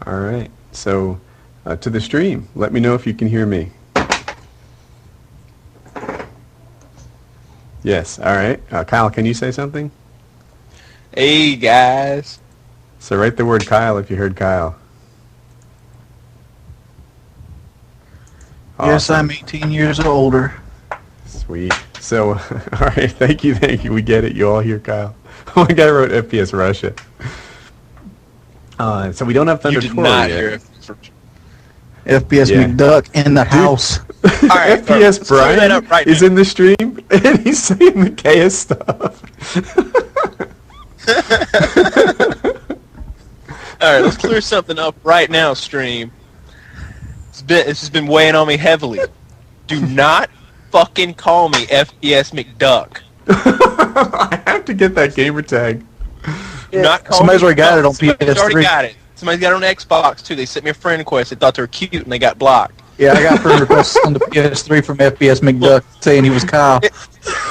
All right. So, to the stream. Let me know if you can hear me. Yes. All right. Kyle, can you say something? Hey, guys. So write the word Kyle if you heard Kyle. Yes, Awesome. I'm 18 years older. Sweet. So, all right. Thank you. We get it. You all hear Kyle. Oh my God, I wrote FPSRussia. So we don't have Thunder You did Toro not yet. hear FPS Yeah. McDuck in the house. All right, FPS let's clear that Brian up right is now. in the stream, and he's saying the gayest stuff. All right, let's clear something up right now, stream. This has been weighing on me heavily. Do not fucking call me FPS McDuck. I have to get that gamer tag. Do not call Somebody's me already got it on Somebody's already PS3. got it. Somebody's got it on Xbox too. They sent me a friend request. They thought they were cute and they got blocked. Yeah, I got friend requests on the PS3 from FPS McDuck saying he was Kyle.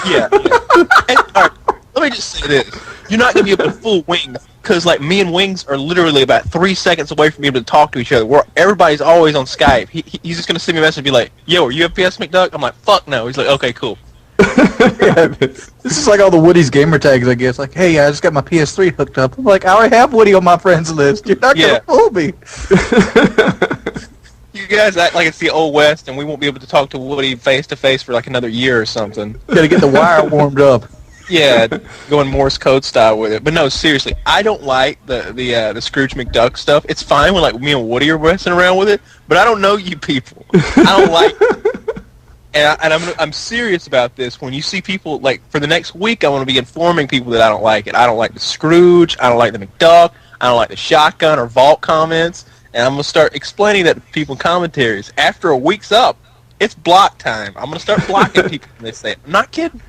Yeah. And, all right, let me just say this. You're not going to be able to fool Wings because, like, me and Wings are literally about 3 seconds away from being able to talk to each other. Everybody's always on Skype. He's just going to send me a message and be like, yo, are you FPS McDuck? I'm like, fuck no. He's like, okay, cool. Yeah, this is like all the Woody's gamer tags, I guess. Like, hey, I just got my PS3 hooked up. I'm like, I already have Woody on my friends list. You're not Yeah. going to fool me. You guys act like it's the old West and we won't be able to talk to Woody face-to-face for, like, another year or something. Gotta get the wire warmed up. Yeah, going Morse code style with it. But no, seriously, I don't like the Scrooge McDuck stuff. It's fine when like me and Woody are messing around with it, but I don't know you people. I don't like it. And I'm serious about this. When you see people, like, for the next week, I want to be informing people that I don't like it. I don't like the Scrooge. I don't like the McDuck. I don't like the shotgun or vault comments. And I'm going to start explaining that to people in commentaries. After a week's up, it's block time. I'm going to start blocking people when they say it. I'm not kidding.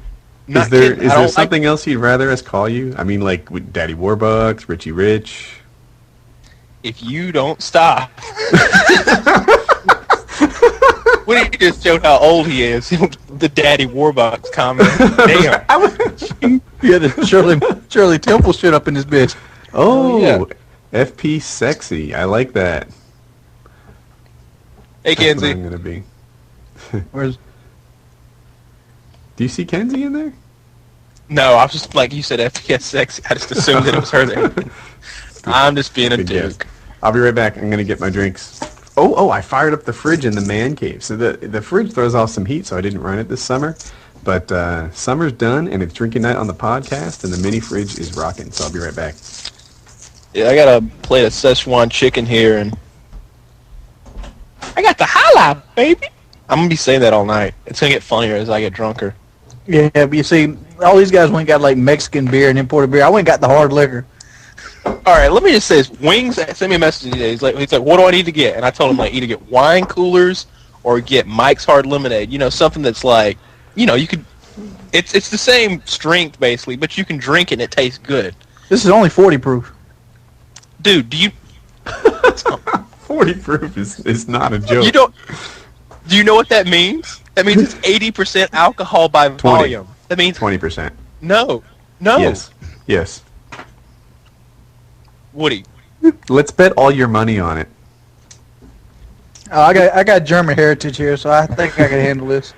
Is there something else you'd rather us call you? I mean, like with Daddy Warbucks, Richie Rich. If you don't stop. Woody just showed how old he is. The Daddy Warbucks comment. Damn. Yeah, the Shirley Temple shit up in this bitch. Oh, yeah. FP sexy. I like that. Hey, That's what I'm Kenzie. gonna be. Where's Do you see Kenzie in there? No, I was just like you said, FPS sexy. I just assumed that it was her there. I'm just being a Good guess. duke. I'll be right back. I'm gonna get my drinks. Oh! I fired up the fridge in the man cave. So the fridge throws off some heat, so I didn't run it this summer. But summer's done, and it's drinking night on the podcast, and the mini fridge is rocking. So I'll be right back. Yeah, I got a plate of Szechuan chicken here, and I got the highlight, baby. I'm gonna be saying that all night. It's gonna get funnier as I get drunker. Yeah, but you see, all these guys went and got like Mexican beer and imported beer. I went and got the hard liquor. All right, let me just say this. Wings sent me a message today. He's like, what do I need to get? And I told him, like, either get wine coolers or get Mike's Hard Lemonade. You know, something that's like, you know, you could. It's the same strength basically, but you can drink it and it tastes good. This is only 40 proof. Dude, do you 40 proof is not a joke. you don't? Do you know what that means? That means it's 80% alcohol by volume. That means 20%. no. Yes. Woody. Let's bet all your money on it. Oh, I got German heritage here, so I think I can handle this.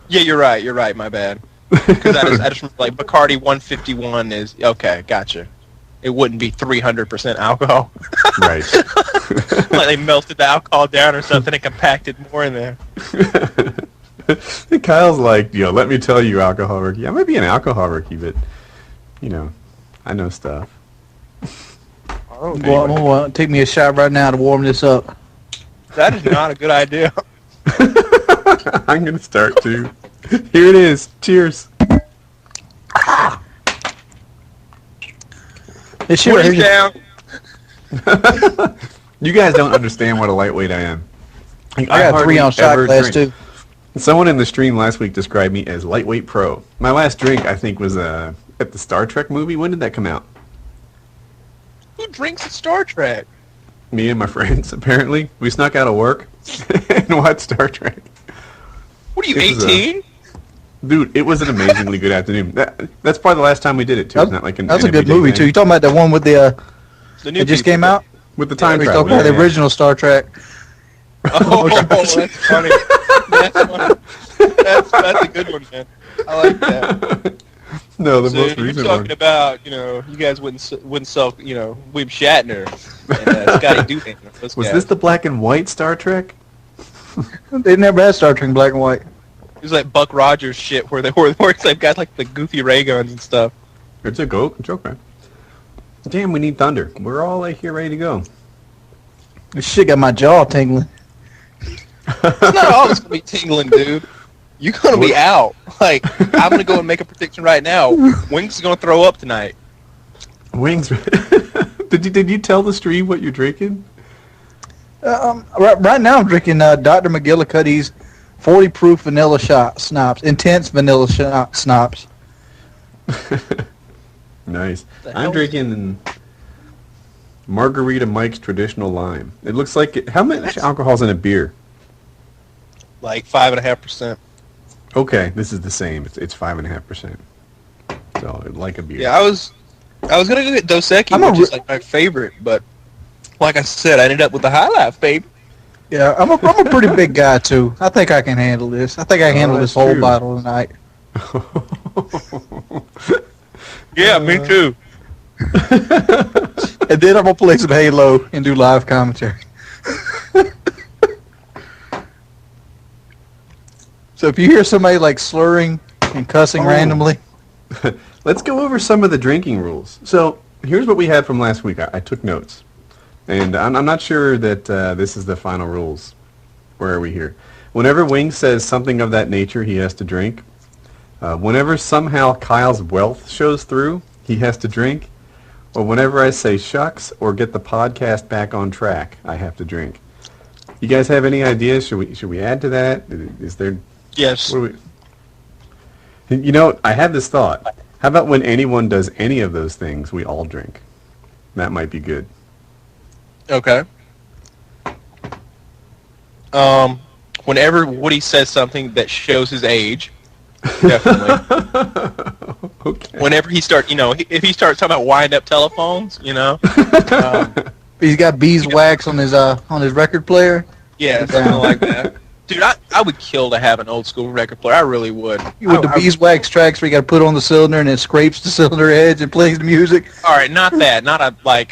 Yeah, you're right. My bad. Because I just remember, like, Bacardi 151 is okay. Gotcha. It wouldn't be 300% alcohol. Right. Like they melted the alcohol down or something and compacted more in there. Kyle's like, let me tell you, alcohol rookie. I might be an alcohol rookie, but, I know stuff. Well, take me a shot right now to warm this up. That is not a good idea. I'm going to start, too. Here it is. Cheers. This shit Woody's right here- down. You guys don't understand what a lightweight I am. Like, I got hardly 3 ounce shot ever glass, drink. too. Someone in the stream last week described me as lightweight pro. My last drink, I think, was at the Star Trek movie. When did that come out? Who drinks at Star Trek? Me and my friends, apparently. We snuck out of work and watched Star Trek. What are you, This is 18? Dude, it was an amazingly good afternoon. That's probably the last time we did it, too. It's not like that was a good movie, too. You talking about the one with the new it just came out? With the time We travel. talking about the original Star Trek. Oh, that's funny. That's funny. That's a good one, man. I like that. No, the So most you're recent talking one. about, you guys wouldn't sell, William Shatner and Scotty Doohan. Was this the black and white Star Trek? They never had Star Trek in black and white. It was like Buck Rogers shit where it's like got like the goofy ray guns and stuff. It's a joke, man. Damn, we need thunder. We're all like here ready to go. This shit got my jaw tingling. It's not always gonna be tingling, dude. You're gonna be out. Like, I'm gonna go and make a prediction right now. Wings is gonna throw up tonight. Wings. Did you tell the stream what you're drinking? Right now I'm drinking Dr. McGillicuddy's 40 proof vanilla schnapps, intense vanilla schnapps. Nice. I'm drinking Margarita Mike's traditional lime. It looks like how much alcohol's in a beer? Like 5.5%. Okay, this is the same. It's 5.5%. So like a beer. Yeah, I was gonna go get Dos Equis, which is like my favorite, but like I said, I ended up with the High Life, babe. Yeah, I'm a pretty big guy too. I think I can handle this. I think I can handle this whole bottle tonight. Yeah, me too. And then I'm gonna play some Halo and do live commentary. So if you hear somebody like slurring and cussing randomly, let's go over some of the drinking rules. So here's what we had from last week. I took notes, and I'm not sure that this is the final rules. Where are we here? Whenever Wing says something of that nature, he has to drink. Whenever somehow Kyle's wealth shows through, he has to drink. Or whenever I say shucks or get the podcast back on track, I have to drink. You guys have any ideas? Should we add to that? Is there? Yes. I had this thought. How about when anyone does any of those things, we all drink? That might be good. Okay. Whenever Woody says something that shows his age, definitely. Okay. Whenever he starts, if he starts talking about wind-up telephones, he's got beeswax on his record player. Yeah, something like that. Dude, I would kill to have an old school record player. I really would. With the beeswax tracks where you got to put on the cylinder and it scrapes the cylinder edge and plays the music. All right, not that. Not a I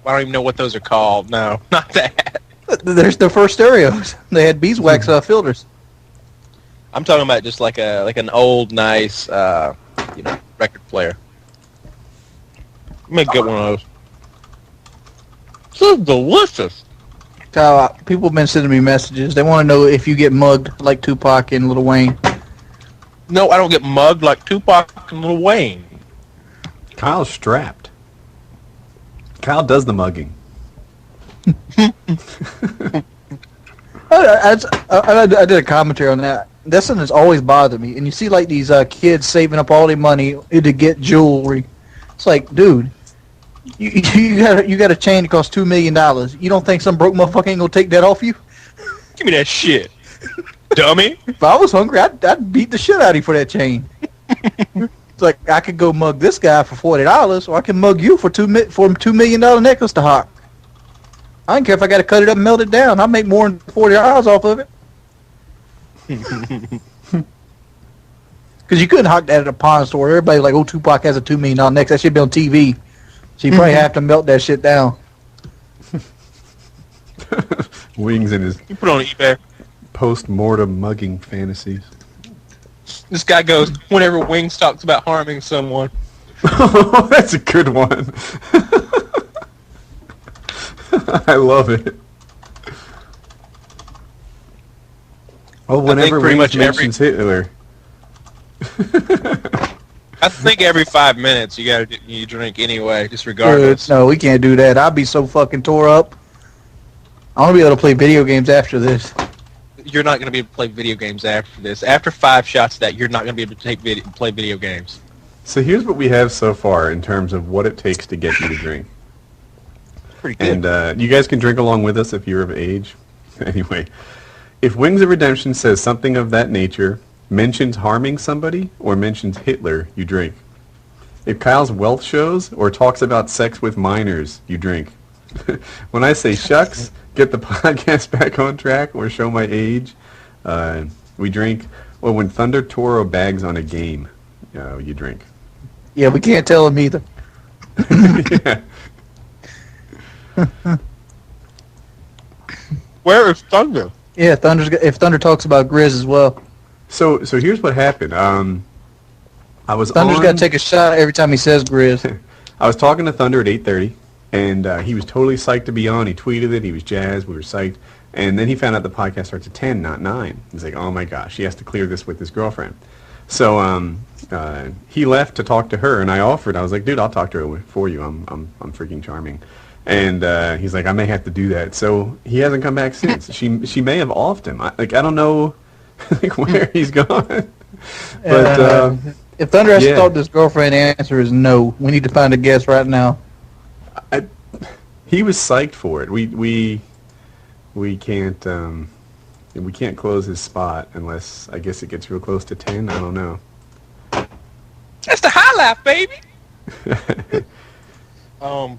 don't even know what those are called. No, not that. There's the first stereos. They had beeswax filters. I'm talking about just like an old nice record player. Let me get one of those. This is delicious. People have been sending me messages. They want to know if you get mugged like Tupac and Lil Wayne. No, I don't get mugged like Tupac and Lil Wayne. Kyle's strapped. Kyle does the mugging. I did a commentary on that. That something that's always bothered me. And you see like these kids saving up all their money to get jewelry. It's like, dude, you got a chain that costs $2 million. You don't think some broke motherfucker ain't gonna take that off you? Give me that shit, dummy. If I was hungry, I'd beat the shit out of you for that chain. It's like I could go mug this guy for $40, or I can mug you for $2 million necklace to hawk. I don't care if I got to cut it up and melt it down. I'll make more than $40 off of it. Because you couldn't hawk that at a pawn store. Everybody's like, oh, Tupac has a $2 million necklace. That should be on TV. So you probably have to melt that shit down. Wings in his You put it on eBay. post-mortem mugging fantasies. This guy goes, whenever Wings talks about harming someone. Oh, that's a good one. I love it. Oh, whenever pretty Wings much mentions Hitler. I think every 5 minutes you drink anyway, just regardless. No, we can't do that. I'll be so fucking tore up. I want to be able to play video games after this. You're not going to be able to play video games after this. After 5 shots of that, you're not going to be able to play video games. So here's what we have so far in terms of what it takes to get you to drink. Pretty good. And you guys can drink along with us if you're of age. Anyway, if Wings of Redemption says something of that nature, mentions harming somebody or mentions Hitler, you drink. If Kyle's wealth shows or talks about sex with minors, you drink. When I say shucks, get the podcast back on track or show my age, we drink. Or when Thunder Toro bags on a game, you drink. Yeah, we can't tell him either. Yeah. Where is Thunder? Yeah, if Thunder talks about Grizz as well. So here's what happened. I was Thunder's got to take a shot every time he says Grizz. I was talking to Thunder at 8:30, and he was totally psyched to be on. He tweeted it. He was jazzed. We were psyched. And then he found out the podcast starts at 10, not 9. He's like, oh my gosh, he has to clear this with his girlfriend. So he left to talk to her, and I offered. I was like, dude, I'll talk to her for you. I'm freaking charming. And he's like, I may have to do that. So he hasn't come back since. She may have offed him. I don't know where he's gone. But if Thunder has to talk to his girlfriend, the answer is no. We need to find a guest right now. He was psyched for it. We can't close his spot unless I guess it gets real close to 10. I don't know. That's the high life, baby. Now,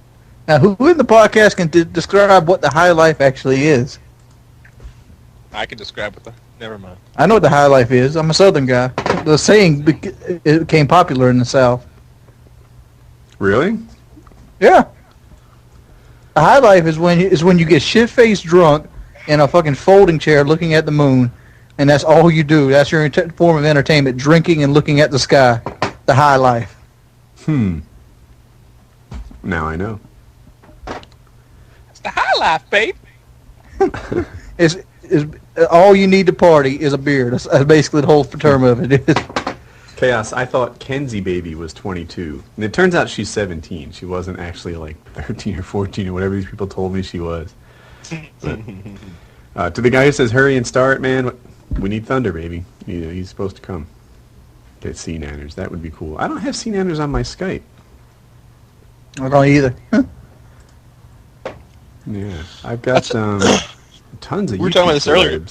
who in the podcast can describe what the high life actually is? I can describe it. Never mind. I know what the high life is. I'm a Southern guy. The saying it became popular in the South. Really? Yeah. The high life is when you get shit-faced drunk in a fucking folding chair looking at the moon, and that's all you do. That's your form of entertainment, drinking and looking at the sky. The high life. Now I know. It's the high life, babe. Is all you need to party is a beer. That's basically the whole term of it. Chaos, I thought KenzieBaby was 22. And it turns out she's 17. She wasn't actually like 13 or 14 or whatever these people told me she was. But, to the guy who says hurry and start, man, we need Thunder, baby. He's supposed to come. Get Seananners. That would be cool. I don't have Seananners on my Skype. I don't either. Yeah. I've got tons of We were talking about this earlier.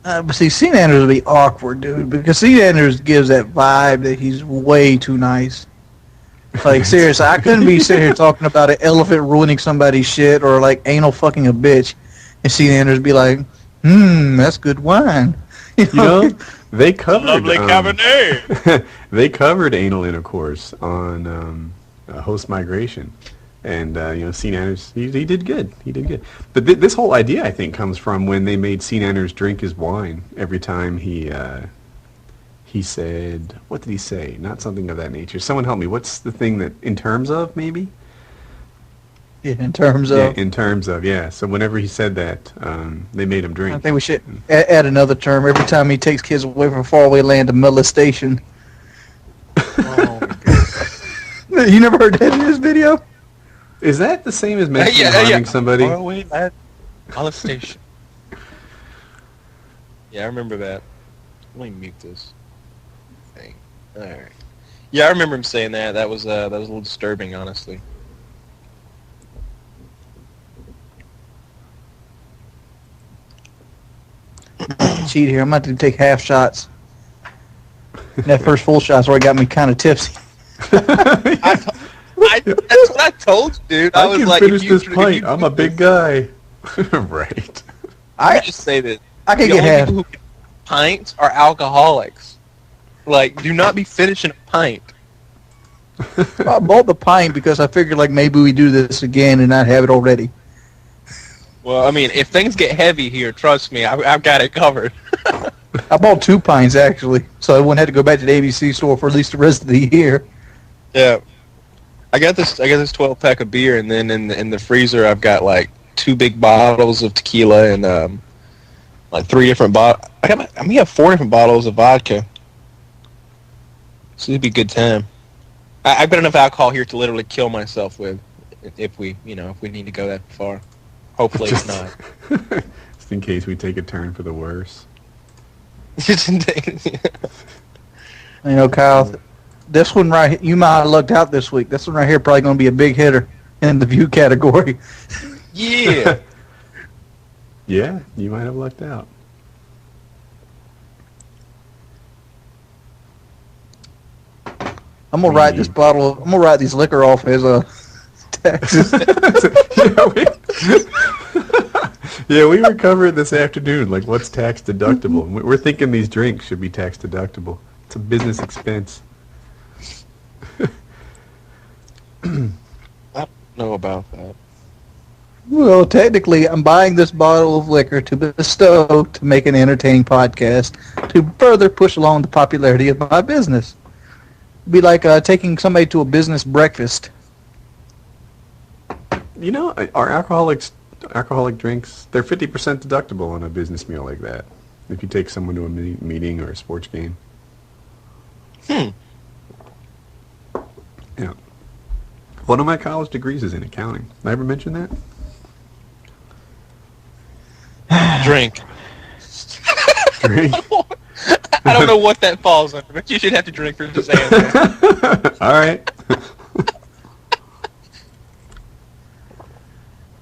But see, Seananners would be awkward, dude, because Seananners gives that vibe that he's way too nice. Like, seriously, I couldn't be sitting here talking about an elephant ruining somebody's shit or, like, anal fucking a bitch, and Seananners be like, that's good wine. You know, they covered... Lovely Cabernet. They covered anal intercourse on Host Migration. And, Seananners, he did good. He did good. But this whole idea, I think, comes from when they made Seananners drink his wine every time he said, what did he say? Not something of that nature. Someone help me. What's the thing that, in terms of, maybe? Yeah, in terms of. Yeah, in terms of, yeah. So whenever he said that, they made him drink. I think we should add another term. Every time he takes kids away from faraway land, a molestation. Oh, my God. You never heard that in this video? Is that the same as mentioning harming somebody? Oh, wait, molestation. Yeah, I remember that. Let me mute this thing. All right. Yeah, I remember him saying that. That was a little disturbing, honestly. Cheat here. I'm about to take half shots. That first full shot's where it got me kind of tipsy. That's what I told you, dude. I was can like, finish this pint. I'm a big guy. Right. I just say that I can the get only half. people who can pints are alcoholics. Like, do not be finishing a pint. I bought the pint because I figured, like, maybe we do this again and not have it already. Well, I mean, if things get heavy here, trust me, I've got it covered. I bought 2 pints, actually, so I wouldn't have to go back to the ABC store for at least the rest of the year. Yeah. I got this 12-pack of beer, and then in the freezer I've got like 2 big bottles of tequila and like 3 different bottles. I'm gonna have 4 different bottles of vodka. So it'd be a good time. I've got enough alcohol here to literally kill myself with, if we need to go that far. Hopefully it's not. Just in case we take a turn for the worse. You know, Kyle, this one right here, you might have lucked out this week. This one right here probably going to be a big hitter in the view category. Yeah. Yeah, you might have lucked out. I'm gonna write this bottle. I'm gonna write these liquor off as taxes. Yeah, we were covering this afternoon. Like, what's tax deductible? We're thinking these drinks should be tax deductible. It's a business expense. I don't know about that. Well, technically, I'm buying this bottle of liquor to bestow to make an entertaining podcast to further push along the popularity of my business. It'd be like taking somebody to a business breakfast. You know, our alcoholic drinks, they're 50% deductible on a business meal like that. If you take someone to a meeting or a sports game. Yeah. One of my college degrees is in accounting. Did I ever mention that? Drink. Drink. I don't know what that falls under, but you should have to drink for this answer. All right.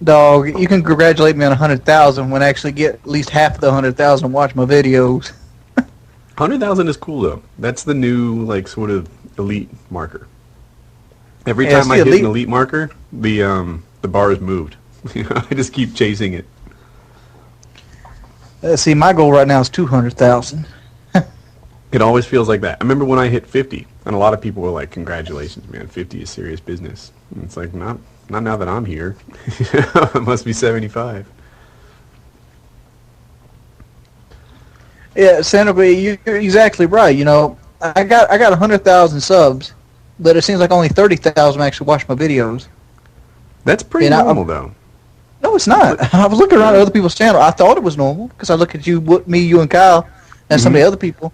Dog, you can congratulate me on 100,000 when I actually get at least half of the 100,000 and watch my videos. 100,000 is cool though. That's the new like sort of elite marker. Every time I hit an elite marker, the bar is moved. I just keep chasing it. See, my goal right now is 200,000. It always feels like that. I remember when I hit 50, and a lot of people were like, "Congratulations, man! 50 is serious business." And it's like, not now that I'm here. It must be 75. Yeah, Santa Fe, you're exactly right. You know, I got 100,000 subs, but it seems like only 30,000 actually watch my videos. That's pretty normal, though. No, it's not. I was looking around at other people's channel. I thought it was normal because I look at you, me, you, and Kyle, and some of the other people.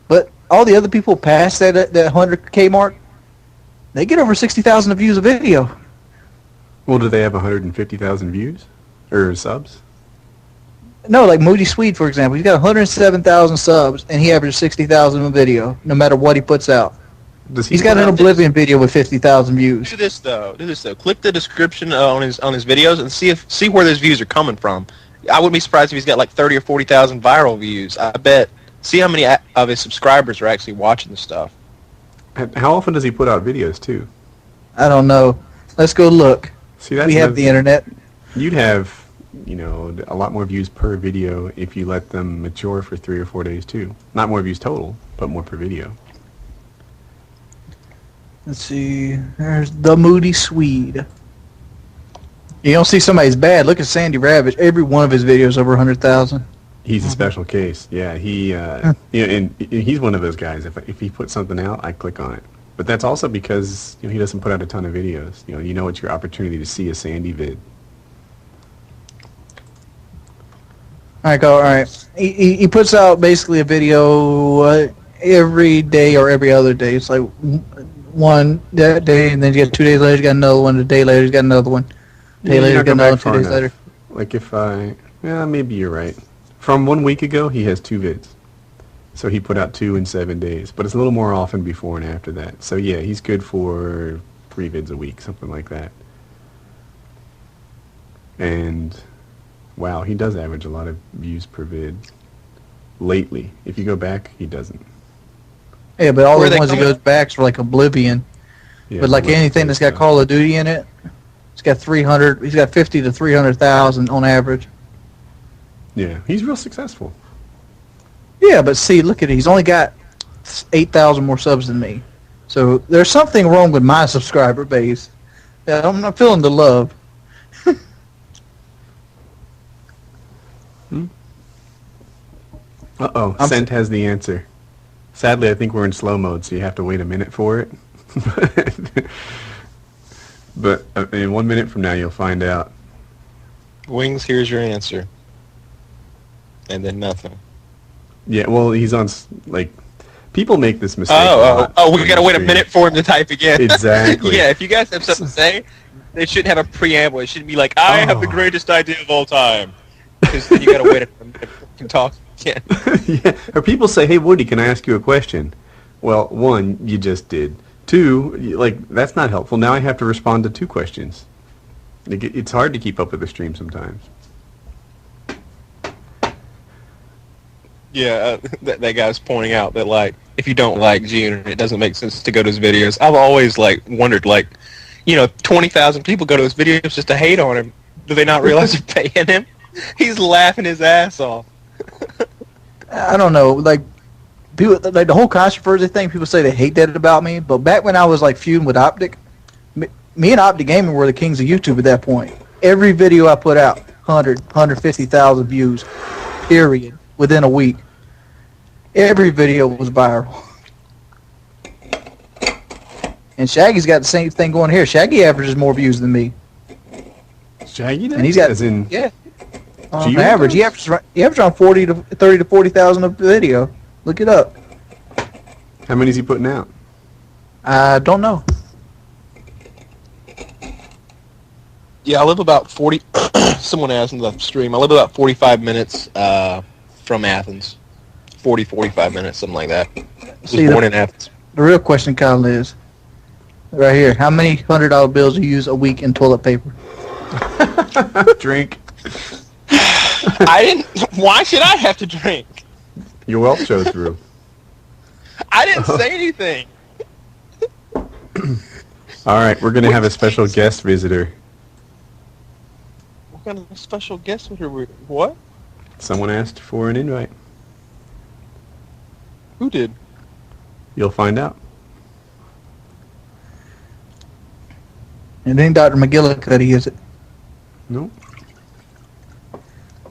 But all the other people past that 100K mark, they get over 60,000 views a video. Well, do they have 150,000 views or subs? No, like Moody Swede, for example. He's got 107,000 subs, and he averages 60,000 a video, no matter what he puts out. He's got an Oblivion video with 50,000 views. Do this though. Click the description on his videos and see where those views are coming from. I wouldn't be surprised if he's got like 30 or 40,000 viral views. I bet. See how many of his subscribers are actually watching the stuff. How often does he put out videos too? I don't know. Let's go look. See, that's we have the internet. You'd have, you know, a lot more views per video if you let them mature for 3 or 4 days too. Not more views total, but more per video. Let's see. There's the Moody Swede. You don't see somebody's bad. Look at Sandy Ravage. Every one of his videos over 100,000. He's a special case. Yeah, and he's one of those guys. If he puts something out, I click on it. But that's also because he doesn't put out a ton of videos. You know it's your opportunity to see a Sandy vid. All right. He puts out basically a video every day or every other day. It's like one that day, and then you get 2 days later, you got another one. A day later, you got another one. A day later, you got another one. 2 days later. Like maybe you're right. From 1 week ago, he has 2 vids. So he put out 2 in 7 days. But it's a little more often before and after that. So yeah, he's good for 3 vids a week, something like that. And wow, he does average a lot of views per vid. Lately. If you go back, he doesn't. Yeah, but all the ones he goes back are like Oblivion. Yeah, but like anything that's got Call of Duty in it, it's got 300. He's got 50 to 300,000 on average. Yeah, he's real successful. Yeah, but see, look at it. He's only got 8,000 more subs than me. So there's something wrong with my subscriber base. I'm not feeling the love. Uh-oh, Sent has the answer. Sadly, I think we're in slow mode, so you have to wait a minute for it. But in 1 minute from now, you'll find out. Wings, here's your answer. And then nothing. Yeah, well, he's on, like, people make this mistake. We gotta wait a minute for him to type again. Exactly. Yeah, if you guys have something to say, they shouldn't have a preamble. It shouldn't be like, I have the greatest idea of all time. Because then you gotta wait a minute to talk again. Yeah. Or people say, hey, Woody, can I ask you a question? Well, 1, you just did. 2, that's not helpful. Now I have to respond to 2 questions. It's hard to keep up with the stream sometimes. Yeah, that guy's pointing out that, like, if you don't like GUNIT, it doesn't make sense to go to his videos. I've always, like, wondered, like, 20,000 people go to his videos just to hate on him. Do they not realize they're paying him? He's laughing his ass off. I don't know, like, people, like the whole controversy thing, people say they hate that about me, but back when I was, like, feuding with Optic, me and Optic Gaming were the kings of YouTube at that point. Every video I put out, 150,000 views, period, within a week. Every video was viral. And Shaggy's got the same thing going here. Shaggy averages more views than me. Shaggy does? And he's got, as in, yeah. On average, he averages around 30 to 40,000 a video. Look it up. how many is he putting out? I don't know. Yeah, I live about 40... Someone asked in the stream. I live about 45 minutes from Athens. 45 minutes, something like that. I was born in Athens. The real question, Kyle, is right here. How many $100 bills do you use a week in toilet paper? Drink. I didn't... Why should I have to drink? Your wealth show through. I didn't say anything. All right, we're going to have a special guest visitor. What kind of special guest visitor? What? Someone asked for an invite. Who did? You'll find out. And then Dr. McGillicuddy, is it? Nope.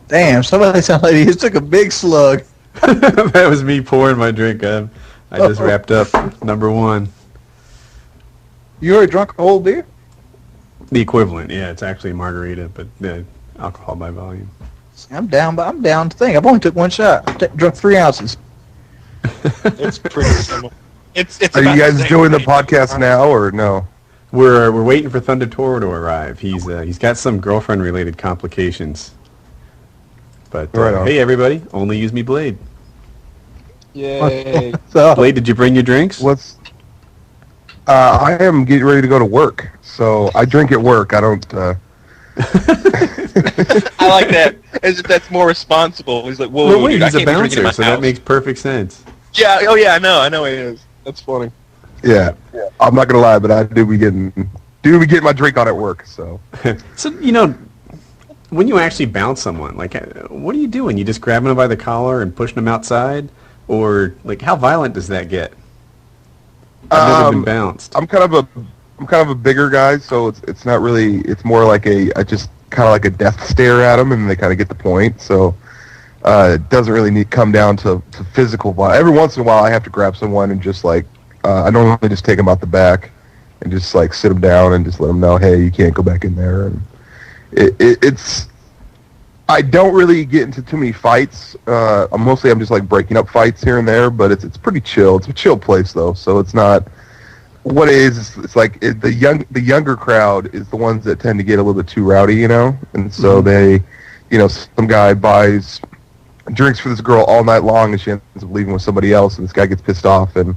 Damn, somebody sounded like he just took a big slug. That was me pouring my drink up. I just wrapped up number one. You already drunk a whole beer? The equivalent, yeah. It's actually a margarita, but alcohol by volume. I'm down to think. I've only took one shot. Drunk 3 ounces. It's pretty simple. It's Are you guys doing the podcast now or no? We're waiting for Thunder Toro to arrive. He's got some girlfriend related complications. But Right on. hey everybody, OnlyUseMeBlade. Yay. So, Blade, did you bring your drinks? I am getting ready to go to work, so I drink at work. I don't. I like that. As if that's more responsible. He's like, whoa, Well, wait, dude, I he's a can't be drinking in bouncer, my so house. that makes perfect sense. Yeah, oh yeah, I know he is. That's funny. Yeah, I'm not gonna lie, but I do be getting my drink on at work. So So, when you actually bounce someone, like, what are you doing? You just grabbing them by the collar and pushing them outside? Or, like, how violent does that get? I've never been bounced. I'm kind of a bigger guy, so it's not really. It's more like I just kind of like a death stare at them, and they kind of get the point. So it doesn't really come down to physical violence. Every once in a while, I have to grab someone and just like I normally just take them out the back and just like sit them down and just let them know, hey, you can't go back in there. And it's I don't really get into too many fights. I'm just like breaking up fights here and there, but it's pretty chill. It's a chill place though, so it's not. What it is, it's like the younger crowd is the ones that tend to get a little bit too rowdy, and so they, some guy buys drinks for this girl all night long, and she ends up leaving with somebody else, and this guy gets pissed off, and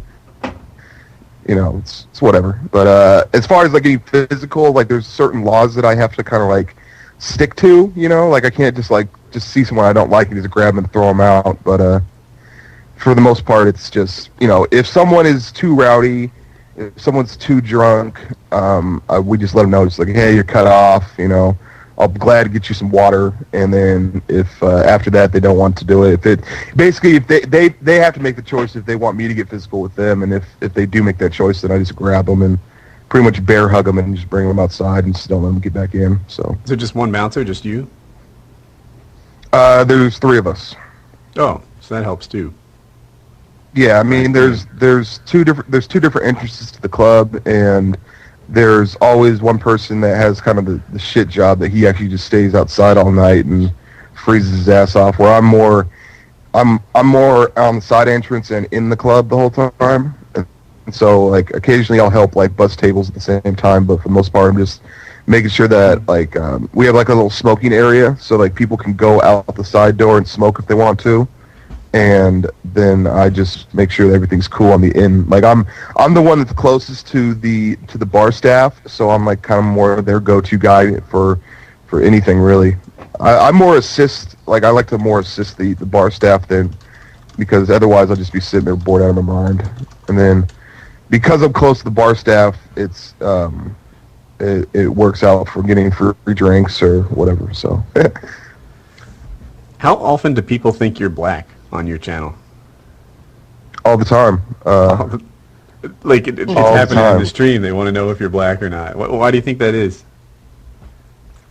it's whatever. But as far as like getting physical, like there's certain laws that I have to kind of like stick to, like I can't just see someone I don't like and just grab them and throw them out. But for the most part, it's just if someone is too rowdy. If someone's too drunk, we just let them know, just like, hey, you're cut off, I'll be glad to get you some water, and then if after that they don't want to do it, if they have to make the choice if they want me to get physical with them, and if they do make that choice, then I just grab them and pretty much bear hug them and just bring them outside and just don't let them get back in. So Is it just one bouncer, just you? there's 3 of us. Oh, so that helps too. Yeah, I mean, there's two different entrances to the club, and there's always one person that has kind of the shit job that he actually just stays outside all night and freezes his ass off. Where I'm more on the side entrance and in the club the whole time, and so like occasionally I'll help like bust tables at the same time, but for the most part I'm just making sure that like we have like a little smoking area, so like people can go out the side door and smoke if they want to. And then I just make sure that everything's cool on the in. Like I'm the one that's closest to the bar staff, so I'm like kind of more their go-to guy for anything really. I more assist. Like I like to more assist the bar staff than because otherwise I'll just be sitting there bored out of my mind. And then because I'm close to the bar staff, it's it works out for getting free drinks or whatever. So. How often do people think you're black on your channel? All the time. Like it's happening in the stream. They want to know if you're black or not. Why do you think that is?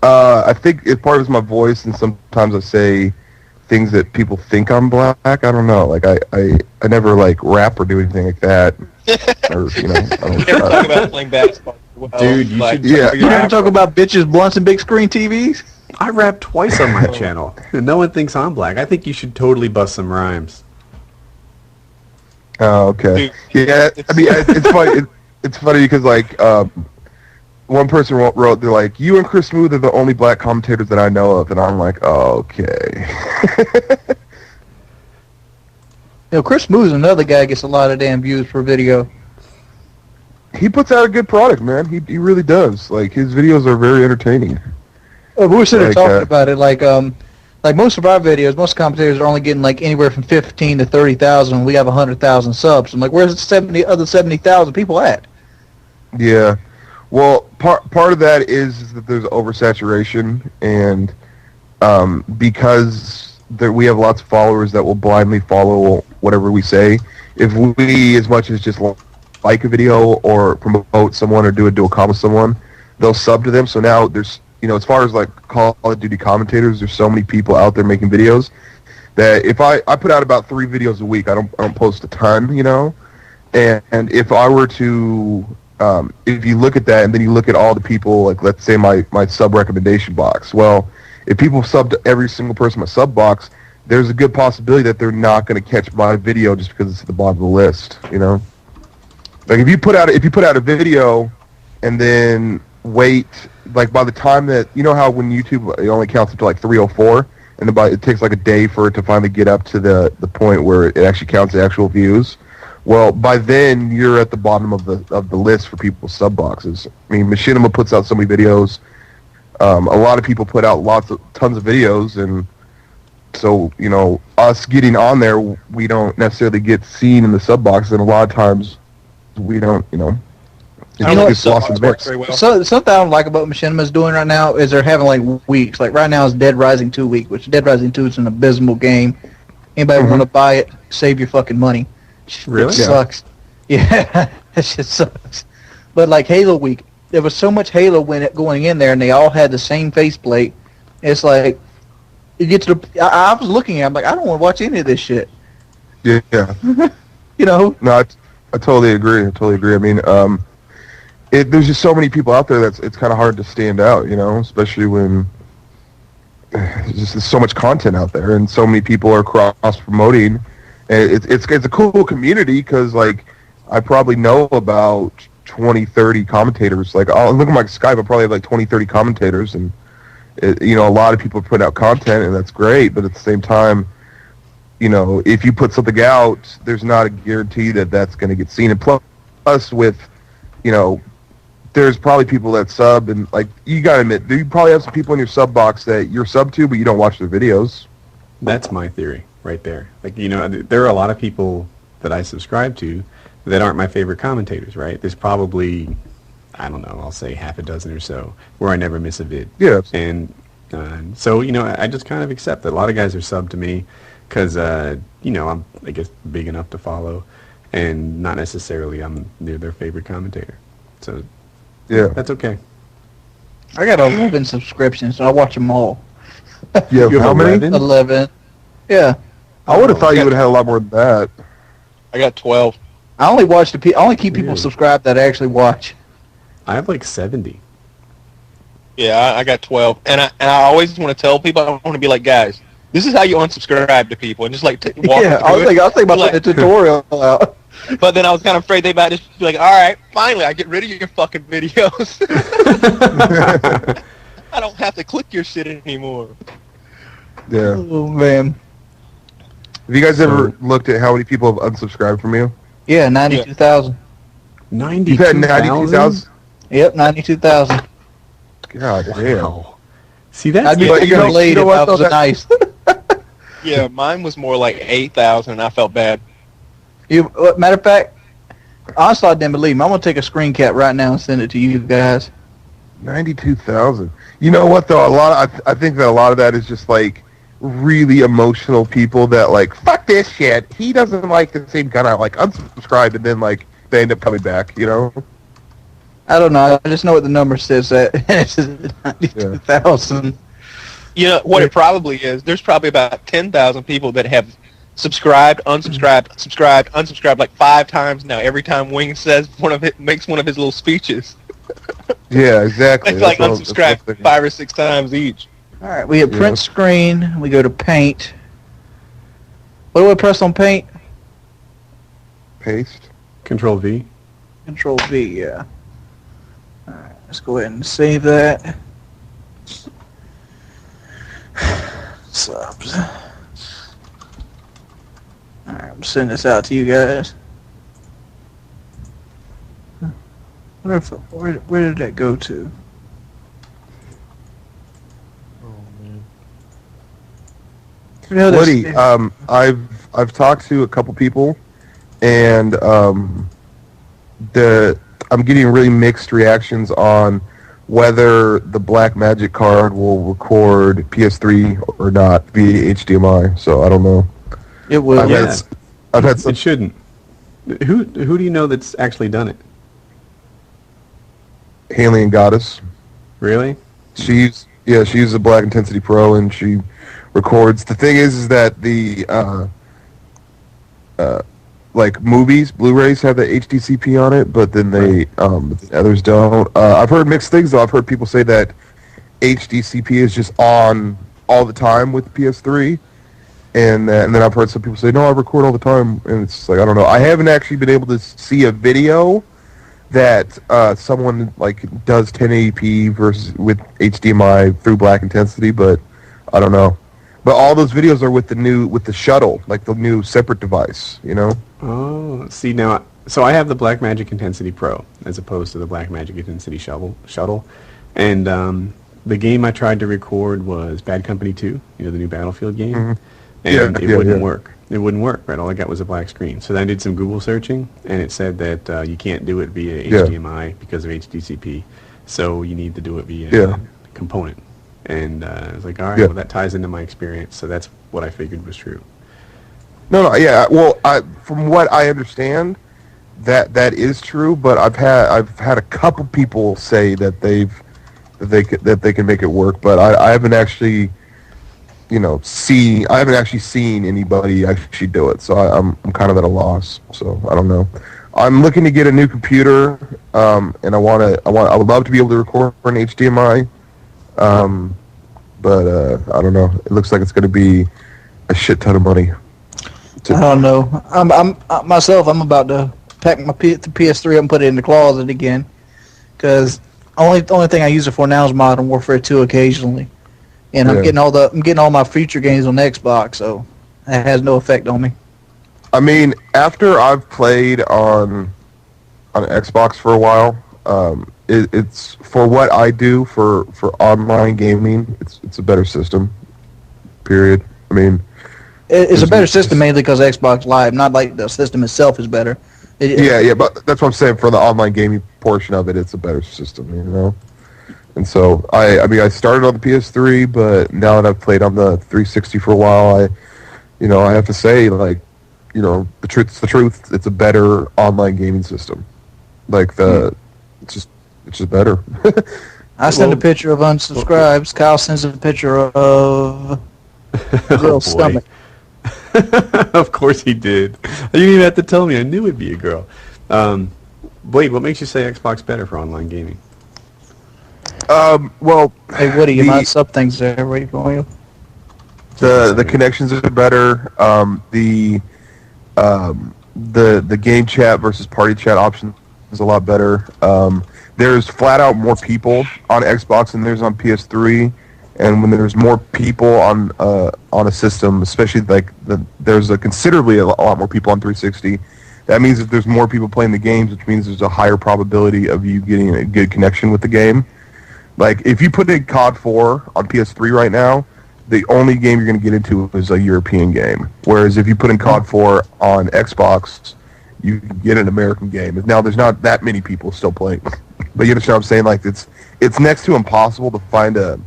I think part of it's my voice, and sometimes I say things that people think I'm black. I don't know. Like I never like rap or do anything like that. Or You never talk about playing basketball. Dude, you should. Yeah. You never talk about bitches, blunts, and big screen TVs? I rap twice on my channel, and no one thinks I'm black. I think you should totally bust some rhymes. Oh, okay. Yeah, I mean, it's funny. It's funny because like one person wrote, they're like, "You and Chris Smooth are the only black commentators that I know of," and I'm like, oh, "Okay." Chris Smooth is another guy that gets a lot of damn views per video. He puts out a good product, man. He really does. Like his videos are very entertaining. We were sitting there talking about it, like most of our videos, most commentators are only getting like anywhere from 15 to 30,000. We have 100,000 subs. I'm like, where's the other 70,000 people at? Yeah, well, part of that is that there's oversaturation, and because we have lots of followers that will blindly follow whatever we say. If we, as much as just like a video or promote someone or do a dual comment with someone, they'll sub to them. So now there's, as far as like Call of Duty commentators, there's so many people out there making videos that if I put out about 3 videos a week, I don't post a ton, and if I were to if you look at that and then you look at all the people, like let's say my sub recommendation box, well, if people sub to every single person in my sub box, there's a good possibility that they're not going to catch my video just because it's at the bottom of the list, Like if you put out a video and then wait, like by the time that, how when YouTube it only counts up to like 304, and then it takes like a day for it to finally get up to the point where it actually counts the actual views. Well, by then you're at the bottom of the list for people's sub boxes. I mean, Machinima puts out so many videos. A lot of people put out tons of videos, and so us getting on there, we don't necessarily get seen in the sub box, and a lot of times we don't. I know it's lost in the mix. Very well. So something I don't like about Machinima's doing right now is they're having like weeks. Like right now is Dead Rising 2 week, which Dead Rising 2 is an abysmal game. Anybody want to buy it? Save your fucking money. Really? It sucks. Yeah, that shit sucks. But like Halo week, there was so much Halo going in there, and they all had the same faceplate. It's like you get to the. I was looking at it, I'm like, I don't want to watch any of this shit. Yeah. No, I totally agree. I mean, there's just so many people out there it's kind of hard to stand out, especially when there's so much content out there and so many people are cross-promoting. And it's a cool community because, like, I probably know about 20, 30 commentators. Like, I'll look at my Skype, I probably have like 20, 30 commentators, and, a lot of people put out content, and that's great, but at the same time, if you put something out, there's not a guarantee that that's going to get seen. And plus with, there's probably people that sub, and like you gotta admit, you probably have some people in your sub box that you're sub to, but you don't watch their videos. That's my theory right there. Like, there are a lot of people that I subscribe to that aren't my favorite commentators, right? There's probably, I don't know, I'll say half a dozen or so where I never miss a vid. Yeah. And so, I just kind of accept that a lot of guys are sub to me because, I'm, I guess, big enough to follow, and not necessarily I'm their favorite commentator. So, yeah, that's okay. I got 11 subscriptions, so I watch them all. Yeah, You have how many? 11. Yeah. I would have thought you would have had a lot more than that. I got 12. I only keep people Really? subscribed that I actually watch. I have like 70. Yeah, I got 12. And I always want to tell people, I want to be like, guys, this is how you unsubscribe to people, and just like walk Yeah, I was thinking about putting a tutorial out. But then I was kind of afraid they might just be like, all right, finally, I get rid of your fucking videos. I don't have to click your shit anymore. Yeah. Oh, man. Have you guys ever looked at how many people have unsubscribed from you? Yeah, 92,000. 92,000? You've had 92,000? Yep, 92,000. God damn. Wow. See, that's I'd be But taking you know- a blade you know if what, I though, was that- nice. Yeah, mine was more like 8,000, and I felt bad. Matter of fact, Onslaught didn't believe me. I'm gonna take a screen cap right now and send it to you guys. 92,000. You know what though? I think that a lot of that is just like really emotional people that like fuck this shit. He doesn't like the same gun. I like unsubscribe and then like they end up coming back. You know? I don't know. I just know what the number says. That it's 92,000. You know what it probably is? There's probably about 10,000 people that have subscribed, unsubscribed, subscribed, unsubscribed like 5 times now. Every time Wing says makes one of his little speeches. Yeah, exactly. It's like unsubscribed 5 or 6 times each. All right, we hit print screen. We go to paint. What do I press on paint? Paste. Control V. Control V. Yeah. All right, let's go ahead and save that. Subs. All right, I'm sending this out to you guys. Where did that go to? Woody, I've talked to a couple people, and I'm getting really mixed reactions on whether the Black Magic card will record PS3 or not via HDMI. So I don't know. It will. I've had some. It shouldn't. Who do you know that's actually done it? Haley and Goddess. Really? She uses a Black Intensity Pro and she records. The thing is that the like movies, Blu-rays have the HDCP on it, but then the others don't. I've heard mixed things though. I've heard people say that HDCP is just on all the time with PS3, and then I've heard some people say no, I record all the time, and it's like I don't know. I haven't actually been able to see a video that someone like does 1080p versus with HDMI through Black Intensity, but I don't know. But all those videos are with the shuttle, like the new separate device, you know? Oh, see now, so I have the Blackmagic Intensity Pro as opposed to the Blackmagic Intensity shuttle, and the game I tried to record was Bad Company 2, the new Battlefield game, and it wouldn't work. It wouldn't work, right? All I got was a black screen. So then I did some Google searching, and it said that you can't do it via HDMI because of HDCP, so you need to do it via component. And I was like, all right, well, that ties into my experience, so that's what I figured was true. No, yeah. Well, from what I understand, that is true. But I've had a couple people say that they can make it work, but I haven't actually, seen anybody actually do it. So I'm kind of at a loss. So I don't know. I'm looking to get a new computer, and I would love to be able to record for an HDMI. But I don't know. It looks like it's going to be a shit ton of money. I don't know. I'm about to pack my PS3 up and put it in the closet again, because only thing I use it for now is Modern Warfare 2 occasionally, and I'm getting all my future games on Xbox, so it has no effect on me. I mean, after I've played on Xbox for a while, it's for what I do for online gaming. It's a better system. Period. I mean, it's a better system mainly because Xbox Live, not like the system itself is better. But that's what I'm saying. For the online gaming portion of it, it's a better system, And so I started on the PS3, but now that I've played on the 360 for a while, I have to say, like, the truth. It's a better online gaming system. Like it's just better. I send a picture of unsubscribes. Kyle sends a picture of a little stomach. Of course he did. You didn't even have to tell me. I knew it'd be a girl. Blade, what makes you say Xbox better for online gaming? Well, hey Woody, you might sub things there. Where you going? The connections are better. The game chat versus party chat option is a lot better. There's flat out more people on Xbox than there's on PS3, and when there's more people on a system, especially there's considerably a lot more people on 360. That means that there's more people playing the games, which means there's a higher probability of you getting a good connection with the game. Like if you put in COD 4 on PS3 right now, the only game you're going to get into is a European game. Whereas if you put in COD 4 on Xbox, you can get an American game. Now, there's not that many people still playing, but you understand what I'm saying? Like, it's next to impossible to find a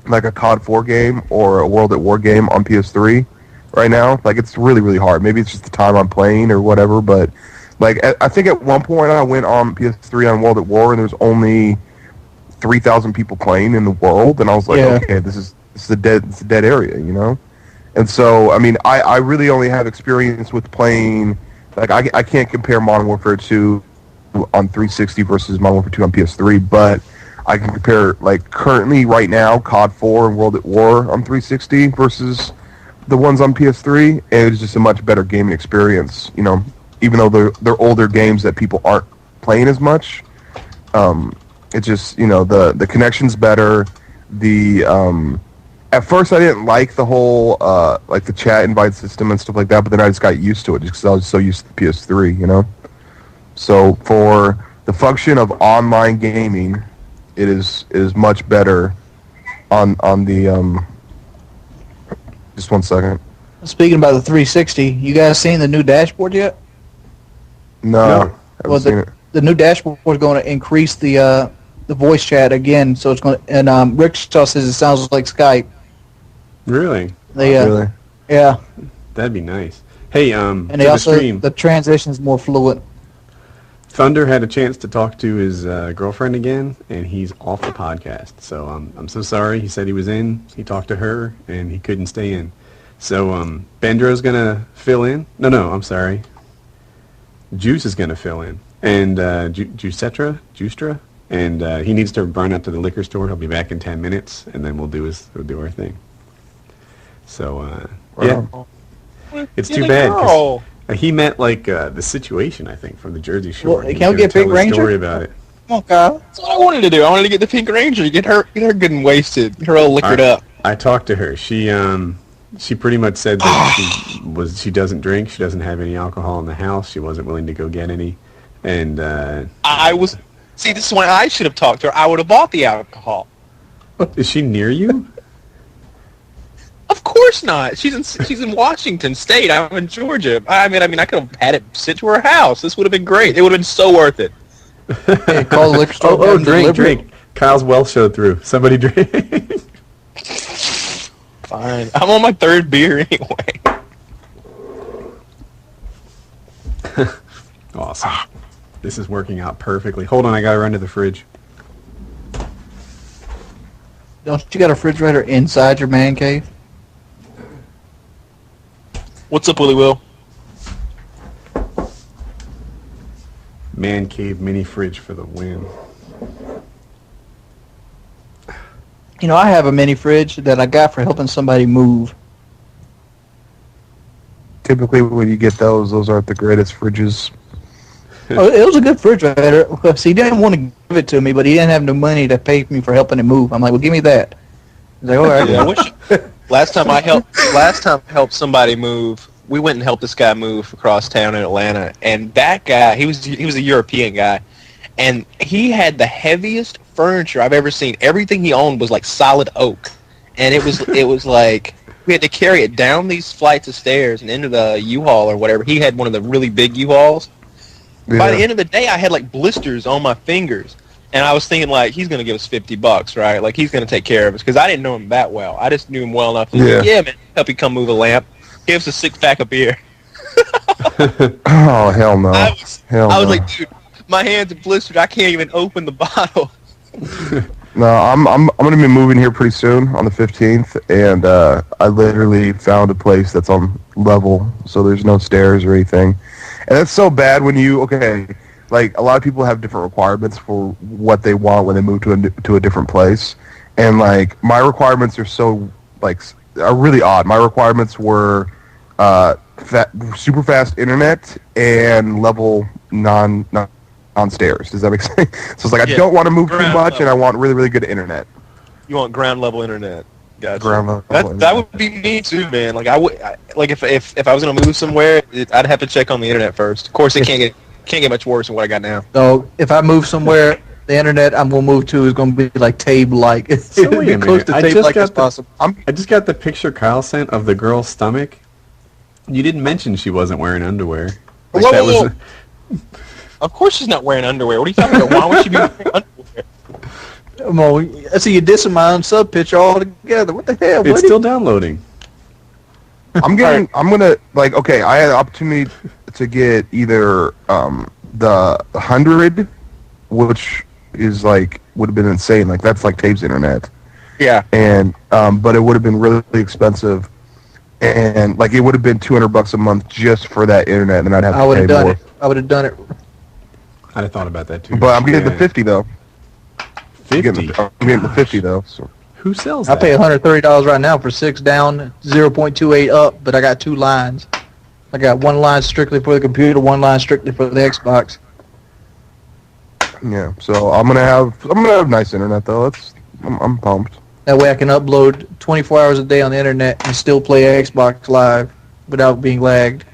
COD 4 game or a World at War game on PS3 right now. Like, it's really, really hard. Maybe it's just the time I'm playing or whatever, but like, I think at one point I went on PS3 on World at War, and there was only 3,000 people playing in the world, and I was like, okay, this is a dead area, you know? And so, I mean, I really only have experience with playing, like, I can't compare Modern Warfare 2 on 360 versus Modern Warfare 2 on PS3, but I can compare, like, currently, right now, COD 4 and World at War on 360 versus the ones on PS3, and it was just a much better gaming experience, you know, even though they're older games that people aren't playing as much. It's just, you know, the connection's better. At first I didn't like the whole, like the chat invite system and stuff like that, but then I just got used to it just because I was so used to the PS3, you know? So for the function of online gaming, it is much better on the, just one second. Speaking about the 360, you guys seen the new dashboard yet? No. Well, the new dashboard is going to increase the voice chat again, so it's going to, and Rickshaw says it sounds like Skype. Really? Really? Yeah. That'd be nice. Hey, and they also, the transition's more fluid. Thunder had a chance to talk to his girlfriend again, and he's off the podcast. So I'm so sorry. He said he was in. He talked to her, and he couldn't stay in. So Bendro's going to fill in. No, I'm sorry. Juice is going to fill in. And Juicetra. And he needs to run out to the liquor store. He'll be back in 10 minutes, and then we'll do our thing. So, yeah. It's too bad. 'Cause he met, like, the Situation, I think, from the Jersey Shore. Well, can't we get Pink Ranger? Story about it. Come on, Kyle. That's what I wanted to do. I wanted to get the Pink Ranger, get her good and wasted, get her all liquored up. I talked to her. She pretty much said that she doesn't drink. She doesn't have any alcohol in the house. She wasn't willing to go get any. And See, this is why I should have talked to her. I would have bought the alcohol. Is she near you? Of course not. She's in Washington State. I'm in Georgia. I mean, I could have had it sent to her house. This would have been great. It would have been so worth it. Hey, call the liquor store. Drink. Kyle's well showed through. Somebody drink. Fine. I'm on my third beer anyway. Awesome. This is working out perfectly. Hold on, I gotta run to the fridge. Don't you got a refrigerator inside your man cave? What's up, Willie Will? Man cave mini fridge for the win. You know, I have a mini fridge that I got for helping somebody move. Typically when you get those aren't the greatest fridges. Oh, it was a good refrigerator. See, he didn't want to give it to me, but he didn't have no money to pay me for helping him move. I'm like, well, give me that. He's like, all right. Yeah, last time I helped somebody move, we went and helped this guy move across town in Atlanta, and that guy, he was a European guy, and he had the heaviest furniture I've ever seen. Everything he owned was like solid oak, and it was like we had to carry it down these flights of stairs and into the U-Haul or whatever. He had one of the really big U-Hauls. Yeah. By the end of the day, I had like blisters on my fingers, and I was thinking like, he's gonna give us $50, right? Like he's gonna take care of us, because I didn't know him that well. I just knew him well enough. Like, yeah, man, help you come move a lamp. Give us a 6-pack of beer. Oh hell no! I was like, dude, my hands are blistered. I can't even open the bottle. No, I'm gonna be moving here pretty soon on the 15th, and I literally found a place that's on level, so there's no stairs or anything. And that's so bad when like a lot of people have different requirements for what they want when they move to a different place, and like my requirements are really odd. My requirements were super fast internet and level non stairs. Does that make sense? So it's like I don't want to move too much, and I want really, really good internet. You want ground level internet? Gotcha. Ground level. That would be me too, man. Like if I was gonna move somewhere, I'd have to check on the internet first. Of course, it can't get much worse than what I got now. So if I move somewhere, the internet I'm gonna move to is gonna be like Tabe-like. So It'll wait be a close minute. to I Tabe-like just as got the possible. I just got the picture Kyle sent of the girl's stomach. You didn't mention she wasn't wearing underwear. Like Whoa, that whoa, was whoa. Of course she's not wearing underwear. What are you talking about? Why would she be wearing underwear? I see you dissing my own sub picture altogether. What the hell, It's buddy? still downloading. I'm gonna like. Okay, I had the opportunity to get either the 100, which is like would have been insane. Like that's like Tape's internet. Yeah. And but it would have been really expensive, and like it would have been $200 a month just for that internet, and then I'd have I would to have pay done more. it. I would have done it. I'd have thought about that too. But I'm getting the Yeah. 50 though. I'm 50. getting the 50 though. So. Who sells I that? pay $130 right now for 6 down, 0.28 up, but I got 2 lines. I got 1 line strictly for the computer, 1 line strictly for the Xbox. Yeah, so I'm gonna have nice internet though. I'm pumped. That way I can upload 24 hours a day on the internet and still play Xbox Live without being lagged.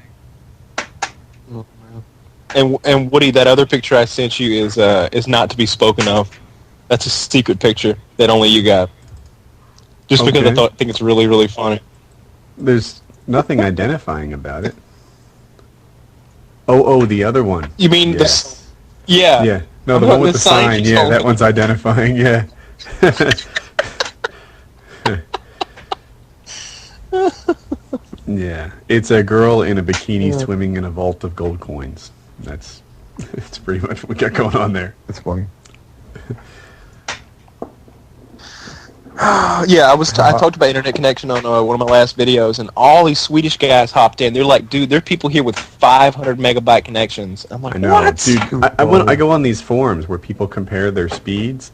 And Woody, that other picture I sent you is not to be spoken of. That's a secret picture that only you got. Just because Okay. I think it's really, really funny. There's nothing identifying about it. Oh, the other one. You mean Yes. Yeah. Yeah. No, I'm the not one with the the sign sign. you Yeah, told that me. one's identifying. Yeah. Yeah, it's a girl in a bikini swimming in a vault of gold coins. That's pretty much what we got going on there. That's funny. Yeah, I talked about internet connection on one of my last videos, and all these Swedish guys hopped in. They're like, dude, there are people here with 500 megabyte connections. I'm like, I know, what? dude. I go on these forums where people compare their speeds,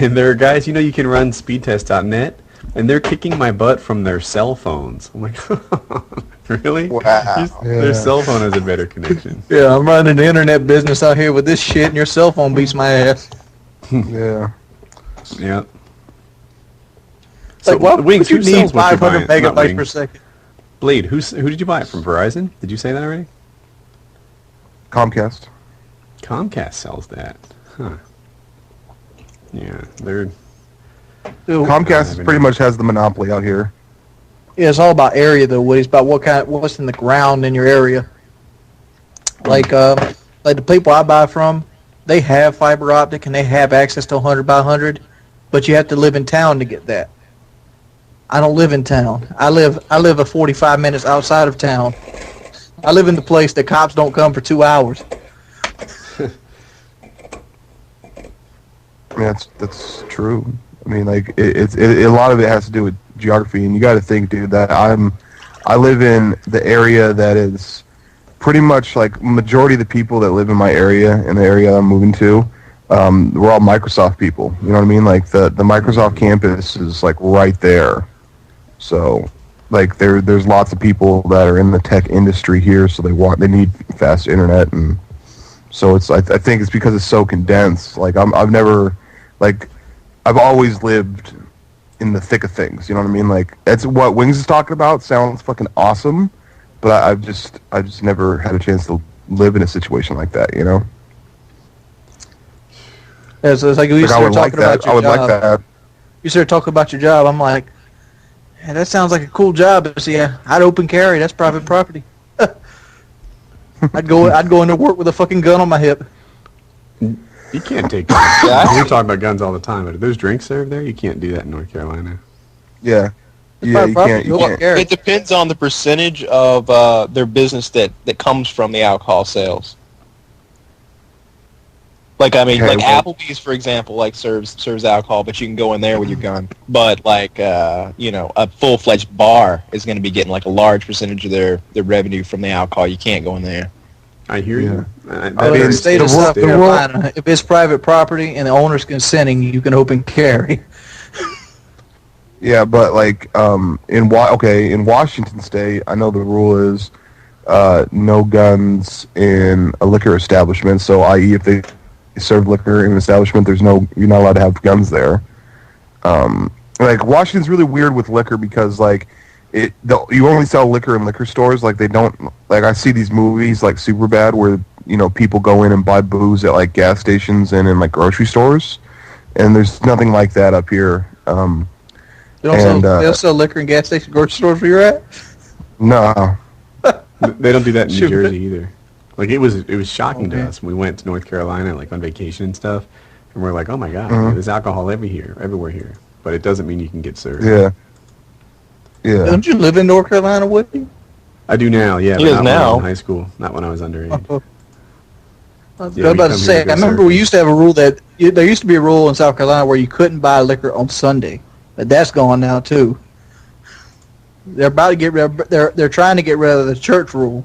and there are guys, you can run speedtest.net, and they're kicking my butt from their cell phones. I'm like, really? Wow. Their cell phone has a better connection. Yeah, I'm running the internet business out here with this shit, and your cell phone beats my ass. Yeah. Yeah. Like, why Wings, would you who need sells what you're 500 buying? Not megabytes Wings. per second? Blade, who did you buy it from? Verizon? Did you say that already? Comcast. Comcast sells that. Huh. Yeah, they're... Dude, Comcast pretty much has the monopoly out here. yeah, it's all about area, though, Woody. It's about what's in the ground in your area. Like the people I buy from, they have fiber optic and they have access to 100 by 100, but you have to live in town to get that. I don't live in town. I live a 45 minutes outside of town. I live in the place that cops don't come for 2 hours. I mean, that's true. I mean, like a lot of it has to do with geography, and you got to think, dude, that I live in the area that is pretty much like majority of the people that live in my area, in the area I'm moving to, we're all Microsoft people. You know what I mean? Like the Microsoft campus is like right there. So, like there's lots of people that are in the tech industry here, so they need fast internet, and so it's I think it's because it's so condensed. Like I've always lived in the thick of things. You know what I mean? Like that's what Wings is talking about. Sounds fucking awesome, but I've just never had a chance to live in a situation like that. You know? Yeah, so it's like we Like, I started would like talking about that. your I would job. like that. You started talking about your job. I'm like, yeah, that sounds like a cool job. But see, I'd open carry. That's private property. I'd go into work with a fucking gun on my hip. You can't take guns. We're talking about guns all the time, but if there's drinks served there, you can't do that in North Carolina. Yeah. Yeah, you can't. You Well, can't. Gary. It depends on the percentage of their business that comes from the alcohol sales. Like Okay, like well- Applebee's, for example, like serves alcohol, but you can go in there with your gun. But like a full-fledged bar is going to be getting like a large percentage of their revenue from the alcohol. You can't go in there. I hear you. I But mean, in the state of the South rule- Carolina, if it's private property and the owner's consenting, you can open carry. Yeah, but like in Washington State, I know the rule is no guns in a liquor establishment. So, i.e., if they serve liquor in an establishment, you're not allowed to have guns there. Like Washington's really weird with liquor because like you only sell liquor in liquor stores. Like they don't, like I see these movies like Superbad where people go in and buy booze at like gas stations and in like grocery stores, and there's nothing like that up here. They don't sell liquor in gas station grocery stores where you're at? No. They don't do that in New Jersey either. Like it was shocking to us when we went to North Carolina like on vacation and stuff, and we're like, oh my god, there's alcohol everywhere here. But it doesn't mean you can get served. Yeah. Yeah. Don't you live in North Carolina, Woody? I do now, yeah. He But is not when I now. was in high school, not when I was underage. I was Yeah, we about to come here say, to go I remember surfing. we used to have a rule that there used to be a rule in South Carolina where you couldn't buy liquor on Sunday, but that's gone now too. They're about to get rid. They're trying to get rid of the church rule.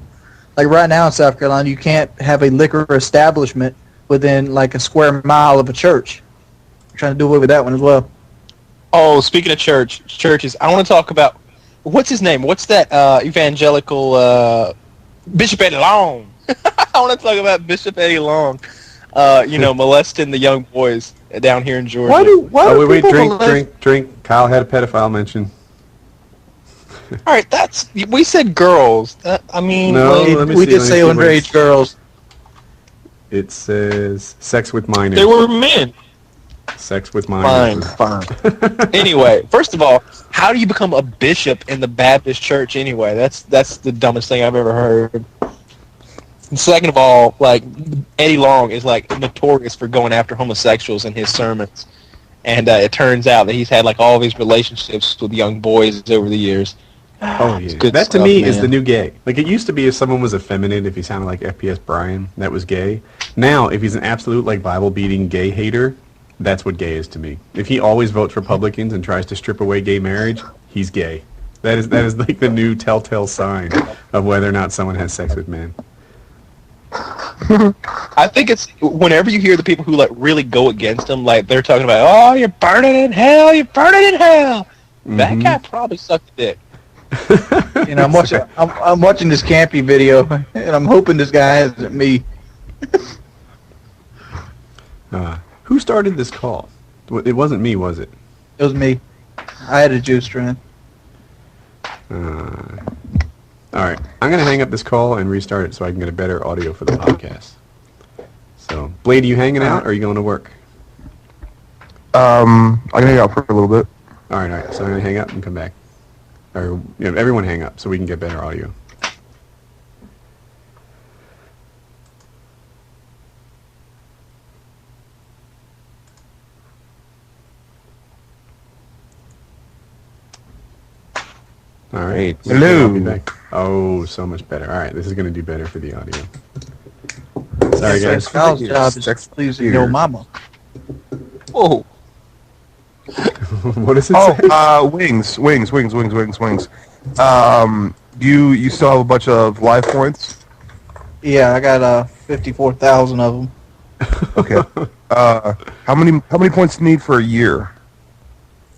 Like right now in South Carolina, you can't have a liquor establishment within like a square mile of a church. They're trying to do away with that one as well. Oh, speaking of churches, I want to talk about what's his name? What's that evangelical Bishop Eddie Long? I want to talk about Bishop Eddie Long. Molesting the young boys down here in Georgia. Oh, wait, drink. Kyle had a pedophile mention. All right, we said girls. I mean, No, like, let me We see, did let me say see what underage girls. It says sex with minors. they were men. Sex with Fine, minors. fine. Anyway, first of all, how do you become a bishop in the Baptist church anyway? That's the dumbest thing I've ever heard. And second of all, like, Eddie Long is like notorious for going after homosexuals in his sermons. And it turns out that he's had like all these relationships with young boys over the years. Oh It's yeah, good that to stuff, me is man. the new gay. Like it used to be if someone was effeminate, if he sounded like FPS Brian, that was gay. Now, if he's an absolute like Bible-beating gay hater, that's what gay is to me. If he always votes Republicans and tries to strip away gay marriage, he's gay. That is like the new telltale sign of whether or not someone has sex with men. I think it's whenever you hear the people who like really go against him, like they're talking about, oh, you're burning in hell, you're burning in hell. That guy probably sucked a dick. I'm watching this campy video, and I'm hoping this guy isn't me. Who started this call? It wasn't me, was it? It was me. I had a Juicetra. All right, I'm going to hang up this call and restart it so I can get a better audio for the podcast. So, Blade, are you hanging out or are you going to work? I'm gonna hang out for a little bit. All right. So I'm going to hang up and come back. Or everyone hang up so we can get better audio. All right. Hello. I'll be back. Oh, so much better. All right, this is going to do better for the audio. Sorry, guys. Kyle's job is to please your mama. Whoa. What does it say? Wings. You still have a bunch of life points? Yeah, I got 54,000 of them. Okay. How many points do you need for a year?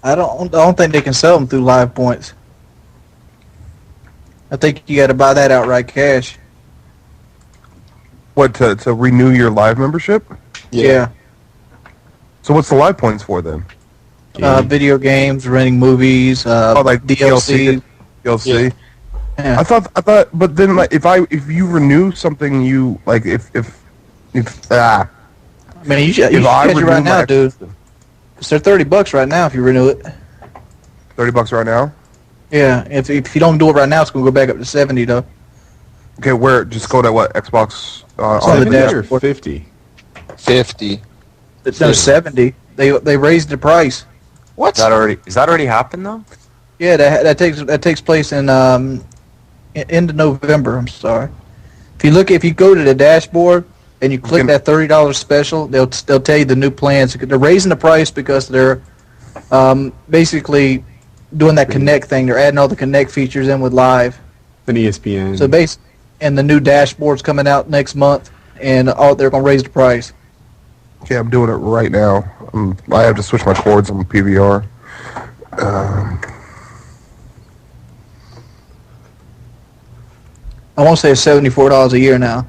I don't think they can sell them through live points. I think you got to buy that outright cash. What, to renew your live membership? Yeah. So what's the live points for then? Video games, renting movies, like DLC. DLC. Yeah. I thought, but then like if you renew something, you like if I mean, you should If I catch it renew right my now, dude. Because they're $30 right now if you renew it. $30 right now. Yeah, if you don't do it right now, it's gonna go back up to 70 though. Okay, where just go to what Xbox on the on the 70 dash- or 50? 50. No, 70. They raised the price. What? Is that already happened though? Yeah, that takes place in end of November. I'm sorry. If you go to the dashboard and you click that $30 special, they'll tell you the new plans. They're raising the price because they're basically doing that Connect thing. They're adding all the Connect features in with Live. An ESPN. So and the new dashboard's coming out next month, and they're gonna raise the price. Okay, I'm doing it right now. I have to switch my cords on the PVR. I want to say it's $74 a year now.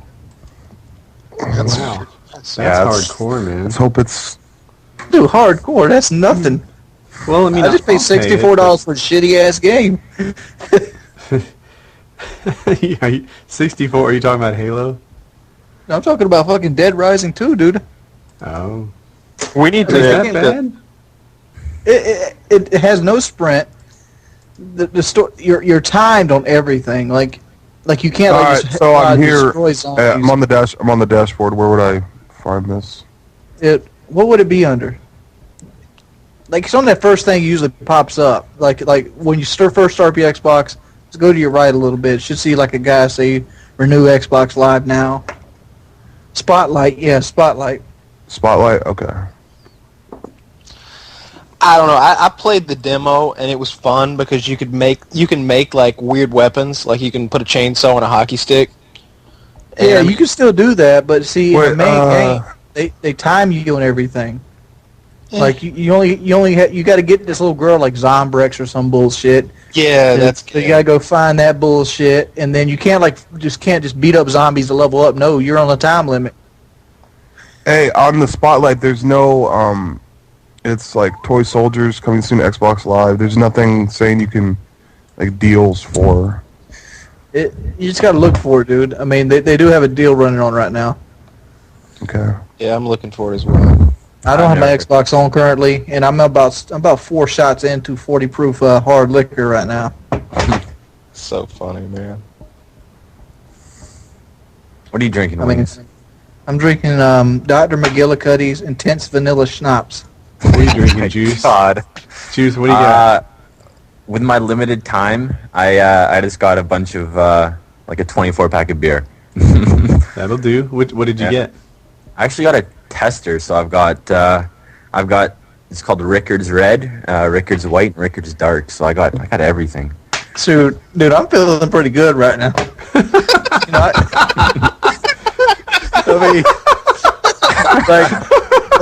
Wow. That's that's- hardcore, man. Let's hope it's. Dude, hardcore. That's nothing. Well, I mean, I just paid I'll pay it, $64 for a shitty ass game. but- Yeah, 64. Are you talking about Halo? I'm talking about fucking Dead Rising 2, dude. Oh. We need Is that bad? It has no sprint. You're timed on everything. Like you can't All like right, so I'm here. destroy zombies. I'm on the dash. I'm on the dashboard. Where would I find this? What would it be under? Like it's on that first thing usually pops up. Like when you first start your Xbox, just go to your right a little bit. It should see like a guy say renew Xbox Live now. Spotlight, yeah, Spotlight. Spotlight. Okay. I don't know. I played the demo and it was fun because you can make like weird weapons. Like you can put a chainsaw on a hockey stick. Yeah, you can still do that, but see, in the main game, they time you and everything. Yeah. Like you got to get this little girl like Zombrex or some bullshit. Yeah, that's So you got to go find that bullshit, and then you can't just beat up zombies to level up. No, you're on a time limit. Hey, on the Spotlight, there's no it's like toy soldiers coming soon to Xbox Live. There's nothing saying you can like deals for. You just got to look for it, dude. I mean, they do have a deal running on right now. Okay. Yeah, I'm looking for it as well. I don't have my Xbox on currently, and I'm about 4 shots into 40 proof hard liquor right now. So funny, man. What are you drinking? I mean, I'm drinking Dr. McGillicuddy's Intense Vanilla Schnapps. What are you drinking, Juice? God. Juice, what do you got? With my limited time, I just got a bunch of like a 24-pack of beer. That'll do. What did you get? I actually got a tester, so I've got it's called Rickard's Red, Rickard's White, and Rickard's Dark. So I got everything. So, dude, I'm feeling pretty good right now. You know, I mean, like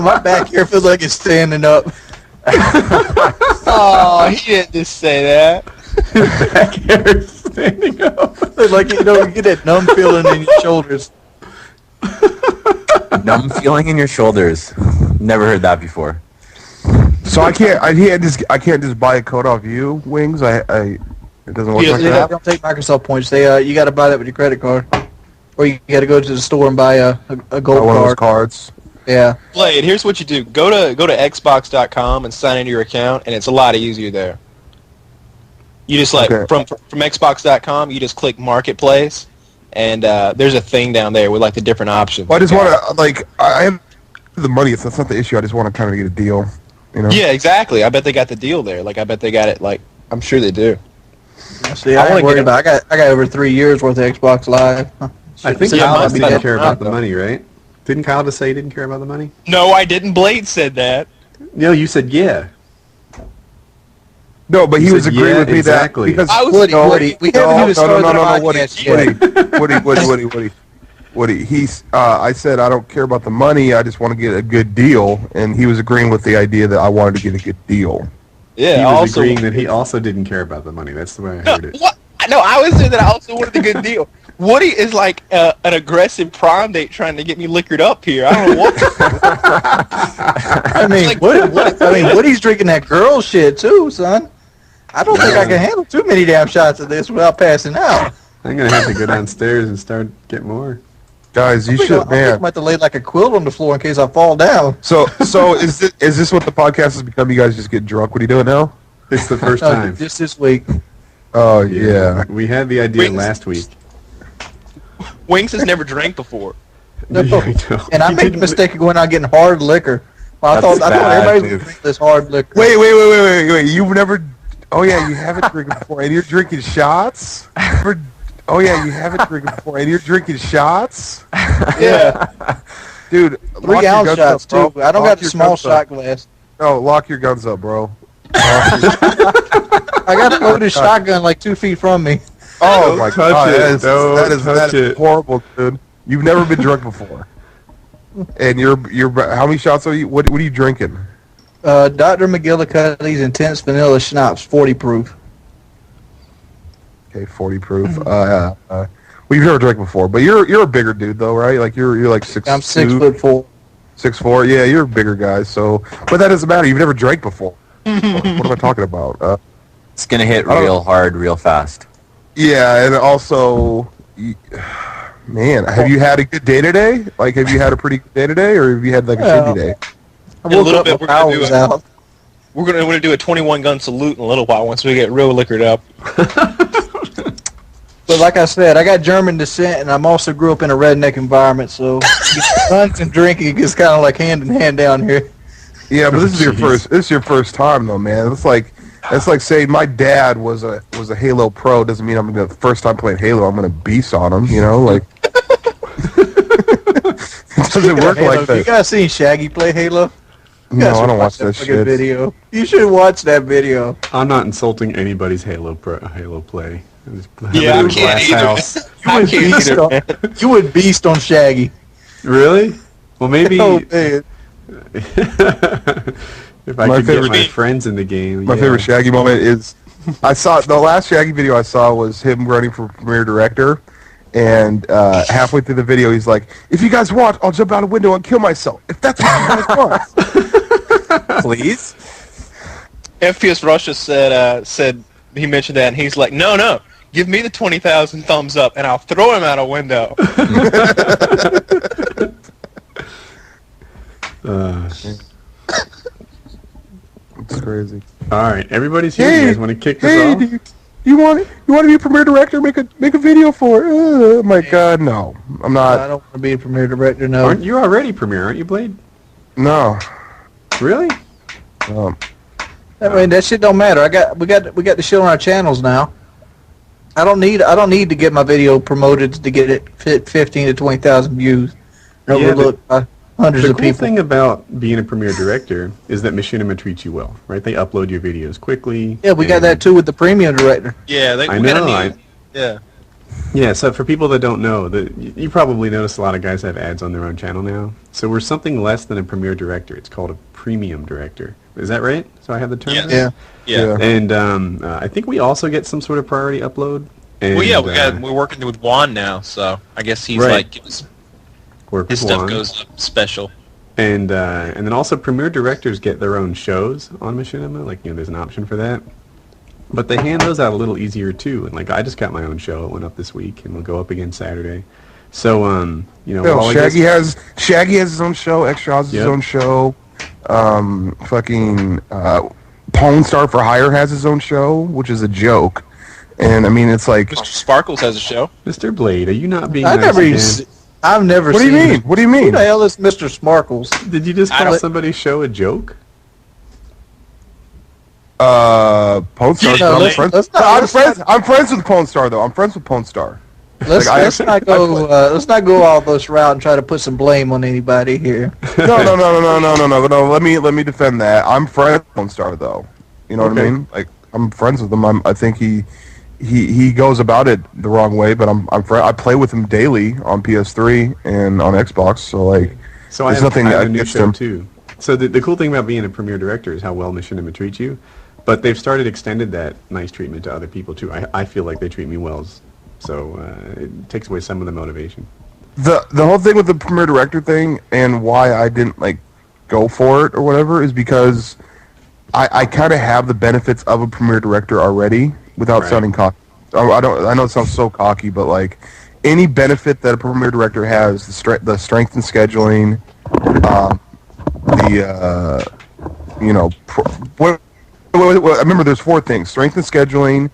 my back here feels like it's standing up. Oh, he didn't just say that. Back here is standing up. Like you get that numb feeling in your shoulders. Numb feeling in your shoulders. Never heard that before. So I can't just buy a code off you, Wings. It doesn't work like They that. don't take Microsoft points. They you got to buy that with your credit card, or you got to go to the store and buy a gold One of those card. cards. Yeah. Blade, here's what you do. Go to Xbox.com and sign into your account, and it's a lot easier there. You just like from Xbox.com, you just click Marketplace, and there's a thing down there with like the different options. Well, I just want to I have the money. That's not the issue. I just want to kind of get a deal. You know? Yeah, exactly. I bet they got the deal there. Like I bet they got it. Like I'm sure they do. See, I ain't worried about. I got over 3 years worth of Xbox Live. I think Yeah, Kyle mine's didn't not care up about the though. money, right? Didn't Kyle just say he didn't care about the money? No, I didn't. Blade said that. No, you said yeah. No, but he You was said, agreeing yeah, with me exactly. that because I was Woody, we haven't even started the podcast yet. Woody. I said I don't care about the money. I just want to get a good deal, and he was agreeing with the idea that I wanted to get a good deal. Yeah, He was also, agreeing that he also didn't care about the money. That's the way I heard it. What? No, I was saying that I also wanted a good deal. Woody is like an aggressive prom date trying to get me liquored up here. I don't know what. I mean, Like- Woody's drinking that girl shit too, son. I don't think I can handle too many damn shots of this without passing out. I'm going to have to go downstairs and start getting more. Guys, you I think should, I'm man. about to lay like a quilt on the floor in case I fall down. So is this what the podcast has become? You guys just get drunk? What are you doing now? It's the first No, time. just this week. Oh yeah. We had the idea Wings. last week. Wings has never drank before. No, Yeah, I know. and I He made the didn't- mistake of going out getting hard liquor. Well, I That's thought bad, everybody was dude. drink this hard liquor. Wait. You've never. Oh yeah, you haven't drinking before, and you're drinking shots. Oh yeah, you haven't drinking before, and you're drinking shots. Yeah, Dude, 3 ounce shots bro. too. I don't Lock got the your small guns up. shot glass. No, lock your guns up, bro. I got a loaded shotgun like 2 feet from me. Oh Don't my touch god, it. that is Touch it. horrible, dude. You've never been drunk before, and you're how many shots are you? What are you drinking? Dr. McGillicuddy's Intense Vanilla Schnapps, 40 proof. Okay, 40 proof. Well, you've never drank before, but you're a bigger dude though, right? Like you're like 6'2", I'm 6'4". 6'4". Yeah, you're a bigger guy. So, but that doesn't matter. You've never drank before. What am I talking about? It's gonna hit I don't- real hard, real fast. Yeah, and also, Man, have you had a good day today? Like, have you had a pretty good day today, or have you had like a shitty day? I In a woke little up, bit, my power was out. we're gonna do a 21 gun salute in a little while once we get real liquored up. But like I said, I got German descent, and I'm also grew up in a redneck environment, so guns and drinking is kind of like hand in hand down here. Yeah, but this is your Jeez. first. This is your first time, though, man. It's like saying my dad was a Halo pro. Doesn't mean I'm the first time playing Halo. I'm gonna beast on him. You know, like it doesn't work Halo. like You that. guys seen Shaggy play Halo? You No, guys I should don't watch that fucking shit. video. You should watch that video. I'm not insulting anybody's Halo play. I just have Yeah, it in I a can't glass either. house. I can't Beast either. on, you would beast on Shaggy. Really? Well, maybe Oh, man. if I My could get favorite- my friends in the game. My yeah. favorite Shaggy moment is I saw the last Shaggy video I saw was him running for premiere director, and halfway through the video he's like, "If you guys want, I'll jump out a window and kill myself. If that's what you guys want." Please? FPSRussia said he mentioned that, and he's like, no, give me the 20,000 thumbs up, and I'll throw him out a window. It's crazy. All right, everybody's here. Hey, You guys want to kick this Hey, off? do you want to be a premiere director? Make a video for it. Oh my God, no, I'm I not. don't want to be a premiere director, no. Aren't you already Premiere? Aren't you, Blade? No. Really? Um, I mean, that shit don't matter. We got the shit on our channels now. I don't need to get my video promoted to get it 15 to 20,000 views. And Yeah, overlooked by hundreds The of cool people. thing about being a Premiere director is that Machinima treats you well, right? They upload your videos quickly. Yeah, we got and- that too with the premium director. Yeah, I we got a know. new, yeah. Yeah, so for people that don't know, you probably notice a lot of guys have ads on their own channel now. So we're something less than a Premiere director. It's called a premium director. Is that right? So I have the term? Yes. there? Yeah. And I think we also get some sort of priority upload. And, Well, yeah, we're working with Juan now, so I guess he's Right. like work his with stuff Juan. goes up special. And then also Premiere directors get their own shows on Machinima. Like, there's an option for that. But they hand those out a little easier too. And like, I just got my own show. It went up this week, and will go up again Saturday. So Hell, while I Shaggy guess- has his own show. Extra has his Yep. own show. Fucking Pawn Star for Hire has his own show, which is a joke. And I mean, it's like, Mr. Sparkles has a show. Mr. Blade, are you not being I've nice never even again? I've never what do you seen mean? What do you Who mean? the hell is Mr. Sparkles? Did you just I call don't- somebody's show a joke? Pawn Star. No, I'm let's- friends. let's not- I'm let's friends. I'm friends with Pawn Star though. I'm friends with Pawn Star. Let's Like, let's not go all this route and try to put some blame on anybody here. No. Let me defend that. I'm friends with Pawn Star though. You know what I Okay. mean? Like, I'm friends with him. I think he goes about it the wrong way, but I play with him daily on PS3 and on Xbox. So like, So I there's have, nothing I have a new against show him. too. So the cool thing about being a Premiere director is how well Machinima treats you. But they've extended that nice treatment to other people too. I feel like they treat me well. So it takes away some of the motivation. The whole thing with the premiere director thing and why I didn't like go for it or whatever is because I kind of have the benefits of a premiere director already without Right. sounding cocky. I know it sounds so cocky, but like any benefit that a premiere director has, the strength and scheduling, I remember there's 4 things: strength and scheduling,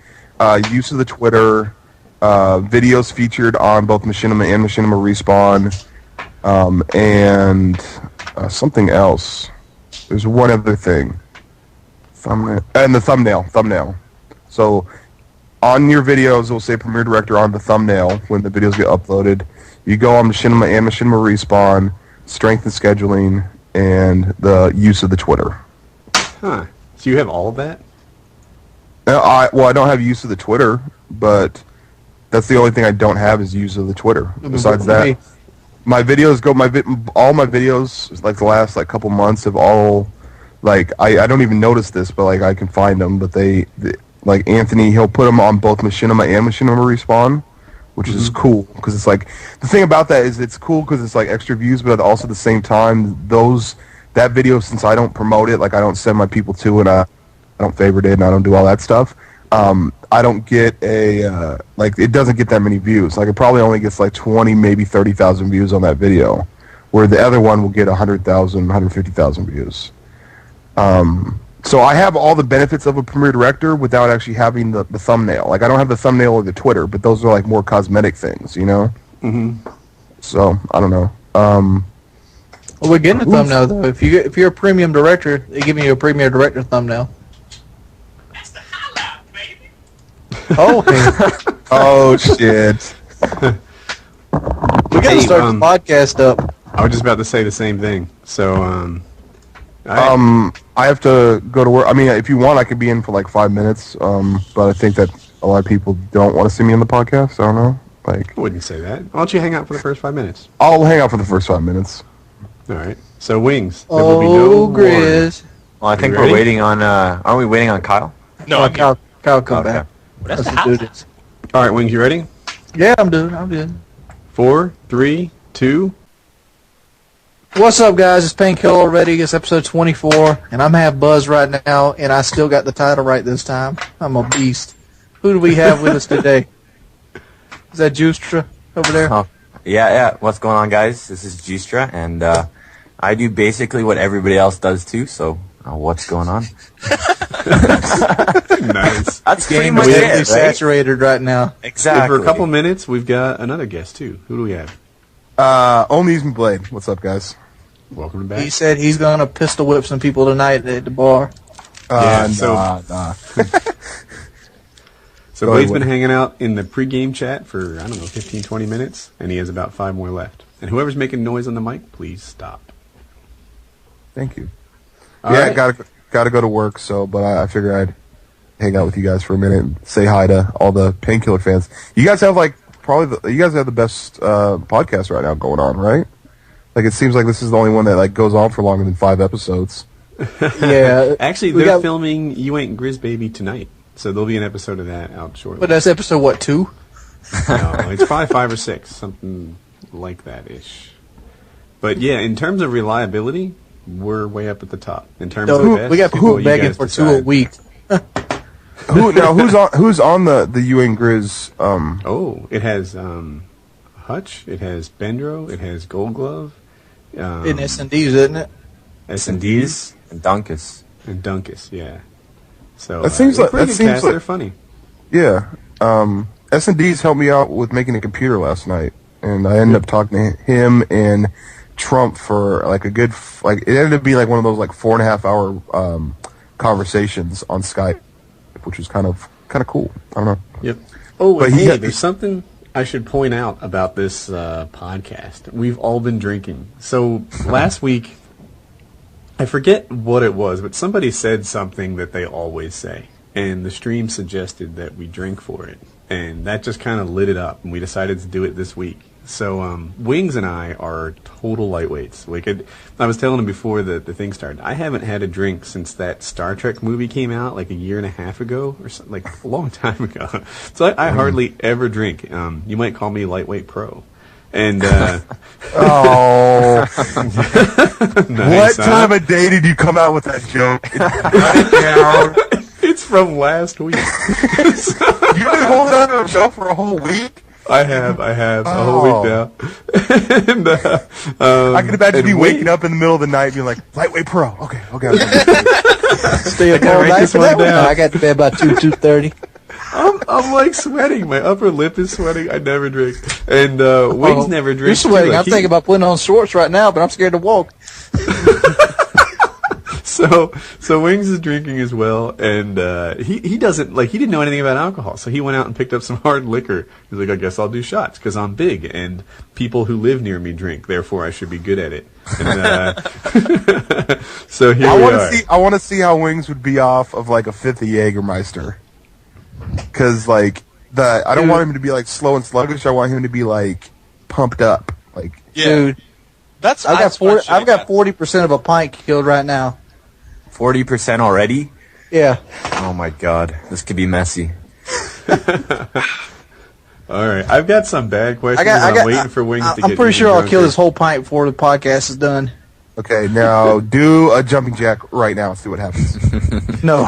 use of the Twitter, videos featured on both Machinima and Machinima Respawn, and something else. There's one other thing. Thumbnail. And the thumbnail. So on your videos, it'll say Premiere Director on the thumbnail when the videos get uploaded. You go on Machinima and Machinima Respawn, strength and scheduling, and the use of the Twitter. Huh. So you have all of that? I don't have use of the Twitter, but that's the only thing I don't have is use of the Twitter. Besides that, my videos all my videos like the last like couple months have all like I don't even notice this, but like I can find them. But they like Anthony, he'll put them on both Machinima and Machinima Respawn, which is cool because it's like the thing about that is it's cool because it's like extra views, but also at the same time that video, since I don't promote it, like I don't send my people to it, I don't favorite it, and I don't do all that stuff. I don't get it doesn't get that many views. Like, it probably only gets like 20, maybe 30,000 views on that video, where the other one will get 100,000, 150,000 views. So I have all the benefits of a premiere director without actually having the thumbnail. Like, I don't have the thumbnail or the Twitter, but those are like more cosmetic things, you know? Mm-hmm. So, I don't know. Well, we're getting a thumbnail, though. If you're a premium director, they give you a premiere director thumbnail. Oh, oh shit! We gotta start the podcast up. I was just about to say the same thing. So, I have to go to work. I mean, if you want, I could be in for like 5 minutes. But I think that a lot of people don't want to see me on the podcast. I don't know. Like, I wouldn't say that. Why don't you hang out for the first 5 minutes? I'll hang out for the first 5 minutes. All right. So, Wings. There will be no Grizz. Well, I think You we're ready? waiting on. Aren't we waiting on Kyle? No, I'm Kyle come Okay. back. That's Let's do this. All right, Wings, you ready? Yeah, I'm good. 4, 3, 2. What's up, guys? It's Painkiller already. It's episode 24, and I'm half buzzed right now, and I still got the title right this time. I'm a beast. Who do we have with us today? Is that Juicetra over there? Oh, yeah. What's going on, guys? This is Juicetra, and I do basically what everybody else does too. So, what's going on? Nice. That's pretty Game much is it, heavily right? saturated right now. Exactly. For a couple minutes, we've got another guest, too. Who do we have? OnlyUseMeBlade. What's up, guys? Welcome back. He said he's going to pistol whip some people tonight at the bar. Yeah, Nah. So Blade's been hanging out in the pregame chat for, 15, 20 minutes, and he has about 5 more left. And whoever's making noise on the mic, please stop. Thank you. All yeah, right. gotta go to work. So, but I figured I'd hang out with you guys for a minute and say hi to all the Painkiller fans. You guys have you guys have the best podcast right now going on, right? Like, it seems like this is the only one that goes on for longer than 5 episodes. Yeah. Actually, they're filming You Ain't Grizz Baby tonight, so there'll be an episode of that out shortly. But that's episode, what, 2? No, it's probably 5 or 6, something like that-ish. But yeah, in terms of reliability, we're way up at the top. In terms of best, we got people you begging guys for decide. 2 a week. Who's on the You Ain't Grizz? Oh, it has Hutch, it has Bendro, it has Gold Glove, In S&Ds, isn't it? S&Ds, and Dunkus. and Dunkus, yeah. So That seems they're like- pretty that good seems cast, like- they're funny. Yeah. S&D's helped me out with making a computer last night, and I ended up talking to him and Trump for like a good it ended up being like one of those 4.5 hour conversations on Skype, which was kind of cool. I don't know. Yep. Oh, But and he hey, got- there's something I should point out about this podcast. We've all been drinking. So last week, I forget what it was, but somebody said something that they always say, and the stream suggested that we drink for it, and that just kind of lit it up, and we decided to do it this week. So Wings and I are total lightweights. I was telling him before the thing started, I haven't had a drink since that Star Trek movie came out like a year and a half ago, or something, like a long time ago. So I hardly ever drink. You might call me lightweight pro. And Oh, nice, what time of day did you come out with that joke? Write it down. It's from last week. You've been holding on to a joke for a whole week. I have a whole week now. And, I can imagine you Wing- waking up in the middle of the night being like, lightweight pro. Okay. Stay up gotta all write night this for one that one? down. I got to bed about 2:30. I'm like sweating. My upper lip is sweating. I never drink. And Wings never You're drinks. too. sweating. Like, I'm thinking about putting on shorts right now, but I'm scared to walk. So Wings is drinking as well, and he doesn't he didn't know anything about alcohol, so he went out and picked up some hard liquor. He's like, I guess I'll do shots because I'm big, and people who live near me drink, therefore I should be good at it. And, so here we are. I want to see how Wings would be off of like a fifth of Jägermeister, because I don't want him to be slow and sluggish. I want him to be pumped up. Yeah. Dude, That's I've got 40% of a pint killed right now. 40% already? Yeah. Oh my god, this could be messy. All right, I've got some bad questions. I'm waiting for Wings to get. I'm pretty sure I'll drunker. kill this whole pint before the podcast is done. Okay, now do a jumping jack right now and see what happens. No.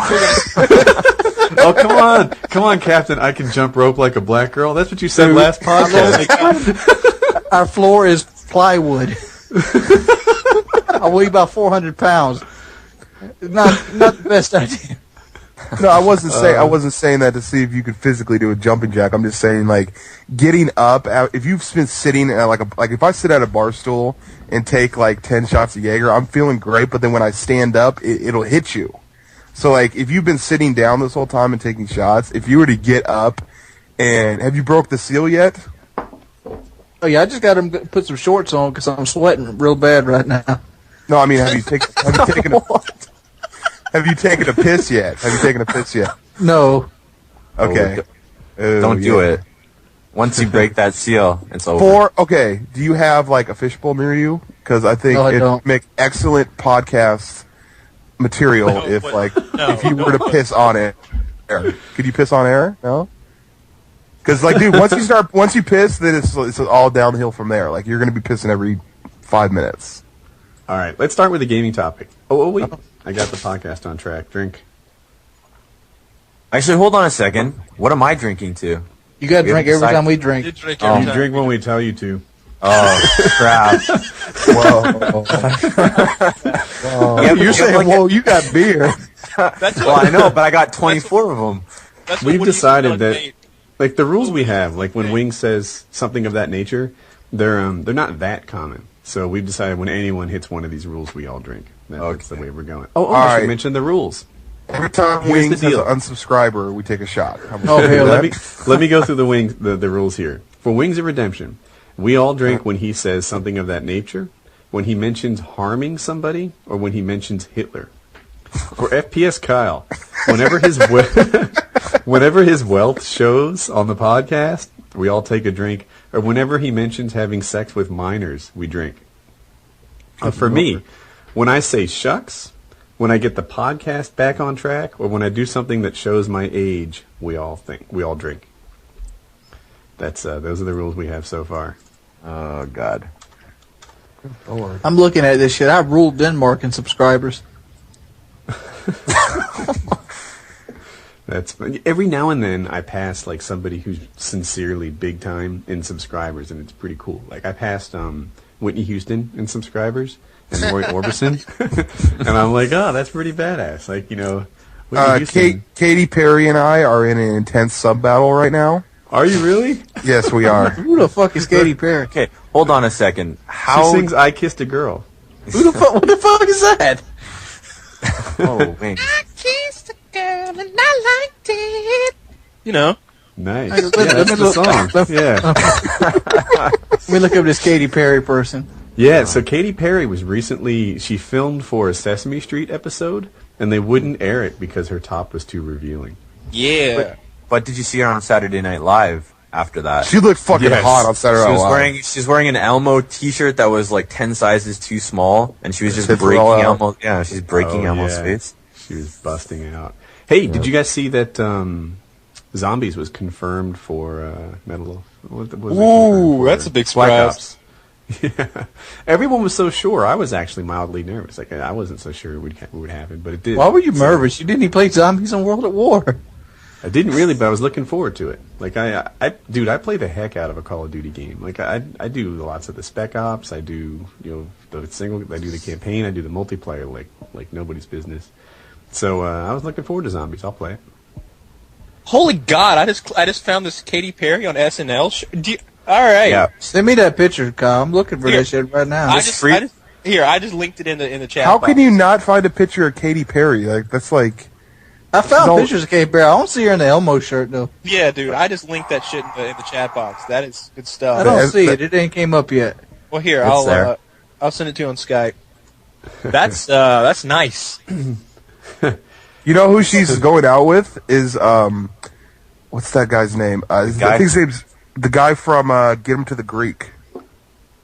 Oh, come on, Captain. I can jump rope like a black girl. That's what you said last podcast. Our floor is plywood. I weigh about 400 pounds. Not the best idea. No, I wasn't saying that to see if you could physically do a jumping jack. I'm just saying, like, getting up. If you've been sitting at like if I sit at a bar stool and take like 10 shots of Jaeger, I'm feeling great. But then when I stand up, it'll hit you. So like, if you've been sitting down this whole time and taking shots, if you were to get up, and have you broke the seal yet? Oh yeah, I just got to put some shorts on because I'm sweating real bad right now. No, I mean, have you taken a piss yet? Have you taken a piss yet? No. Okay. Don't do it. Once you break that seal, it's over. Okay, do you have like a fishbowl near you? Because I think No, I it'd don't. make excellent podcast material if you were to piss on it. Could you piss on air? No. Because like, dude, once you piss, then it's all downhill from there. Like, you're gonna be pissing every 5 minutes. All right, let's start with the gaming topic. Oh, wait. I got the podcast on track. Drink. Actually, hold on a second. What am I drinking to? You got to drink every time we You drink. drink You every time. drink when we tell you to. Oh, crap. Whoa. You're saying, whoa, you got beer. That's Well, I know, but I got 24 of them. That's what We've Woody decided said on that, date. like, the rules we have, like when Wing says something of that nature, they're not that common. So we've decided when anyone hits one of these rules, we all drink. That's the way we're going. Oh, I should right. mention the rules. Every time Here's Wings the has deal. an unsubscriber, we take a shot. Oh, hell, Let me go through the rules here. For Wings of Redemption, we all drink when he says something of that nature, when he mentions harming somebody, or when he mentions Hitler. For FPSKyle, whenever his wealth shows on the podcast, we all take a drink, or whenever he mentions having sex with minors, we drink. For me, when I say shucks, when I get the podcast back on track, or when I do something that shows my age, we all drink. That's those are the rules we have so far. Oh, God. I'm looking at this shit. I ruled Denmark in subscribers. That's every now and then I pass like somebody who's sincerely big time in subscribers, and it's pretty cool. Like I passed Whitney Houston in subscribers and Roy Orbison, and I'm like, oh, that's pretty badass. Like, you know, Whitney Houston. Katy Perry and I are in an intense sub battle right now. Are you really? Yes, we are. Who the fuck is Katy Perry? Okay, hold on a second. How? She sings "I Kissed a Girl." Who the fuck? What the fuck is that? Oh, man. I kissed a girl and I liked it. You know. Nice. Hey, Yeah, that's the song. Yeah. Let me look up this Katy Perry person. Yeah, so Katy Perry was recently, she filmed for a Sesame Street episode, and they wouldn't air it because her top was too revealing. Yeah. But did you see her on Saturday Night Live after that? She looked fucking Yes. hot on Saturday Night Live. She's wearing an Elmo T-shirt that was like 10 sizes too small, and she was just Tits were breaking all out. Elmo. Yeah, she's breaking Oh, Elmo's yeah. face. She was busting out. Hey, did you guys see that Zombies was confirmed for Medal of... What was it confirmed Ooh, for? that's a big Black surprise. Ops. Yeah. Everyone was so sure. I was actually mildly nervous. Like, I wasn't so sure it would happen, but it did. Why were you nervous? You didn't even play Zombies on World at War. I didn't really, but I was looking forward to it. Like, dude, I play the heck out of a Call of Duty game. Like, I do lots of the Spec Ops. I do, the single. I do the campaign. I do the multiplayer. Like nobody's business. So I was looking forward to Zombies. I'll play it. Holy God! I just found this Katy Perry on SNL. All right. Yeah. Send me that picture, Kyle. I'm looking for Here. that shit right now. I just linked it in the chat. How box. can you not find a picture of Katy Perry? Like, that's like... I found No. pictures of Katy Perry. I don't see her in the Elmo shirt though. Yeah, dude. I just linked that shit in the chat box. That is good I stuff. don't see it. It ain't came up yet. Well, here It's there. I'll send it to you on Skype. That's nice. You know who she's going out with is, what's that guy's name? I think his name's the guy from Get Him to the Greek.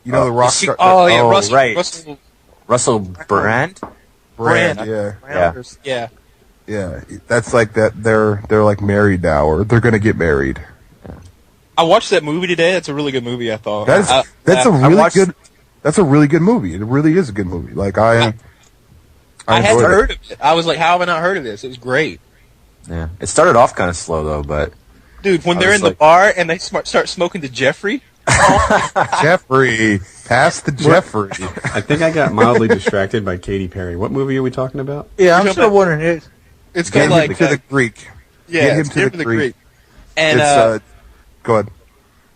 You know, the rock star. Oh yeah, Oh, Russell. right. Russell Brand? Brand, Brand. yeah. Branders. Yeah. Yeah, that's like that. They're like married now, or they're gonna get married. I watched that movie today. That's a really good movie. I thought. That's a really good movie. It really is a good movie. Like I hadn't enjoyed it. heard of it. I was like, how have I not heard of this? It was great. Yeah, it started off kind of slow though, but Dude, when I they're was in the like- bar and they start smoking the Jeffrey. Jeffrey, pass the Jeffrey. I think I got mildly distracted by Katy Perry. What movie are we talking about? Yeah, I'm You're still talking wondering. It's Get kind of him like to the Greek. yeah, Get him it's to the Greek. And It's go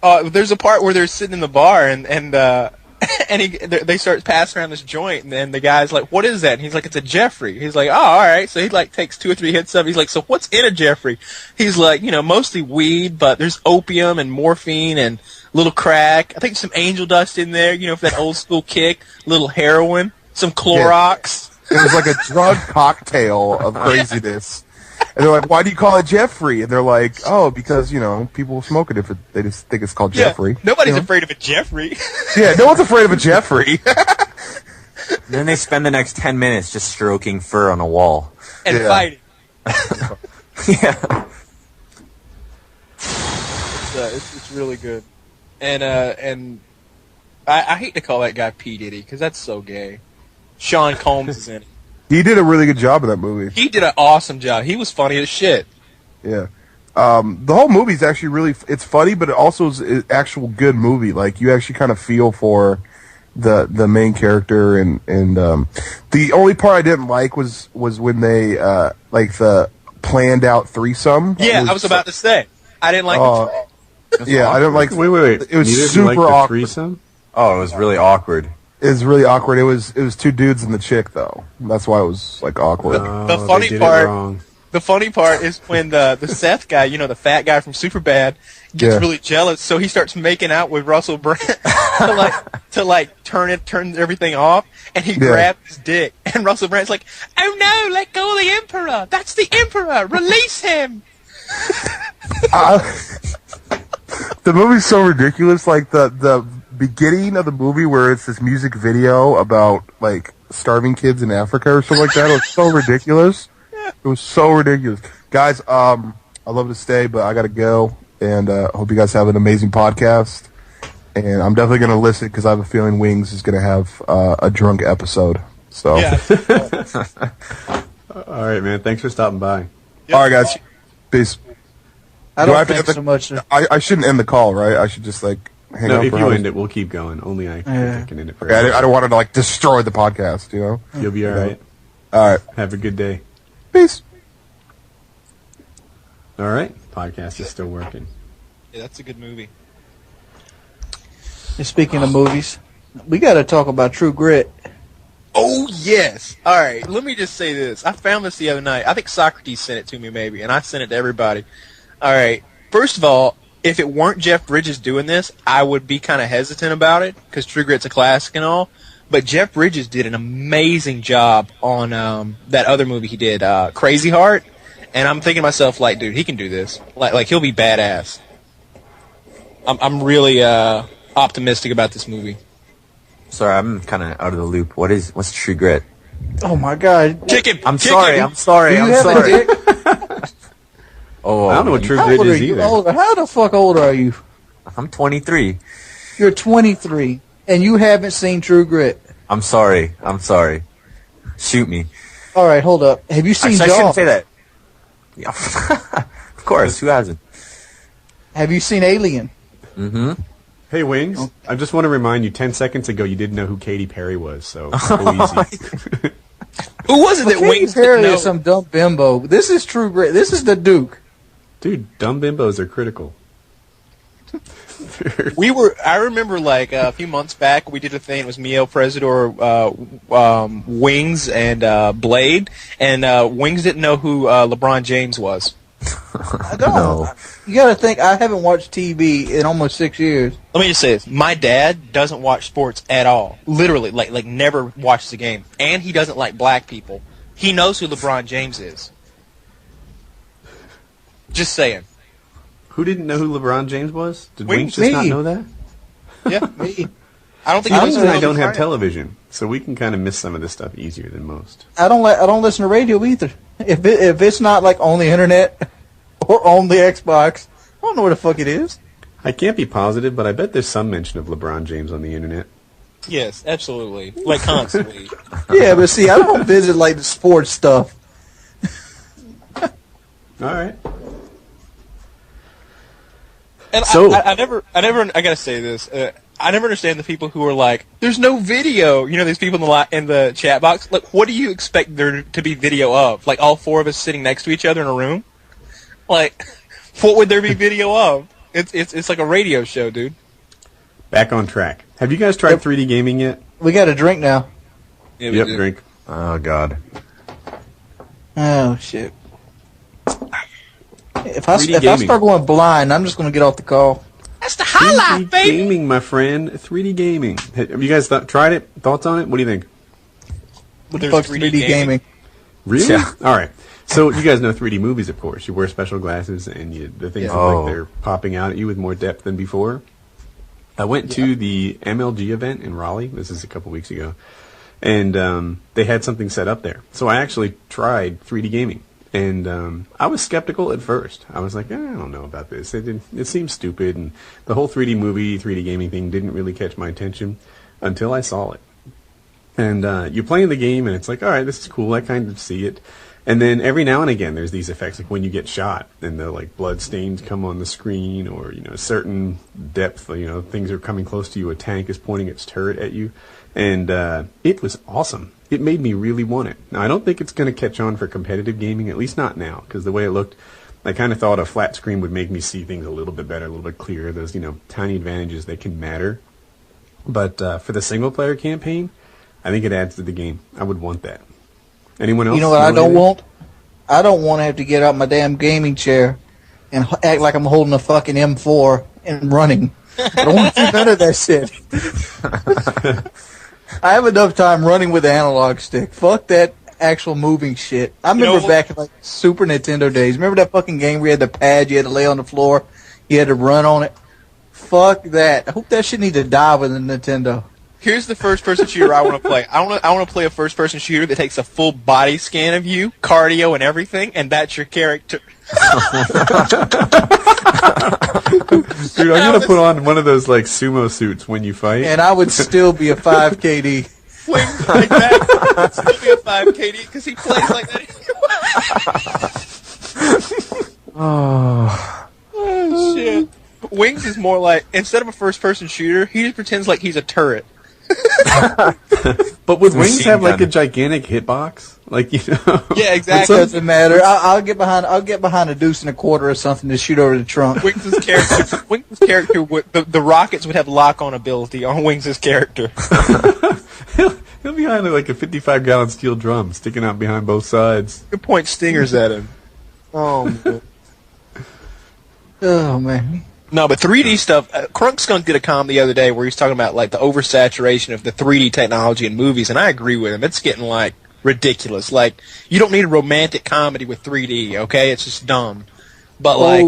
ahead. there's a part where they're sitting in the bar and they start passing around this joint, and then the guy's like, "What is that?" And he's like, "It's a Jeffrey." He's like, "Oh, all right." So he like takes 2 or 3 hits of it. He's like, "So what's in a Jeffrey?" He's like, mostly weed, but there's opium and morphine and little crack. I think some angel dust in there, for that old school kick. Little heroin, some Clorox. It was like a drug cocktail of craziness. And they're like, "Why do you call it Jeffrey?" And they're like, "Oh, because people smoke it if they just think it's called Jeffrey." Nobody's afraid of a Jeffrey. Yeah, no one's afraid of a Jeffrey. And then they spend the next 10 minutes just stroking fur on a wall. and Yeah. fighting. Yeah. It's really good. And I hate to call that guy P. Diddy because that's so gay. Sean Combs is in it. He did a really good job in that movie. He did an awesome job. He was funny as shit. Yeah. The whole movie's actually it's funny, but it also is an actual good movie. Like, you actually kind of feel for the main character, and the only part I didn't like was when they the planned out threesome. Yeah, I was about to say. I didn't like it. Yeah, I didn't like. Wait. It was Neither of you super like the awkward. threesome? Oh, it was really awkward. It was really awkward. It was 2 dudes and the chick, though. That's why it was awkward. The Oh, funny they did part- It wrong. The funny part is when the Seth guy, the fat guy from Superbad, gets Yeah. really jealous, so he starts making out with Russell Brand to turn everything off, and he grabs his dick, and Russell Brand's like, "Oh no, let go of the Emperor! That's the Emperor! Release him!" The movie's so ridiculous. Like the beginning of the movie where it's this music video about starving kids in Africa or something like that. It was so ridiculous. It was so ridiculous. Guys, I'd love to stay, but I got to go. And hope you guys have an amazing podcast. And I'm definitely going to listen because I have a feeling Wings is going to have a drunk episode. So, Yeah. All right, man. Thanks for stopping by. all right, guys. Peace. I Do I don't have to think end so much. I shouldn't end the call, right? I should just hang No, up. if for you how- end it, we'll keep going. Only I can end it for Okay, I don't want to destroy the podcast, You'll be all right. All right. Have a good day. Peace. All right. Podcast is still working. Yeah, that's a good movie. And speaking of movies, we got to talk about True Grit. Oh, yes. All right, let me just say this. I found this the other night. I think Socrates sent it to me, maybe, and I sent it to everybody. All right, first of all, if it weren't Jeff Bridges doing this, I would be kind of hesitant about it, because True Grit's a classic and all. But Jeff Bridges did an amazing job on that other movie he did, Crazy Heart. And I'm thinking to myself, dude, he can do this. Like he'll be badass. I'm really optimistic about this movie. Sorry, I'm kind of out of the loop. What's True Grit? Oh my God! Kick him! I'm kick sorry. him. I'm sorry. Do you I'm have sorry. a dick? Oh, I don't know what True How Grit old are is you? either. How the fuck old are you? I'm 23. You're 23, and you haven't seen True Grit. I'm sorry. I'm sorry. Shoot me. All right, hold up. Have you seen Actually, I Jaws? shouldn't say that. Yeah. Of course. Who hasn't? Have you seen Alien? Mm-hmm. Hey, Wings. I just want to remind you, 10 seconds ago, you didn't know who Katy Perry was, so go easy. Who was it that Katy Wings Perry didn't know? is some dumb bimbo. This is True Grit. This is the Duke. Dude, dumb bimbos are critical. I remember a few months back we did a thing. It was me, El Presidor, Wings, and Blade. And Wings didn't know who LeBron James was. I don't. No. You got to think. I haven't watched TV in almost 6 years. Let me just say this. My dad doesn't watch sports at all. Literally, like never watches a game. And he doesn't like black people. He knows who LeBron James is. Just saying. Who didn't know who LeBron James was? Did Wings, Wings just not me. know that? Yeah. Me. I don't think See, he Wings knows and I who don't have LeBron- television, so we can kind of miss some of this stuff easier than most. I don't listen to radio either. If it's not on the internet or on the Xbox, I don't know where the fuck it is. I can't be positive, but I bet there's some mention of LeBron James on the internet. Yes, absolutely. Constantly. Yeah, but see, I don't visit the sports stuff. All right. And So- I gotta say this. I never understand the people who are like, "There's no video." You know, these people in the chat box. Like, what do you expect there to be video of? Like, all four of us sitting next to each other in a room? Like, what would there be video of? It's like a radio show, dude. Back on track. Have you guys tried 3D gaming yet? We got a drink now. Yeah, Yep, do. drink. Oh God. Oh shit. If I 3D gaming. start going blind, I'm just gonna get off the call. That's the 3D gaming, my friend. 3D gaming. Have you guys tried it? Thoughts on it? What do you think? What the There's fuck's 3D gaming? Really? Yeah. All right. So you guys know 3D movies, of course. You wear special glasses, and the things Yeah. look like Oh. they're popping out at you with more depth than before. I went to the MLG event in Raleigh. This is a couple weeks ago, and they had something set up there. So I actually tried 3D gaming, and I was skeptical at first. I was like, I don't know about this. It seems stupid, and the whole 3D movie, 3D gaming thing didn't really catch my attention until I saw it. And you're playing the game, and it's like, all right, this is cool. I kind of see it. And then every now and again, there's these effects, like when you get shot, and the like blood stains come on the screen, or a certain depth, things are coming close to you. A tank is pointing its turret at you, and it was awesome. It made me really want it. Now I don't think it's going to catch on for competitive gaming, at least not now, because the way it looked, I kind of thought a flat screen would make me see things a little bit better, a little bit clearer. Those tiny advantages that can matter. But for the single player campaign, I think it adds to the game. I would want that. Anyone else? You know what I don't anything? want? I don't want to have to get out my damn gaming chair and act like I'm holding a fucking M4 and running. I don't want to do none of that shit. I have enough time running with the analog stick. Fuck that actual moving shit. I remember back in like Super Nintendo days. Remember that fucking game where you had the pad you had to lay on the floor? You had to run on it? Fuck that. I hope that shit need to die with the Nintendo. Here's the first-person shooter I want to play. I want to play a first-person shooter that takes a full body scan of you, cardio and everything, and that's your character. Dude, I'm gonna put on one of those like sumo suits when you fight. And I would still be a 5 KD. Wings like that. It'd still be a 5 KD because he plays like that. Oh shit! Wings is more like, instead of a first-person shooter, he just pretends like he's a turret. But would Wings Machine have like gun. a gigantic hitbox? Like Yeah, It exactly. doesn't matter. I'll get behind a deuce and a quarter or something to shoot over the trunk. Wings' character would, the rockets would have lock-on ability on Wings' character. He'll be behind like a 55-gallon steel drum sticking out behind both sides. You point stingers at him. Oh man. Oh man. No, but 3D stuff. Crunk Skunk did a comment the other day where he's talking about like the oversaturation of the 3D technology in movies, and I agree with him. It's getting like ridiculous. Like, you don't need a romantic comedy with 3D. Okay, it's just dumb. But like,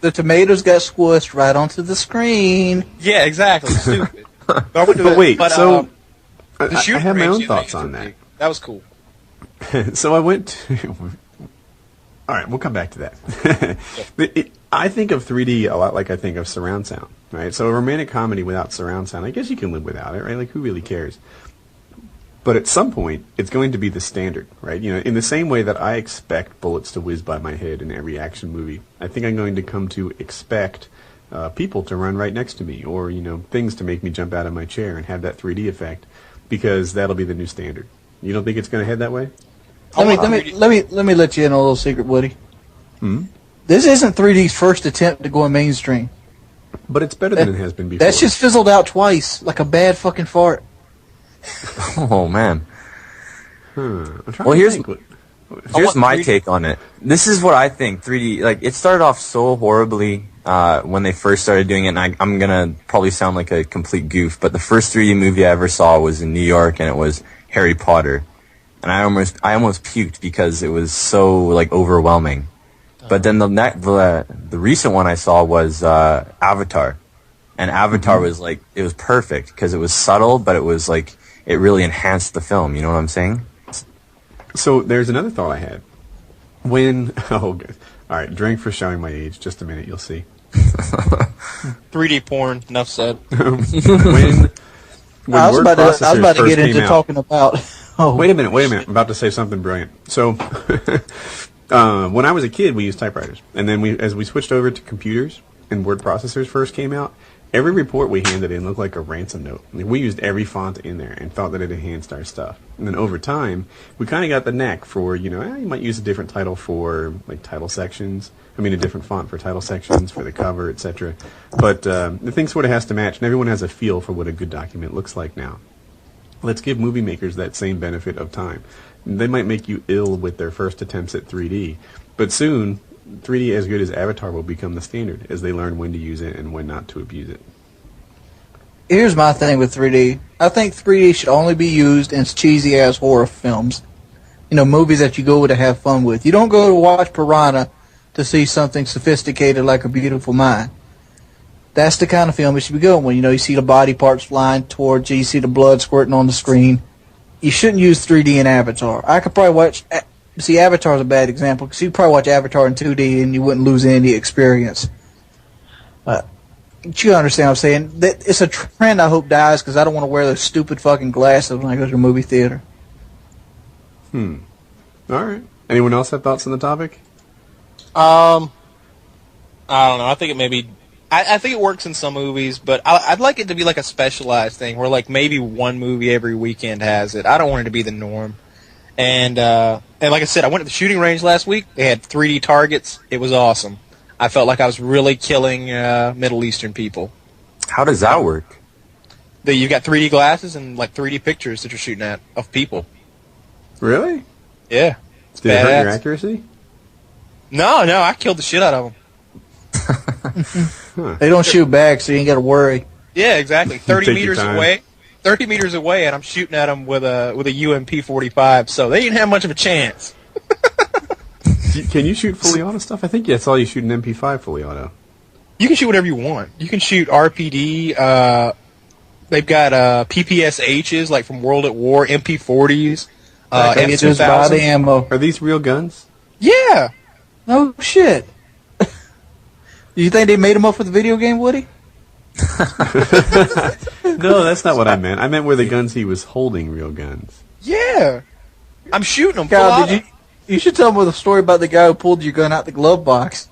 the tomatoes got squished right onto the screen. yeah, exactly. Stupid. But wait, so the I shooting have my range own is thoughts like on that. That was cool. So I went to... All right, we'll come back to that. I think of 3D a lot like I think of surround sound, right? So a romantic comedy without surround sound, I guess you can live without it, right? Like, who really cares? But at some point, it's going to be the standard, right? In the same way that I expect bullets to whiz by my head in every action movie, I think I'm going to come to expect people to run right next to me, or, things to make me jump out of my chair and have that 3D effect, because that'll be the new standard. You don't think it's going to head that way? Let me let you in on a little secret, Woody. This isn't 3D's first attempt to go mainstream. But it's better than it has been before. That's just fizzled out twice, like a bad fucking fart. Oh man. I'm trying Well, to here's think. here's my take on it. This is what I think 3D, like, it started off so horribly when they first started doing it, and I'm gonna probably sound like a complete goof, but the first 3D movie I ever saw was in New York, and it was Harry Potter. And I almost puked because it was so like overwhelming. But then the recent one I saw was Avatar, and Avatar was like, it was perfect because it was subtle, but it was like, it really enhanced the film. You know what I'm saying? So there's another thought I had. All right, drink for showing my age. Just a minute, you'll see. 3D porn. Enough said. when I was word about to processors first get into came out- talking about. Oh, Wait a minute. I'm about to say something brilliant. So, When I was a kid, we used typewriters, and then as we switched over to computers and word processors first came out, every report we handed in looked like a ransom note. I mean, we used every font in there and thought that it enhanced our stuff. And then over time, we kind of got the knack for, you might use a different title for like title sections. I mean, a different font for title sections, for the cover, etc. But the thing sort of has to match, and everyone has a feel for what a good document looks like now. Let's give movie makers that same benefit of time. They might make you ill with their first attempts at 3D, but soon 3D as good as Avatar will become the standard as they learn when to use it and when not to abuse it. Here's my thing with 3D. I think 3D should only be used in cheesy ass horror films. Movies that you go to have fun with. You don't go to watch Piranha to see something sophisticated like A Beautiful Mind. That's the kind of film it should be going when you see the body parts flying towards you, you see the blood squirting on the screen. You shouldn't use 3D in Avatar. I could probably watch... See, Avatar's a bad example, because you'd probably watch Avatar in 2D and you wouldn't lose any of the experience. You understand what I'm saying? It's a trend I hope dies, because I don't want to wear those stupid fucking glasses when I go to a movie theater. All right. Anyone else have thoughts on the topic? I don't know. I think it maybe... I think it works in some movies, but I'd like it to be like a specialized thing where like maybe one movie every weekend has it. I don't want it to be the norm. And like I said, I went to the shooting range last week. They had 3D targets. It was awesome. I felt like I was really killing Middle Eastern people. How does that work? You've got 3D glasses and like 3D pictures that you're shooting at of people. Really? Yeah. Did it hurt your accuracy? No, I killed the shit out of them. They don't shoot back, so you ain't got to worry. Yeah, exactly. 30 meters away. 30 meters away, and I'm shooting at them with a UMP-45, so they didn't have much of a chance. Can you shoot fully auto stuff? I think that's all you shoot an MP5 fully auto. You can shoot whatever you want. You can shoot RPD. They've got PPSHs, like from World at War, MP40s, just buy the ammo. Are these real guns? Yeah. No shit. Do you think they made them up for the video game, Woody? No, that's not what I meant. I meant were the guns he was holding real guns. Yeah. I'm shooting them. God, you should tell them the story about the guy who pulled your gun out the glove box.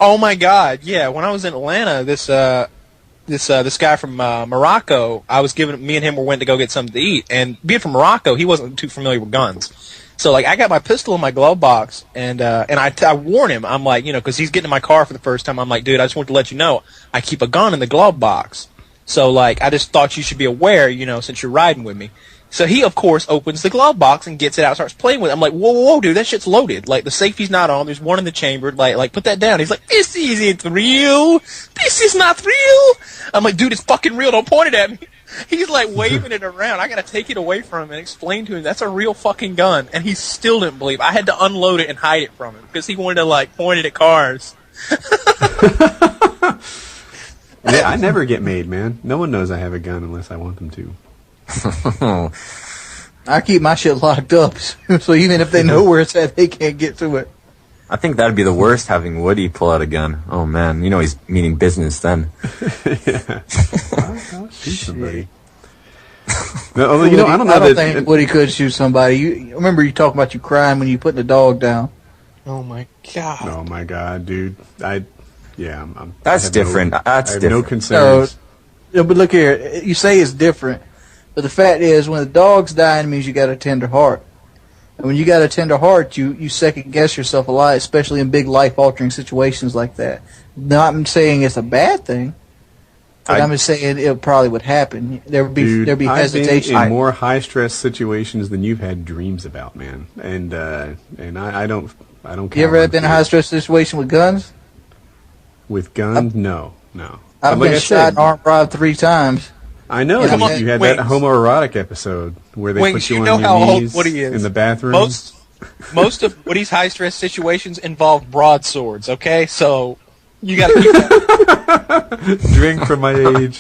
Oh my God! Yeah, when I was in Atlanta, this guy from Morocco, me and him went to go get something to eat, and being from Morocco, he wasn't too familiar with guns. So like I got my pistol in my glove box, and I warn him. I'm like, because he's getting in my car for the first time. I'm like, dude, I just want to let you know I keep a gun in the glove box. So like I just thought you should be aware, since you're riding with me. So he of course opens the glove box and gets it out, and starts playing with it. I'm like, whoa, dude, that shit's loaded. Like the safety's not on. There's one in the chamber. Like put that down. He's like, this isn't real. This is not real. I'm like, dude, it's fucking real. Don't point it at me. He's like waving it around. I gotta take it away from him and explain to him that's a real fucking gun, and he still didn't believe. I had to unload it and hide it from him because he wanted to like point it at cars. Yeah, I never get made, man. No one knows I have a gun unless I want them to. I keep my shit locked up, so even if they know where it's at, they can't get to it. I think that'd be the worst, having Woody pull out a gun. Oh man, he's meaning business then. Yeah. I'll shoot somebody. No, I don't know. I don't think Woody could shoot somebody. You remember you talking about you crying when you putting the dog down. Oh my God. Oh my God, dude. I'm That's different. That's different. No concerns. No, but look here. You say it's different, but the fact is, when the dog's dying, it means you got a tender heart. And when you got a tender heart, you second guess yourself a lot, especially in big life-altering situations like that. Not saying it's a bad thing, but I'm just saying it probably would happen. There'd be hesitation. I've been in more high-stress situations than you've had dreams about, man. And I don't. You ever been in a high-stress situation with guns? With guns, no. I've been shot and arm robbed 3 times. I know. Yeah, you had that homoerotic episode where they put you on your knees in the bathroom. Most of Woody's high-stress situations involve broadswords, okay? So you got to keep that. Drink for my age.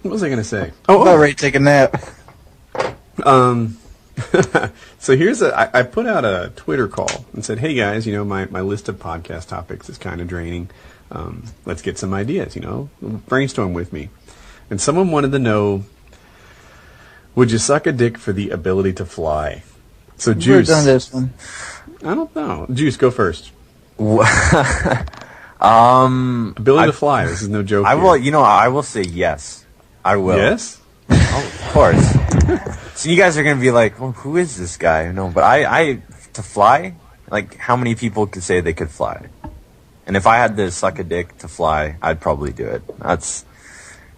What was I going to say? I'm about ready to take a nap. So I put out a Twitter call and said, hey guys, my list of podcast topics is kind of draining. Let's get some ideas, brainstorm with me. And someone wanted to know, would you suck a dick for the ability to fly? So Juice. We've done this one. I don't know. Juice, go first. Ability to fly. This is no joke. I here. will. I will say yes. I will. Yes? Oh, of course. So you guys are gonna be like, well, who is this guy? No, but I to fly. Like, how many people could say they could fly? And if I had to suck a dick to fly, I'd probably do it. That's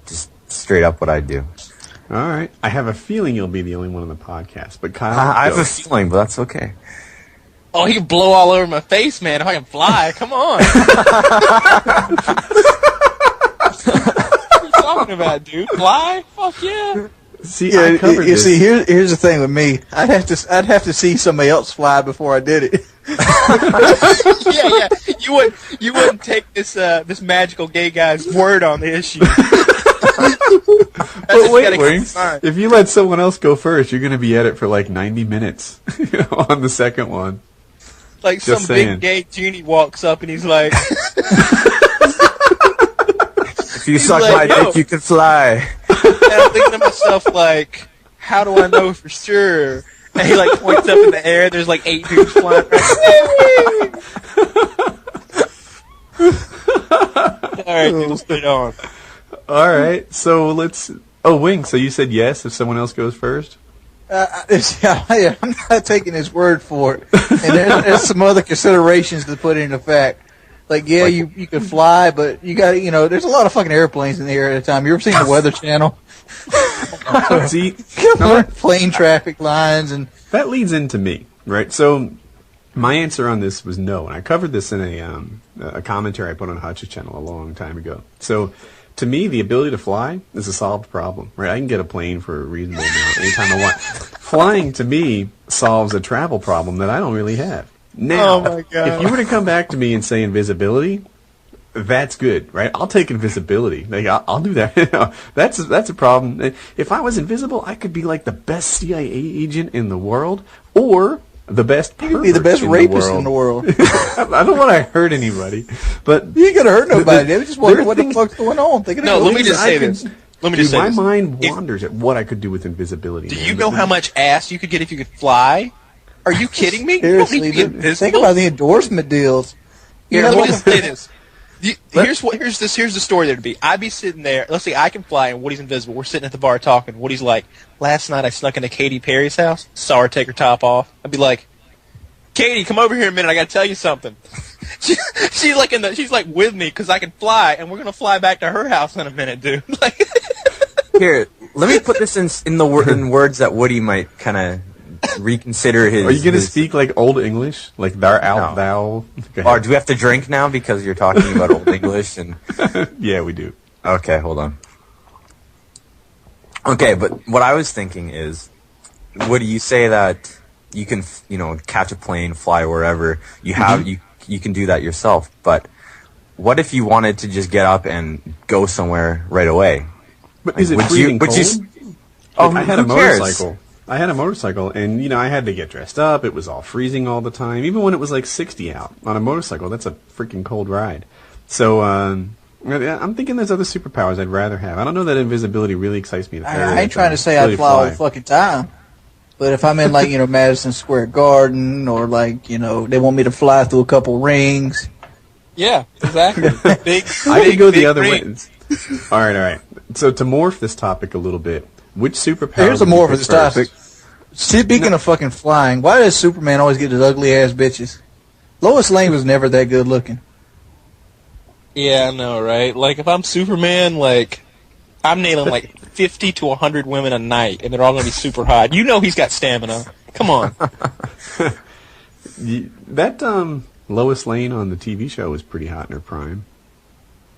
just straight up what I'd do. All right. I have a feeling you'll be the only one on the podcast, but Kyle, I have go. a feeling, but that's okay. Oh, he can blow all over my face, man. If I can fly, come on. What are you talking about, dude? Fly? Fuck yeah. See, I covered this. See, here's the thing with me. I'd have to see somebody else fly before I did it. Yeah. You wouldn't take this magical gay guy's word on the issue. But wait, Wings, if you let someone else go first, you're going to be at it for like 90 minutes on the second one. Like Just some saying. big gay genie walks up and he's like, If you suck like, my yo. dick, you can fly. and I'm thinking to myself, like, how do I know for sure? And he, like, points up in the air. There's, like, 8 dudes flying around. Alright, dude, let's put it on. All right. So let's... Oh, Wings, so you said yes if someone else goes first? I'm not taking his word for it. And there's some other considerations to put into fact. Like, yeah, you can fly, but you got there's a lot of fucking airplanes in the air at a time. You ever seen the Weather Channel? See, Plane traffic lines and... that leads into me, right? So my answer on this was no, and I covered this in a commentary I put on Hutch's channel a long time ago. So to me, the ability to fly is a solved problem, right? I can get a plane for a reasonable amount anytime I want. Flying, to me, solves a travel problem that I don't really have. Now, Oh my God. if you were to come back to me and say invisibility, that's good, right? I'll take invisibility. Like, I'll do that. That's a problem. If I was invisible, I could be like the best CIA agent in the world, or the best You could be the best rapist in the world. I don't want to hurt anybody, but You ain't gonna hurt nobody. They just wonder there are what the things- fuck's going on. No, let me just say this. Let me just say my this. mind If- wanders at what I could do with invisibility. Do man. you know how much ass you could get if you could fly? Are you kidding me? Seriously, You don't need to be think invisible. about the endorsement deals. Here, You know, let me just say this. Here's the story there'd be. I'd be sitting there. Let's say I can fly and Woody's invisible. We're sitting at the bar talking. Woody's like, last night I snuck into Katy Perry's house. Saw her take her top off. I'd be like, Katy, come over here a minute. I gotta tell you something. She's like with me because I can fly, and we're gonna fly back to her house in a minute, dude. Like, Here, let me put this in words that Woody might kind of reconsider his. Are you going to his- speak like Old English, like thou, No. thou? Go Or ahead. do we have to drink now because you're talking about Old English and? Yeah, we do. Okay, hold on. Okay, but what I was thinking is, Woody, you say that you can, catch a plane, fly wherever you have, you can do that yourself. But what if you wanted to just get up and go somewhere right away? But is it Would freezing you- would cold? you Oh, I had a who cares? motorcycle. And I had to get dressed up. It was all freezing all the time, even when it was like 60 out on a motorcycle. That's a freaking cold ride. So I'm thinking there's other superpowers I'd rather have. I don't know that invisibility really excites me. I ain't trying to say I fly all the fucking time. But if I'm in, like, Madison Square Garden, or, like, they want me to fly through a couple rings. yeah, exactly. I could go the other ring. way. All right. So to morph this topic a little bit, which superpower? Here's a would you more for pick this first? topic. Speaking of fucking flying, why does Superman always get his ugly ass bitches? Lois Lane was never that good looking. Yeah, I know, right? Like, if I'm Superman, like, I'm nailing, like, 50 to 100 women a night, and they're all going to be super hot. You know he's got stamina. Come on. That Lois Lane on the TV show was pretty hot in her prime.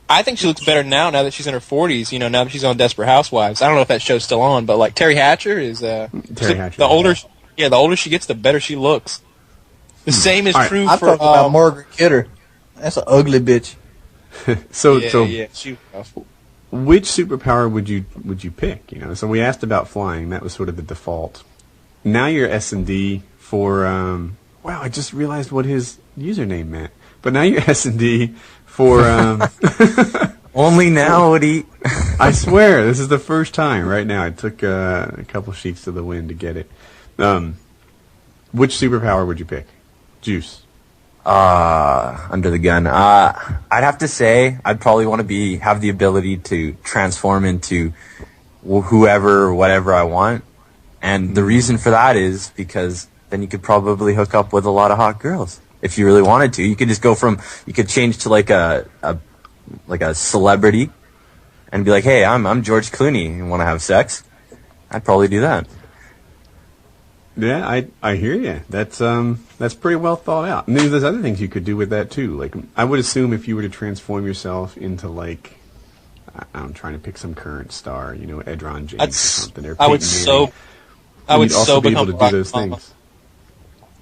I think she looks better now that she's in her 40s, now that she's on Desperate Housewives. I don't know if that show's still on, but, like, Terry Hatcher is, Terry Hatcher. the older she gets, the better she looks. The same is All right, true I'm for, talking about Margaret Kidder. That's an ugly bitch. So she was rough. which superpower would you pick? So we asked about flying. That was sort of the default. Now you're S&D for wow, I just realized what his username meant. But now you're S&D for Only now, Woody. I swear, this is the first time right now. I took a couple sheets to the wind to get it. Which superpower would you pick? Juice. Under the gun. I'd have to say I'd probably want to have the ability to transform into whoever or whatever I want. And the reason for that is because then you could probably hook up with a lot of hot girls. If you really wanted to. You could just you could change to like a celebrity and be like, hey, I'm George Clooney and want to have sex. I'd probably do that. Yeah, I hear you. That's pretty well thought out. And there's other things you could do with that too. Like, I would assume if you were to transform yourself into, like, I'm trying to pick some current star, LeBron James or something. Or I would so be able to do Barack those Obama. things.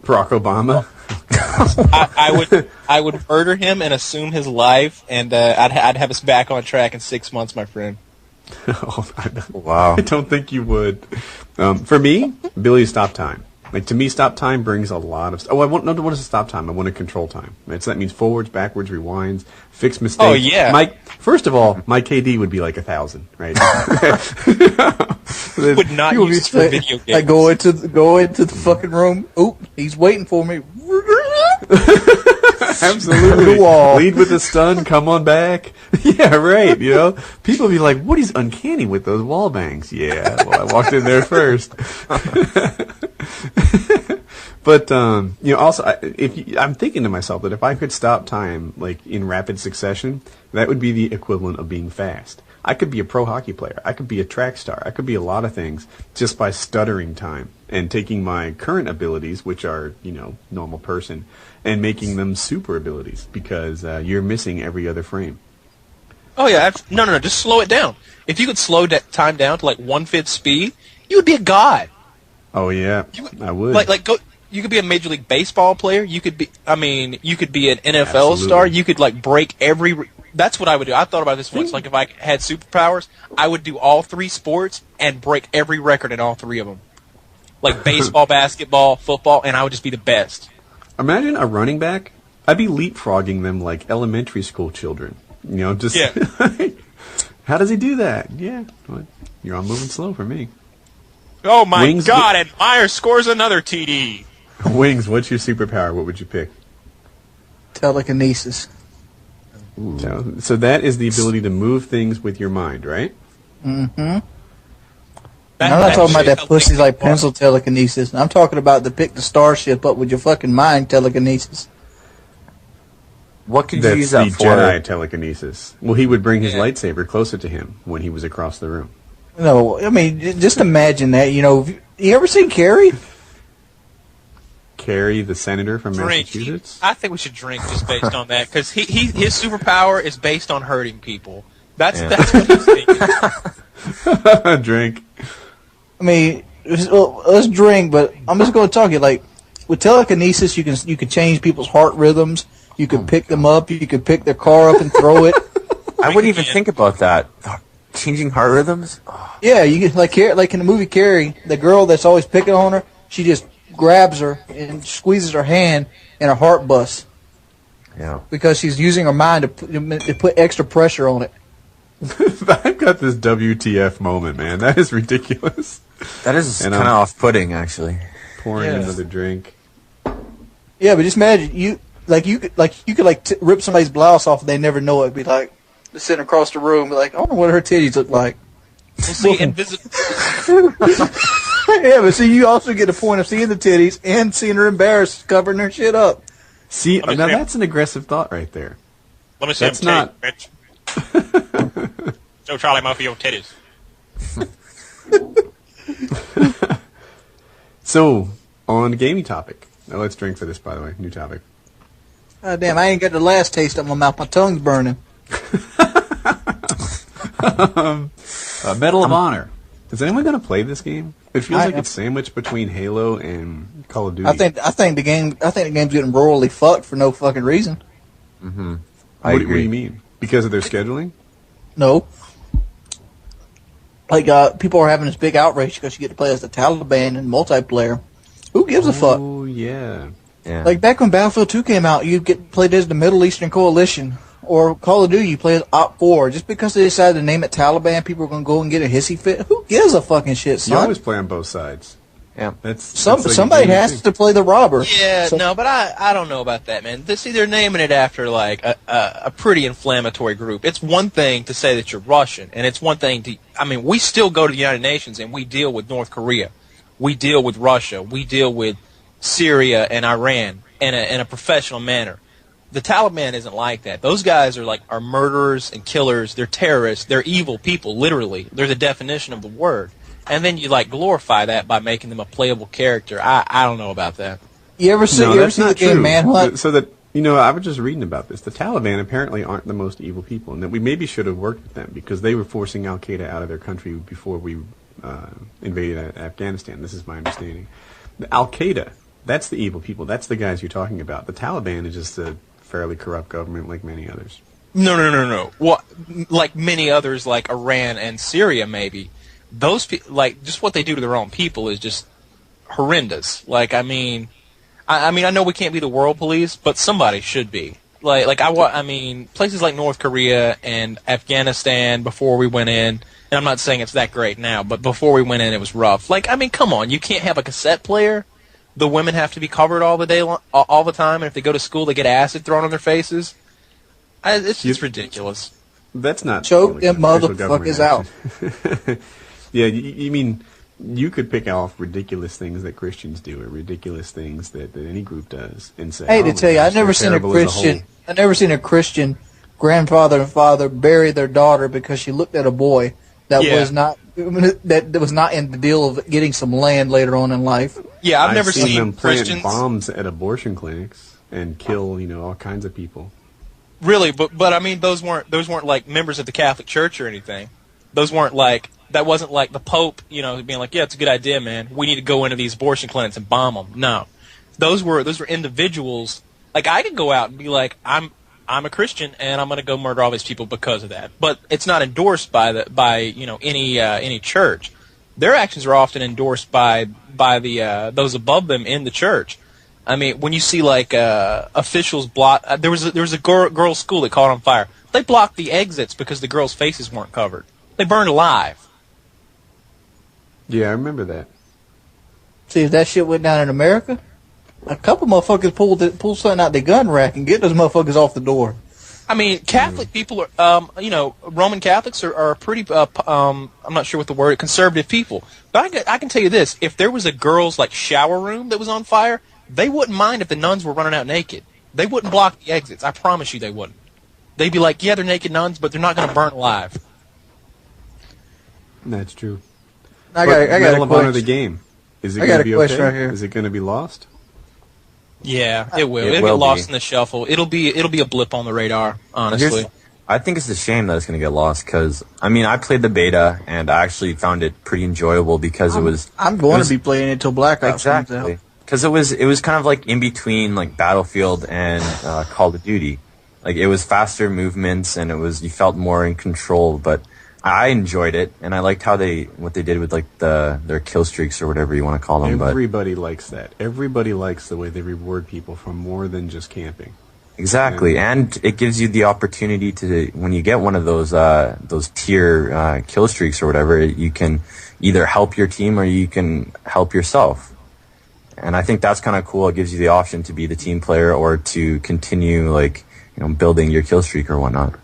Barack Obama. I would murder him and assume his life, and I'd have us back on track in 6 months, my friend. Wow. I don't think you would. For me, ability to stop time. Like, to me, stop time brings a lot of... what is a stop time? I want to control time. Right? So that means forwards, backwards, rewinds, fix mistakes. Oh, yeah. First of all, my KD would be like 1,000, right? Would not use it for video games. I go into the fucking room. Oop, he's waiting for me. Absolutely. Lead with a stun, come on back. Yeah, right, People be like, Woody's uncanny with those wall bangs. Yeah, well, I walked in there first. But, also, I'm thinking to myself that if I could stop time, like, in rapid succession, that would be the equivalent of being fast. I could be a pro hockey player. I could be a track star. I could be a lot of things just by stuttering time and taking my current abilities, which are, normal person, and making them super abilities because you're missing every other frame. Oh, yeah. No. Just slow it down. If you could slow time down to, like, 1/5 speed, you would be a god. Oh, yeah. I would. You could be a Major League Baseball player. You could be an NFL Absolutely. star. You could, like, break every... That's what I would do. I thought about this once. Like, if I had superpowers, I would do all 3 sports and break every record in all 3 of them. Like baseball, basketball, football, and I would just be the best. Imagine a running back. I'd be leapfrogging them like elementary school children. Just... Yeah. How does he do that? Yeah. You're on moving slow for me. Oh, my Wings- God, and Myers scores another TD. Wings, what's your superpower? What would you pick? Telekinesis. So that is the ability to move things with your mind, right? Mm-hmm. I'm not talking about that pussy like pencil telekinesis. I'm talking about the pick the starship up with your fucking mind telekinesis. What could you That's use the that for? Jedi telekinesis. Well, he would bring his lightsaber closer to him when he was across the room. No, I mean, just imagine that. You ever seen Carrie? Carrie, the senator from Drink. Massachusetts? I think we should drink just based on that, because his superpower is based on hurting people. That's what he's thinking. Drink. I mean, let's drink, but I'm just going to talk you like with telekinesis, you can change people's heart rhythms. You can pick them up. You can pick their car up and throw it. I wouldn't even think about that. Changing heart rhythms? Oh. Yeah, you can like in the movie Carrie, the girl that's always picking on her, she just grabs her and squeezes her hand, and her heart busts. Yeah. Because she's using her mind to put extra pressure on it. I've got this WTF moment, man. That is ridiculous. That is kind of off-putting, actually. Pouring another drink. Yeah, but just imagine you could rip somebody's blouse off and they never know it. Be like sitting across the room, be like, I wonder what her titties look like. We'll see, invisible. Yeah, but see, you also get the point of seeing the titties and seeing her embarrassed, covering her shit up. See, now that's an aggressive thought right there. Let me see That's them not- titties, bitch. Show Charlie Murphy your titties. So, on gaming topic. Now let's drink for this, by the way. New topic. Oh, damn, I ain't got the last taste of my mouth. My tongue's burning. Medal of Honor. Is anyone going to play this game? It feels I like am. it's sandwiched between Halo and Call of Duty. I think the game's getting royally fucked for no fucking reason. Mm-hmm. What do you mean? Because of their scheduling? No. Like, people are having this big outrage because you get to play as the Taliban in multiplayer. Who gives a fuck? Oh, yeah. Yeah. Like, back when Battlefield 2 came out, you get played as the Middle Eastern Coalition or Call of Duty, you play as Op 4. Just because they decided to name it Taliban, people are going to go and get a hissy fit. Who gives a fucking shit, son? You always play on both sides. Yeah. That's like somebody has to play the robber. Yeah, no, but I don't know about that, man. See, they're naming it after like a pretty inflammatory group. It's one thing to say that you're Russian, and it's one thing to. I mean, we still go to the United Nations and we deal with North Korea, we deal with Russia, we deal with Syria and Iran in a professional manner. The Taliban isn't like that. Those guys are murderers and killers. They're terrorists. They're evil people. Literally, they're the definition of the word. And then you glorify that by making them a playable character. I don't know about that. You ever see the game Manhunt? So that I was just reading about this. The Taliban apparently aren't the most evil people, and that we maybe should have worked with them because they were forcing Al Qaeda out of their country before we invaded Afghanistan. This is my understanding. Al Qaeda, that's the evil people. That's the guys you're talking about. The Taliban is just a fairly corrupt government, like many others. No. Well, like many others, like Iran and Syria, maybe. Those people, just what they do to their own people is just horrendous. I know we can't be the world police, but somebody should be. Places like North Korea and Afghanistan before we went in, and I'm not saying it's that great now, but before we went in, it was rough. Come on, you can't have a cassette player. The women have to be covered all the time, and if they go to school, they get acid thrown on their faces. It's just ridiculous. That's not choke them motherfuckers out. Yeah, you mean you could pick off ridiculous things that Christians do or ridiculous things that any group does and say, hey, to tell you, I've never seen a Christian grandfather and father bury their daughter because she looked at a boy that was not in the deal of getting some land later on in life. Yeah, I've never seen them Christians plant bombs at abortion clinics and kill, all kinds of people. Really, but I mean, those weren't like members of the Catholic Church or anything. Those weren't that wasn't like the Pope, being like, yeah, it's a good idea, man. We need to go into these abortion clinics and bomb them. No, those were individuals. I could go out and be like, I'm a Christian and I'm going to go murder all these people because of that. But it's not endorsed by any church. Their actions are often endorsed by those above them in the church. I mean, when you see officials block, there was a girls' school that caught on fire. They blocked the exits because the girls' faces weren't covered. They burned alive. Yeah, I remember that. See, if that shit went down in America, a couple motherfuckers pulled something out their gun rack and get those motherfuckers off the door. I mean, Catholic people are, Roman Catholics are pretty, I'm not sure what the word, conservative people. But I can tell you this, if there was a girls' shower room that was on fire, they wouldn't mind if the nuns were running out naked. They wouldn't block the exits. I promise you they wouldn't. They'd be like, yeah, they're naked nuns, but they're not going to burn alive. That's true. I got a question. Of the game. Is it going to be okay? Right here. Is it going to be lost? Yeah, it will. It'll get lost in the shuffle. It'll be a blip on the radar, honestly. I think it's a shame that it's going to get lost because, I played the beta and I actually found it pretty enjoyable because I'm going to be playing it until Black Ops comes out. Because it was kind of in between Battlefield and Call of Duty. It was faster movements and you felt more in control, but I enjoyed it, and I liked what they did with their kill streaks or whatever you want to call them. Everybody likes that. Everybody likes the way they reward people for more than just camping. Exactly, and it gives you the opportunity to, when you get one of those tier kill streaks or whatever, you can either help your team or you can help yourself. And I think that's kind of cool. It gives you the option to be the team player or to continue building your kill streak or whatnot.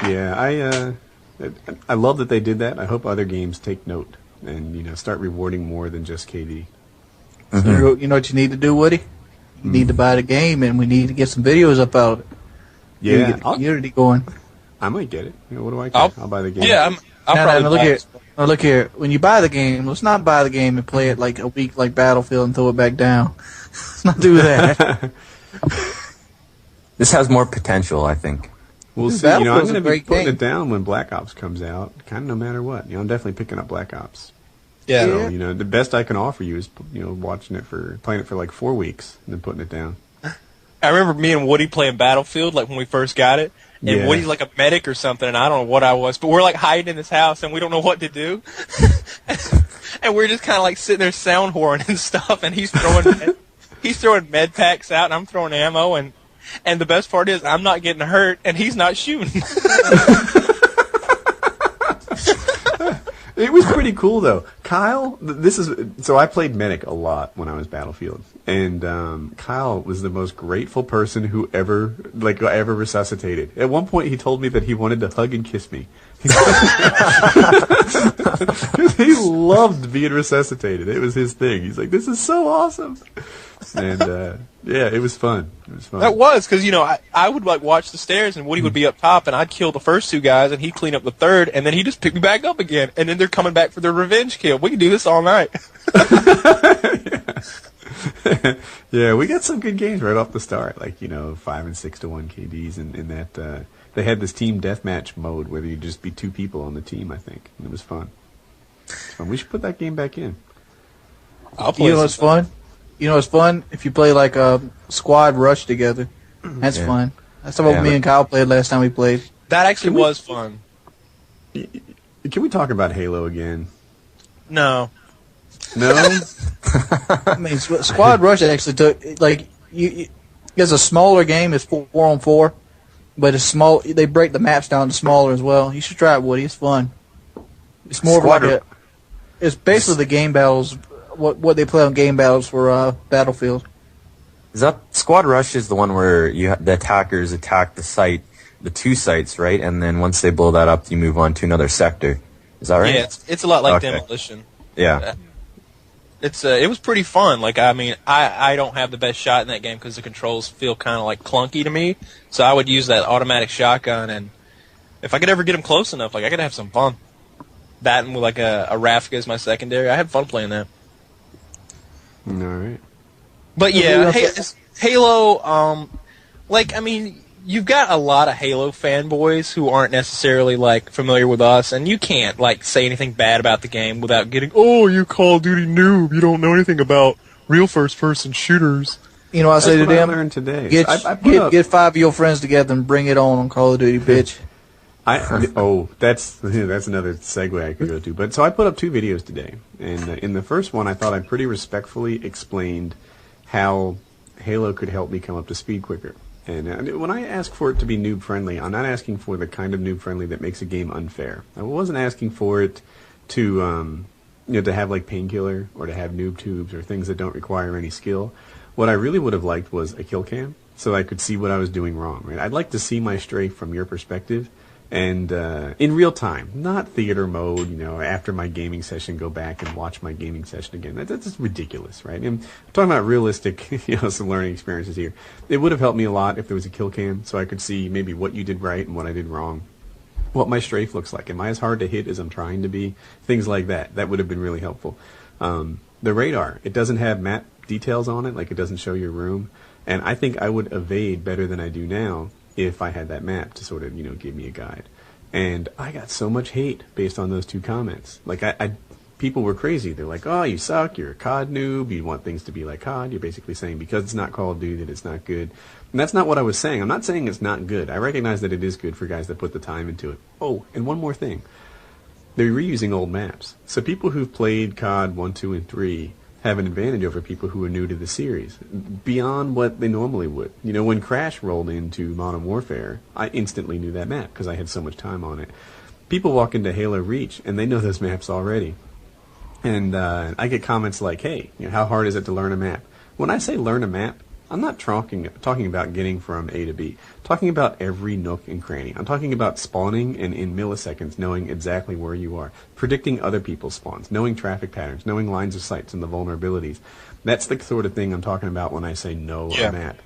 Yeah, I love that they did that. I hope other games take note and start rewarding more than just KD. Mm-hmm. So you know what you need to do, Woody? You need to buy the game, and we need to get some videos up out of it. Yeah, get the community going. I might get it. What do I care? I'll buy the game. Yeah, I'll probably look here. Look here. When you buy the game, let's not buy the game and play it a week like Battlefield and throw it back down. Let's not do that. This has more potential, I think. We'll see. I'm going to be putting it down when Black Ops comes out, kind of no matter what. I'm definitely picking up Black Ops. Yeah. So, the best I can offer you is, playing it for 4 weeks and then putting it down. I remember me and Woody playing Battlefield, when we first got it, and Woody's a medic or something, and I don't know what I was, but we're hiding in this house and we don't know what to do. And we're just kind of sitting there sound whoring and stuff, and he's throwing med packs out, and I'm throwing ammo, and And the best part is I'm not getting hurt, and he's not shooting. It was pretty cool though. Kyle, so I played Medic a lot when I was Battlefield, and Kyle was the most grateful person who ever resuscitated. At one point, he told me that he wanted to hug and kiss me. He loved being resuscitated. It was his thing. He's like, "This is so awesome," and yeah, it was fun. It was fun. That was because I would like watch the stairs, and Woody would be up top, and I'd kill the first two guys, and he'd clean up the third, and then he'd just pick me back up again, and then they're coming back for their revenge kill. We could do this all night. Yeah, we got some good games right off the start, like 5 and 6 to 1 KDs, and in that they had this team deathmatch mode where you'd just be 2 people on the team. I think and it was fun. We should put that game back in. I'll play. You know what's fun? You know, it's fun if you play like a squad rush together. That's fun. That's what me and Kyle played last time we played. That actually was fun. Can we talk about Halo again? No. No? I mean, squad rush actually took it's a smaller game. It's 4-on-4, but it's small. They break the maps down to smaller as well. You should try it, Woody. It's fun. It's more of it's basically the game battles. What they play on game battles for Battlefield. Is that Squad Rush is the one where the attackers attack the 2 sites, right? And then once they blow that up, you move on to another sector. Is that right? Yeah, it's a lot like Demolition. Yeah. It was pretty fun. Like, I mean, I don't have the best shot in that game because the controls feel kind of like clunky to me. So I would use that automatic shotgun, and if I could ever get them close enough, like I could have some fun. Batting with like a Rafka as my secondary. I had fun playing that. All right. But yeah, Halo, I mean, you've got a lot of Halo fanboys who aren't necessarily, like, familiar with us, and you can't, like, say anything bad about the game without getting, "Oh, you Call of Duty noob, you don't know anything about real first-person shooters." You know what I say to them? I learned today. Get 5 of your friends together and bring it on Call of Duty, bitch. That's another segue I could go to. But so I put up 2 videos today, and in the first one, I thought I pretty respectfully explained how Halo could help me come up to speed quicker. And when I ask for it to be noob friendly, I'm not asking for the kind of noob friendly that makes a game unfair. I wasn't asking for it to to have like Painkiller or to have noob tubes or things that don't require any skill. What I really would have liked was a kill cam, so I could see what I was doing wrong. Right? I'd like to see my strafe from your perspective. And in real time, not theater mode, after my gaming session, go back and watch my gaming session again. That's just ridiculous, right? And I'm talking about realistic, some learning experiences here. It would have helped me a lot if there was a kill cam, so I could see maybe what you did right and what I did wrong, what my strafe looks like. Am I as hard to hit as I'm trying to be? Things like that. That would have been really helpful. The radar, it doesn't have map details on it, like it doesn't show your room. And I think I would evade better than I do now if I had that map to sort of, give me a guide. And I got so much hate based on those 2 comments. Like, people were crazy. They're like, "Oh, you suck, you're a COD noob, you want things to be like COD." You're basically saying because it's not Call of Duty that it's not good. And that's not what I was saying. I'm not saying it's not good. I recognize that it is good for guys that put the time into it. Oh, and one more thing. They're reusing old maps. So people who've played COD 1, 2, and 3 have an advantage over people who are new to the series, beyond what they normally would. When Crash rolled into Modern Warfare, I instantly knew that map because I had so much time on it. People walk into Halo Reach, and they know those maps already. And I get comments like, "Hey, how hard is it to learn a map?" When I say learn a map, I'm not talking about getting from A to B. I'm talking about every nook and cranny. I'm talking about spawning and in milliseconds knowing exactly where you are, predicting other people's spawns, knowing traffic patterns, knowing lines of sights and the vulnerabilities. That's the sort of thing I'm talking about when I say know a map.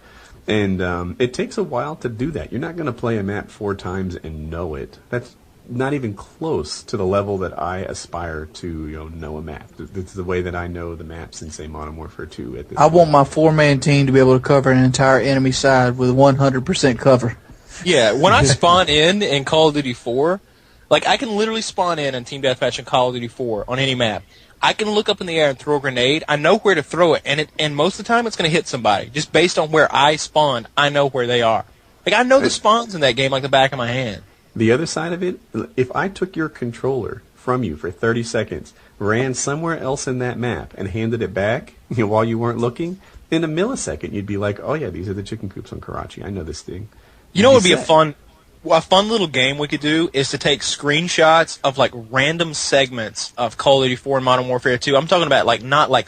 And it takes a while to do that. You're not going to play a map 4 times and know it. That's not even close to the level that I aspire to, know a map. It's the way that I know the maps in, say, Modern Warfare 2 at this I want my 4-man team to be able to cover an entire enemy side with 100% cover. Yeah, when I spawn in Call of Duty 4, like, I can literally spawn in Team Deathmatch in Call of Duty 4 on any map. I can look up in the air and throw a grenade. I know where to throw it, and most of the time it's going to hit somebody. Just based on where I spawned, I know where they are. Like, I know the spawns in that game like the back of my hand. The other side of it, if I took your controller from you for 30 seconds, ran somewhere else in that map, and handed it back while you weren't looking, in a millisecond, you'd be like, oh yeah, these are the chicken coops on Karachi. I know this thing. You know what would be set. a fun little game we could do is to take screenshots of like random segments of Call of Duty 4 and Modern Warfare 2. I'm talking about like not like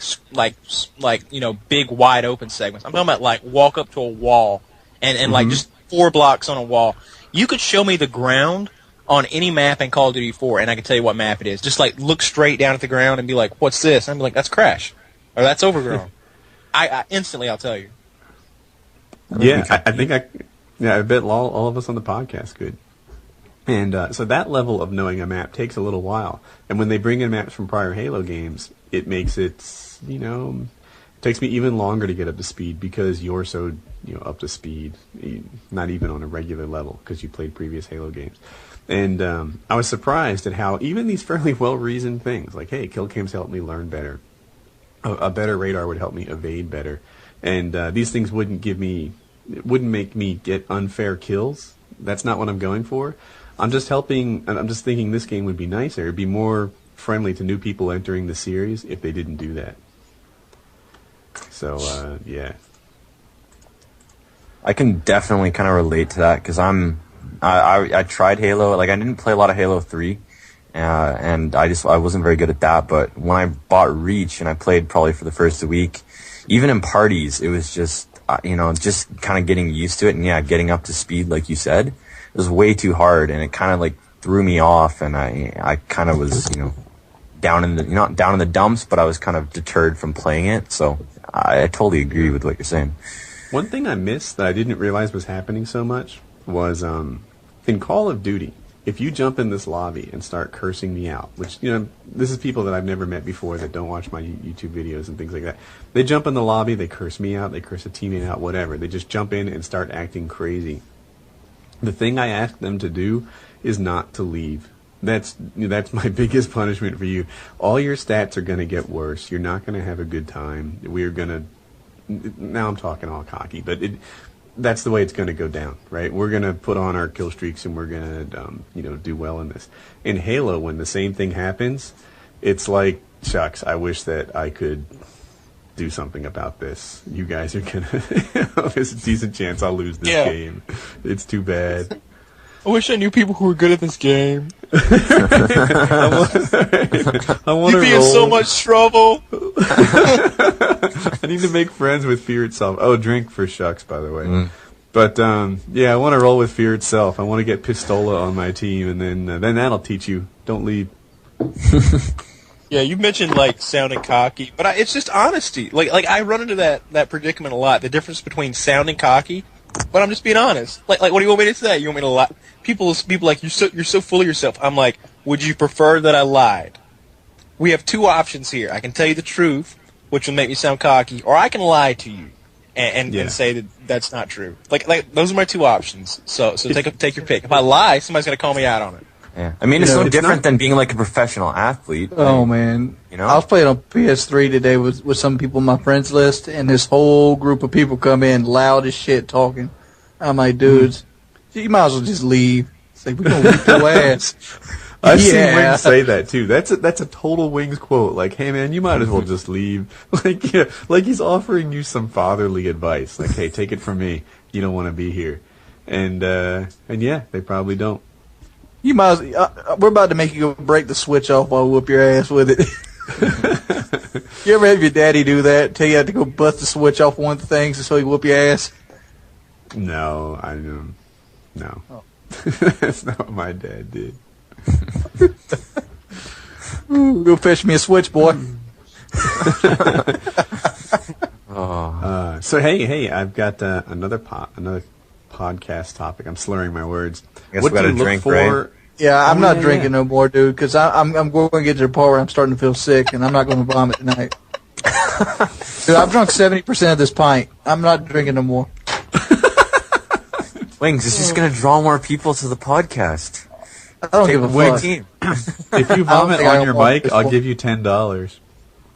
big wide open segments. I'm talking about like walk up to a wall and like just 4 blocks on a wall. You could show me the ground on any map in Call of Duty 4 and I can tell you what map it is. Just like look straight down at the ground and be like, "What's this?" And I'd be like, "That's Crash." Or "That's Overgrown." I instantly I'll tell you. Yeah, I think I bet all of us on the podcast could. And so that level of knowing a map takes a little while. And when they bring in maps from prior Halo games, it makes it, it takes me even longer to get up to speed because you're so, up to speed, not even on a regular level because you played previous Halo games. And I was surprised at how even these fairly well-reasoned things, like, hey, kill cams help me learn better. A better radar would help me evade better. And these things wouldn't make me get unfair kills. That's not what I'm going for. I'm just thinking this game would be nicer. It'd be more friendly to new people entering the series if they didn't do that. So, yeah. I can definitely kind of relate to that because I tried Halo. Like, I didn't play a lot of Halo 3. And I wasn't very good at that, but when I bought Reach and I played probably for the first week, even in parties, it was just, just kind of getting used to it and getting up to speed, like you said. It was way too hard and it kind of like threw me off and I kind of was, down in the, not down in the dumps, but I was kind of deterred from playing it. So I totally agree with what you're saying. One thing I missed that I didn't realize was happening so much was, in Call of Duty, if you jump in this lobby and start cursing me out, which, this is people that I've never met before that don't watch my YouTube videos and things like that. They jump in the lobby, they curse me out, they curse a teammate out, whatever. They just jump in and start acting crazy. The thing I ask them to do is not to leave. That's my biggest punishment for you. All your stats are going to get worse. You're not going to have a good time. Now I'm talking all cocky, but that's the way it's going to go down, right? We're going to put on our kill streaks and we're going to, do well in this. In Halo, when the same thing happens, it's like, shucks, I wish that I could do something about this. You guys are going to, there's a decent chance I'll lose this game. It's too bad. I wish I knew people who were good at this game. I want You'd be in so much trouble. I need to make friends with Fear itself. Oh, drink for shucks, by the way. But I want to roll with Fear itself. I want to get Pistola on my team, and then that'll teach you. Don't leave. Yeah, you mentioned like sounding cocky, but it's just honesty. Like I run into that predicament a lot. The difference between sounding cocky, but I'm just being honest. Like what do you want me to say? You want me to lie? People like you're so full of yourself. I'm like, would you prefer that I lied? We have 2 options here. I can tell you the truth, which will make me sound cocky, or I can lie to you and say that that's not true. Like those are my 2 options. So take your pick. If I lie, somebody's gonna call me out on it. Yeah, I mean it's no different than being like a professional athlete. Oh man, I was playing on PS3 today with some people on my friends list, and this whole group of people come in loud as shit talking. I'm like, dudes, you might as well just leave. It's like, we're gonna whip your ass. I've seen Wings say that too. That's a total Wings quote. Like, hey man, you might as well just leave. Like he's offering you some fatherly advice. Like, hey, take it from me. You don't want to be here, and they probably don't. You might. We're about to make you go break the switch off while we whoop your ass with it. You ever have your daddy do that? Tell you have to go bust the switch off one of the things so he whoop your ass? No, I don't. No. Oh. That's not what my dad did. Go fetch me a switch, boy. So hey, I've got another podcast topic. I'm slurring my words. I guess we got to drink, for? Right? Yeah, I'm not drinking no more, dude, because I'm going to get to the part where I'm starting to feel sick, and I'm not going to vomit tonight. Dude, I've drunk 70% of this pint. I'm not drinking no more. Wings, it's just going to draw more people to the podcast. I don't give a fuck. Team. If you vomit on your mic, I'll give you $10.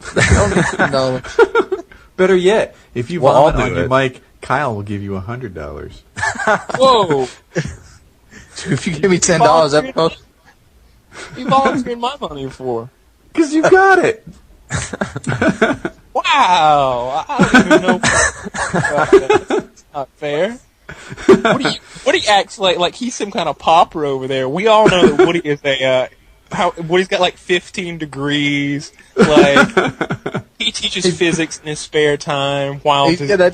$10. Better yet, if you vomit on your mic, Kyle will give you $100. Whoa! If you give me $10, that costs. You volunteered my money for? Because you got it. Why Wow! I don't even know. That's not fair. Woody acts like he's some kind of pauper over there. We all know that Woody is Woody's got like 15 degrees. Like he teaches physics in his spare time while he's got that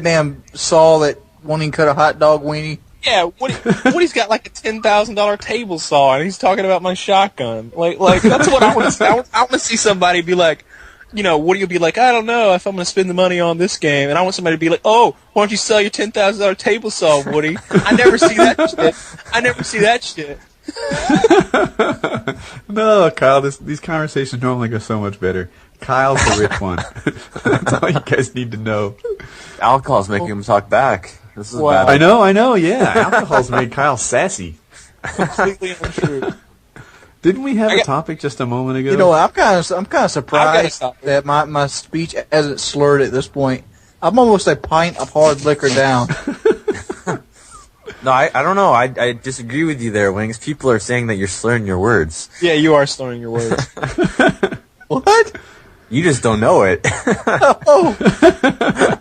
damn saw that won't even cut a hot dog weenie. Yeah, Woody's got like a $10,000 table saw, and he's talking about my shotgun. Like that's what I want to see. I want to see somebody be like, Woody will be like, I don't know if I'm going to spend the money on this game, and I want somebody to be like, oh, why don't you sell your $10,000 table saw, Woody? I never see that shit. No, Kyle, these conversations normally go so much better. Kyle's the rich one. That's all you guys need to know. Alcohol's making him talk back. This is Wow. bad. I know, yeah. Alcohol's made Kyle sassy. Completely untrue. Didn't we have a topic just a moment ago? You know, I'm kind of surprised that my speech hasn't slurred at this point. I'm almost a pint of hard liquor down. No, I don't know. I disagree with you there, Wings. People are saying that you're slurring your words. Yeah, you are slurring your words. What? You just don't know it. Oh.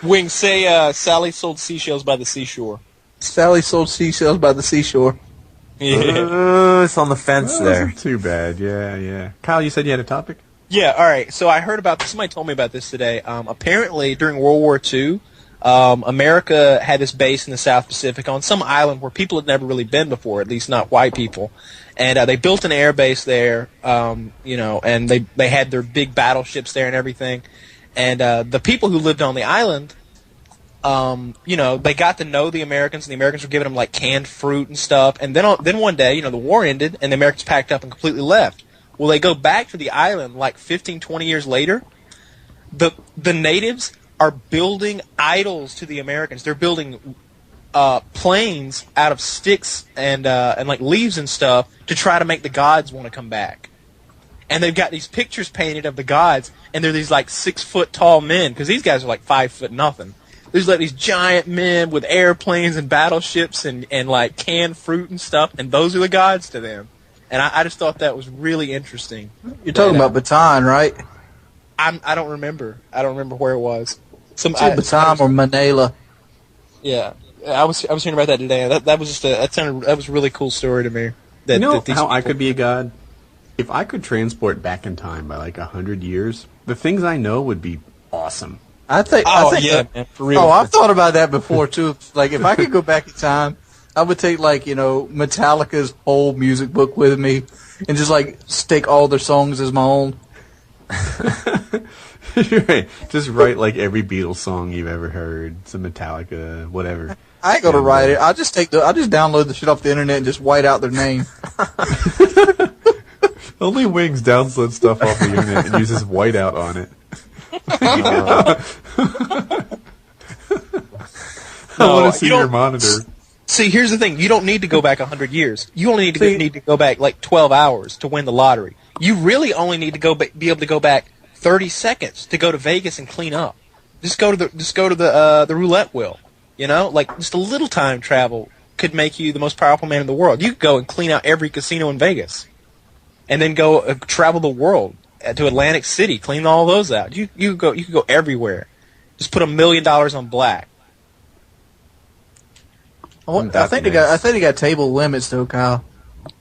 Wings, say Sally sold seashells by the seashore. Sally sold seashells by the seashore. Yeah. It's on the fence there. Wasn't too bad, yeah. Kyle, you said you had a topic? Yeah, all right. So I heard about this. Somebody told me about this today. Apparently, during World War II, America had this base in the South Pacific on some island where people had never really been before, at least not white people. And they built an air base there, and they had their big battleships there and everything. And the people who lived on the island, they got to know the Americans, and the Americans were giving them like canned fruit and stuff. And then one day, the war ended, and the Americans packed up and completely left. Well, they go back to the island like 15, 20 years later. The natives are building idols to the Americans. They're building planes out of sticks and like leaves and stuff to try to make the gods want to come back. And they've got these pictures painted of the gods, and they're these like 6-foot tall men, because these guys are like 5 foot nothing. There's like these giant men with airplanes and battleships and like canned fruit and stuff, and those are the gods to them. And I just thought that was really interesting. You're talking about Bataan, right? I don't remember. I don't remember where it was. Bataan or Manila. Yeah, I was hearing about that today. That was a really cool story to me. How I could be a god? If I could transport back in time by like 100 years, the things I know would be awesome. Man, for real. Oh, I've thought about that before too. Like, if I could go back in time, I would take like Metallica's whole music book with me, and just like stake all their songs as my own. Right. Just write like every Beatles song you've ever heard, some Metallica, whatever. I ain't gonna write it. I'll just download the shit off the internet and just white out their name. Only Wings downloads stuff off the internet and uses whiteout on it. I want to see your monitor. See, here's the thing. You don't need to go back 100 years. You only need to go back like 12 hours to win the lottery. You really only need to be able to go back 30 seconds to go to Vegas and clean up. Just go to the roulette wheel. Like just a little time travel could make you the most powerful man in the world. You could go and clean out every casino in Vegas, and then go travel the world to Atlantic City, clean all those out. You could go everywhere. Just put $1 million on black. I think they got table limits though, Kyle.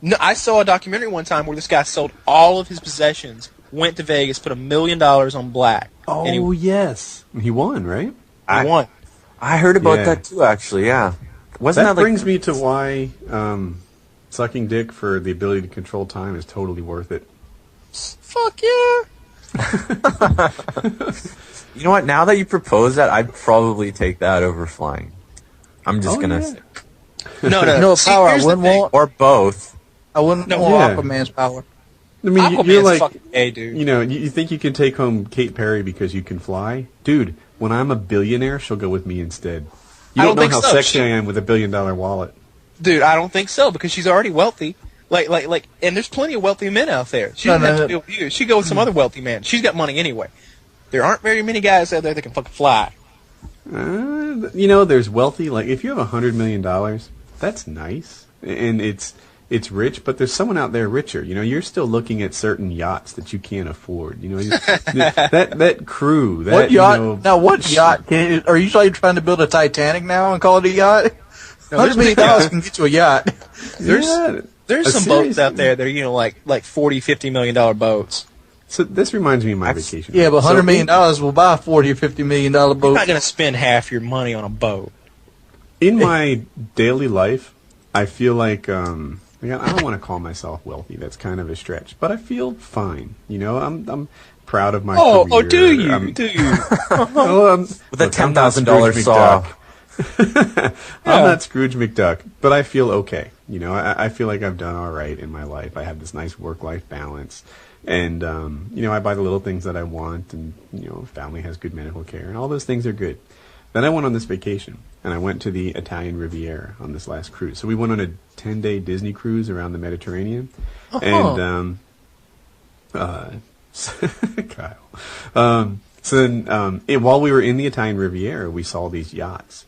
No, I saw a documentary one time where this guy sold all of his possessions, went to Vegas, put $1 million on black. Oh, yes. He won, right? He won. I heard about that too, actually, yeah. That brings me to why sucking dick for the ability to control time is totally worth it. Fuck yeah! You know what? Now that you propose that, I'd probably take that over flying. I'm just gonna say. No. Power I wouldn't want. Or both. I wouldn't want Aquaman's power. I mean, Aquaman's you're like, fucking gay, dude. You think you can take home Kate Perry because you can fly? Dude, when I'm a billionaire, she'll go with me instead. You don't know how sexy I am with $1 billion wallet. Dude, I don't think so, because she's already wealthy. Like, and there's plenty of wealthy men out there. She doesn't have to deal with you. She'd go with some other wealthy man. She's got money anyway. There aren't very many guys out there that can fucking fly. There's wealthy, like, if you have $100 million, that's nice. And it's it's rich, but there's someone out there richer. You know, you're still looking at certain yachts that you can't afford. You know, that crew. That, What yacht? You know, now, what yacht? Are you trying to build a Titanic now and call it a yacht? $100 million can get you a yacht. There's some boats out there that are, you know, like $40, $50 million boats. So this reminds me of my vacation. Yeah, but $100 million will buy a $40 or $50 million boat. You're not going to spend half your money on a boat. In my daily life, I feel like I don't want to call myself wealthy. That's kind of a stretch, but I feel fine. You know, I'm proud of my career. Oh, do you? Do you? With a $10,000 saw. I'm not Scrooge McDuck, but I feel okay. You know, I feel like I've done all right in my life. I have this nice work-life balance. And, you know, I buy the little things that I want, and, you know, family has good medical care, and all those things are good. Then I went on this vacation, and I went to the Italian Riviera on this last cruise. So we went on a 10-day Disney cruise around the Mediterranean. And, Kyle. So then, while we were in the Italian Riviera, we saw these yachts.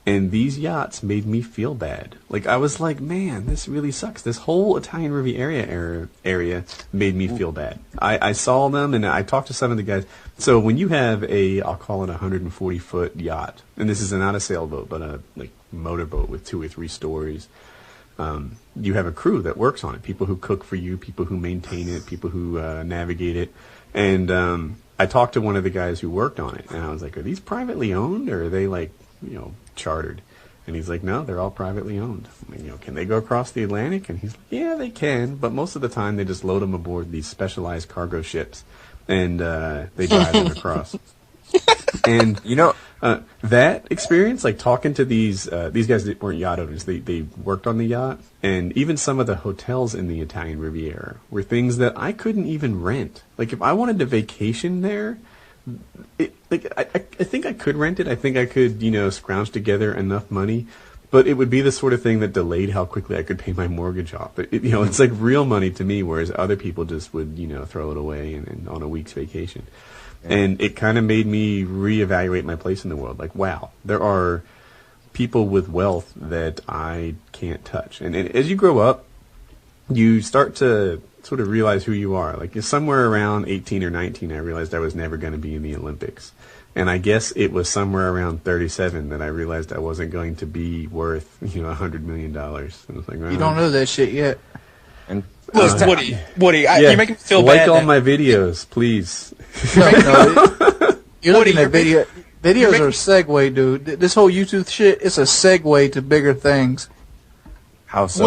And these yachts made me feel bad. Like, I was like, man, this really sucks. This whole Italian Riviera area made me feel bad. I saw them, and I talked to some of the guys. So when you have I'll call it a 140-foot yacht, and this is not a sailboat, but a motorboat with 2 or 3 stories, you have a crew that works on it. People who cook for you, people who maintain it, people who navigate it. And I talked to one of the guys who worked on it, and I was like, are these privately owned, or are they, like, you know, chartered? And he's like, no, they're all privately owned. And, you know, can they go across the Atlantic? And he's like, yeah, they can, but most of the time they just load them aboard these specialized cargo ships, and they drive them across. And You know, that experience, like talking to these guys that weren't yacht owners, they worked on the yacht, and even some of the hotels in the Italian Riviera were things that I couldn't even rent. Like, if I wanted to vacation there, I think I could rent it. I think I could, you know, scrounge together enough money, but it would be the sort of thing that delayed how quickly I could pay my mortgage off. But you know, it's like real money to me, whereas other people just would, you know, throw it away and on a week's vacation. Yeah. And it kind of made me reevaluate my place in the world. Like, wow, there are people with wealth that I can't touch. And as you grow up, you start to sort of realize who you are. Like, somewhere around 18 or 19, I realized I was never going to be in the Olympics. And I guess it was somewhere around 37 that I realized I wasn't going to be worth, you know, $100 million. And I was like, well, You don't know that shit yet. and Look, Woody, yeah, you're making me feel like bad. all my videos, please. No, you're Woody, looking at videos are a segue, dude. This whole YouTube shit, it's a segue to bigger things. how so?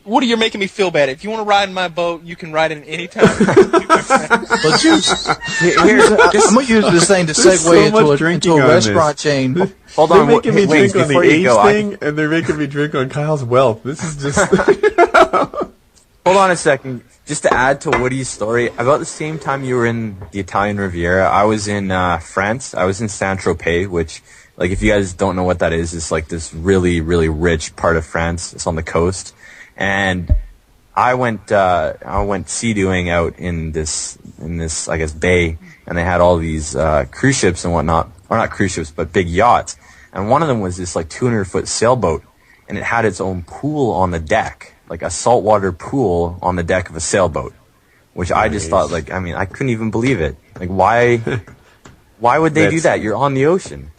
Woody, you're making me feel bad. If you want to ride in my boat, you can ride in any time. But I'm gonna use this thing to There's so segue much into drinking a on restaurant this. chain. Hold They're on, making me wait, drink on the before you age go, thing, and they're making me drink on Kyle's wealth. This is just... hold on a second. Just to add to Woody's story, about the same time you were in the Italian Riviera, I was in France. I was in Saint-Tropez, which, like, if you guys don't know what that is, it's like this really, really rich part of France. It's on the coast. And I went sea-doing out in this, I guess, bay, and they had all these cruise ships and whatnot, or not cruise ships, but big yachts. And one of them was this, like, 200-foot sailboat, and it had its own pool on the deck, like a saltwater pool on the deck of a sailboat, which I just thought, like, I mean, I couldn't even believe it. Like, why would they do that? You're on the ocean.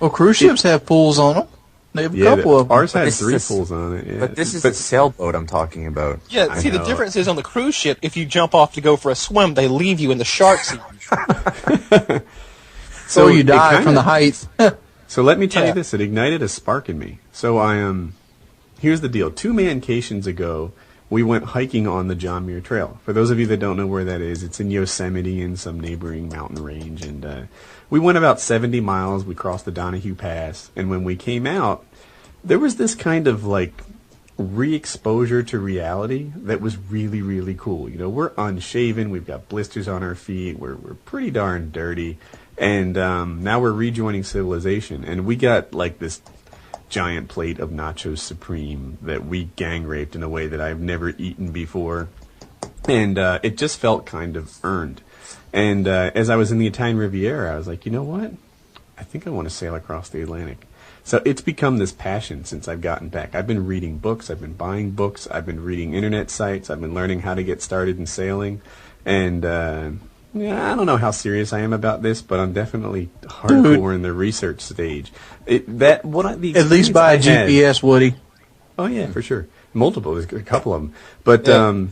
Well, cruise ships have pools on them. They have a couple of them. Ours had 3 pools on it. Yeah. But this is a sailboat I'm talking about. Yeah, see, the difference is on the cruise ship, if you jump off to go for a swim, they leave you in the sharks. So you die from the height. So let me tell you this. It ignited a spark in me. So here's the deal. 2 mancations ago, we went hiking on the John Muir Trail. For those of you that don't know where that is, it's in Yosemite in some neighboring mountain range. And we went about 70 miles. We crossed the Donahue Pass. And when we came out, there was this kind of, like, re-exposure to reality that was really, really cool. You know, we're unshaven. We've got blisters on our feet. We're pretty darn dirty. And now we're rejoining civilization. And we got, like, this giant plate of nachos supreme that we gang raped in a way that I've never eaten before. And it just felt kind of earned. And as I was in the Italian Riviera, I was like, you know what? I think I want to sail across the Atlantic. So it's become this passion since I've gotten back. I've been reading books, I've been buying books, I've been reading internet sites, I've been learning how to get started in sailing, and I don't know how serious I am about this, but I'm definitely hardcore in the research stage. At least buy a GPS, Woody. Oh yeah, for sure. Multiple, there's a couple of them, but so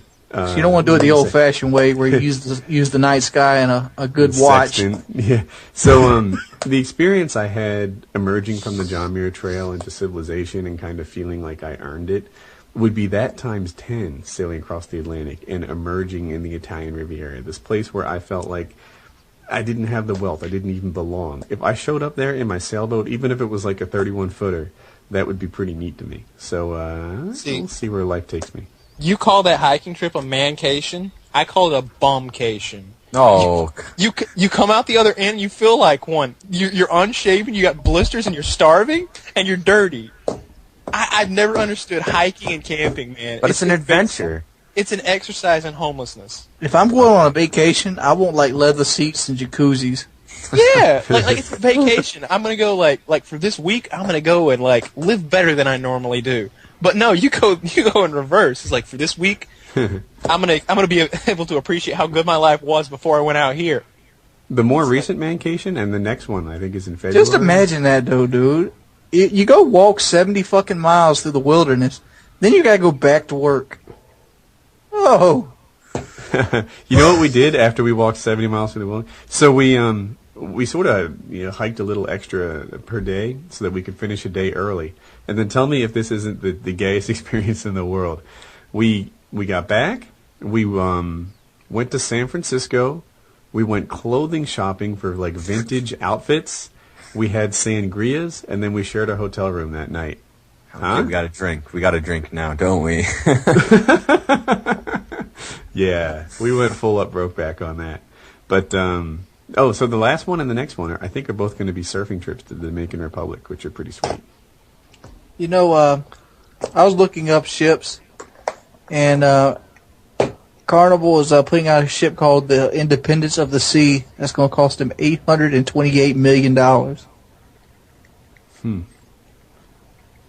you don't want to do it the old-fashioned way where you use the night sky and a good watch. Yeah. So the experience I had emerging from the John Muir Trail into civilization and kind of feeling like I earned it would be that times 10 sailing across the Atlantic and emerging in the Italian Riviera, this place where I felt like I didn't have the wealth, I didn't even belong. If I showed up there in my sailboat, even if it was like a 31-footer, that would be pretty neat to me. So we'll see where life takes me. You call that hiking trip a mancation? I call it a bumcation. Oh. You come out the other end, you feel like one. You're unshaven, you got blisters, and you're starving, and you're dirty. I've never understood hiking and camping, man. But it's an adventure. It's an exercise in homelessness. If I'm going on a vacation, I want like leather seats and jacuzzis. Yeah, like it's a vacation. I'm gonna go like for this week. I'm gonna go and like live better than I normally do. But no, you go in reverse. It's like for this week, I'm gonna be able to appreciate how good my life was before I went out here. The more recent mancation and the next one I think is in February. Just imagine that though, dude. You go walk 70 fucking miles through the wilderness, then you gotta go back to work. Oh. You know what we did after we walked 70 miles through the wilderness? So we sort of hiked a little extra per day so that we could finish a day early. And then tell me if this isn't the gayest experience in the world. We got back. We went to San Francisco. We went clothing shopping for like vintage outfits. We had sangrias, and then we shared a hotel room that night. Okay, we got to drink. We got to drink now, don't we? Yeah, we went full up Brokeback on that. But so the last one and the next one I think are both going to be surfing trips to the Dominican Republic, which are pretty sweet. You know, I was looking up ships, and Carnival is putting out a ship called the Independence of the Sea. That's going to cost them $828 million.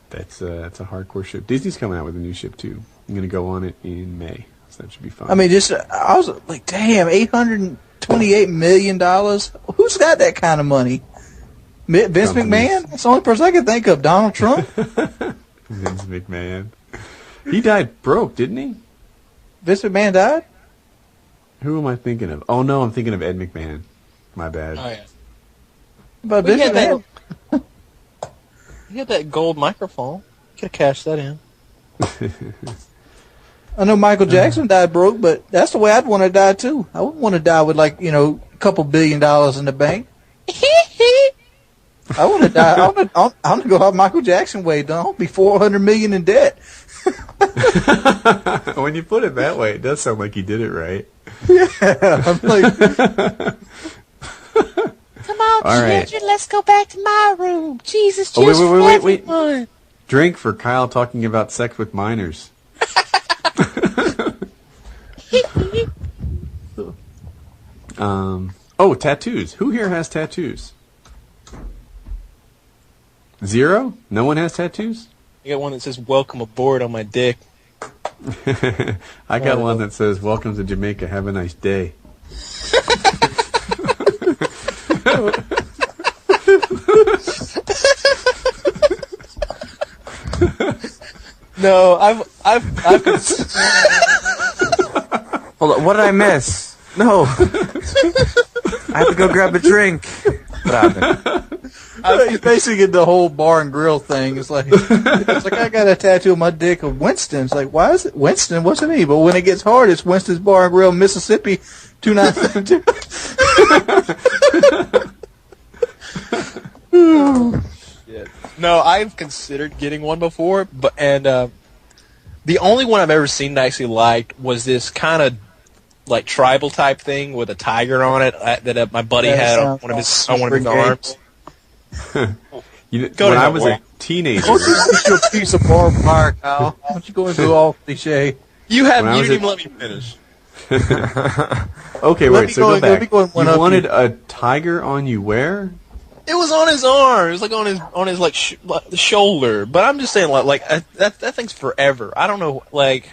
That's a hardcore ship. Disney's coming out with a new ship too. I'm going to go on it in May, so that should be fun. I mean, I was like, damn, $828 million? Who's got that kind of money? Vince McMahon? That's the only person I can think of. Donald Trump? Vince McMahon. He died broke, didn't he? Vince McMahon died? Who am I thinking of? Oh, no, I'm thinking of Ed McMahon. My bad. Oh, yeah. But Vince McMahon... He had that gold microphone. Could have cashed that in. I know Michael Jackson died broke, but that's the way I'd want to die, too. I wouldn't want to die with, like, a couple $1 billion in the bank. I want to die. I want to go out Michael Jackson way. Don't be $400 million in debt. When you put it that way, it does sound like he did it right. Yeah, I'm like... Come on, children, let's go back to my room. Jesus, wait. Drink for Kyle talking about sex with minors. Tattoos. Who here has tattoos? Zero? No one has tattoos? I got one that says "Welcome aboard" on my dick. I got one that says "Welcome to Jamaica. Have a nice day." No, I've Hold on, what did I miss? No. I have to go grab a drink. What happened? He's basically the whole bar and grill thing. It's like I got a tattoo on my dick of Winston. It's like, why is it Winston? What's it mean? But when it gets hard, it's Winston's Bar and Grill, Mississippi, 2972. Shit. No, I've considered getting one before, but the only one I've ever seen that I actually liked was this kind of like tribal type thing with a tiger on it that my buddy had on one of his arms. When I was a teenager, Go get you a piece of barbed wire, Kyle. Why don't you go into all cliche? You didn't even let me finish. Okay, wait. So go back. You wanted a tiger on you where? It was on his arm. It was like on his like the shoulder. But I'm just saying like that thing's forever. I don't know. Like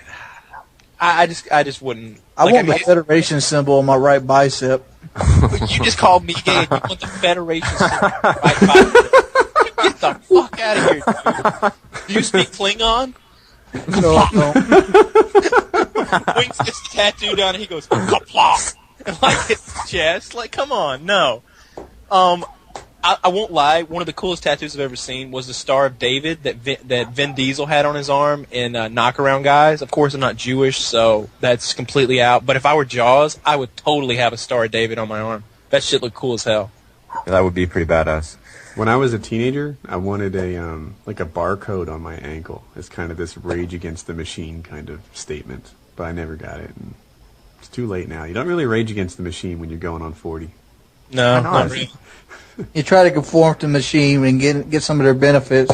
I just wouldn't. I want the Federation symbol on my right bicep. You just called me gay. And you want the Federation symbol on your right bicep? Get the fuck out of here, dude. Do you speak Klingon? No, I don't. Wings gets the tattoo down and he goes kaplop and like hits his chest. Like, come on, no. I won't lie. One of the coolest tattoos I've ever seen was the Star of David that Vin Diesel had on his arm in Knockaround Guys. Of course, I'm not Jewish, so that's completely out. But if I were Jaws, I would totally have a Star of David on my arm. That shit looked cool as hell. Yeah, that would be pretty badass. When I was a teenager, I wanted a like a barcode on my ankle. It's kind of this Rage Against the Machine kind of statement, but I never got it. And it's too late now. You don't really rage against the machine when you're going on 40. No, not really. You try to conform to the machine and get some of their benefits.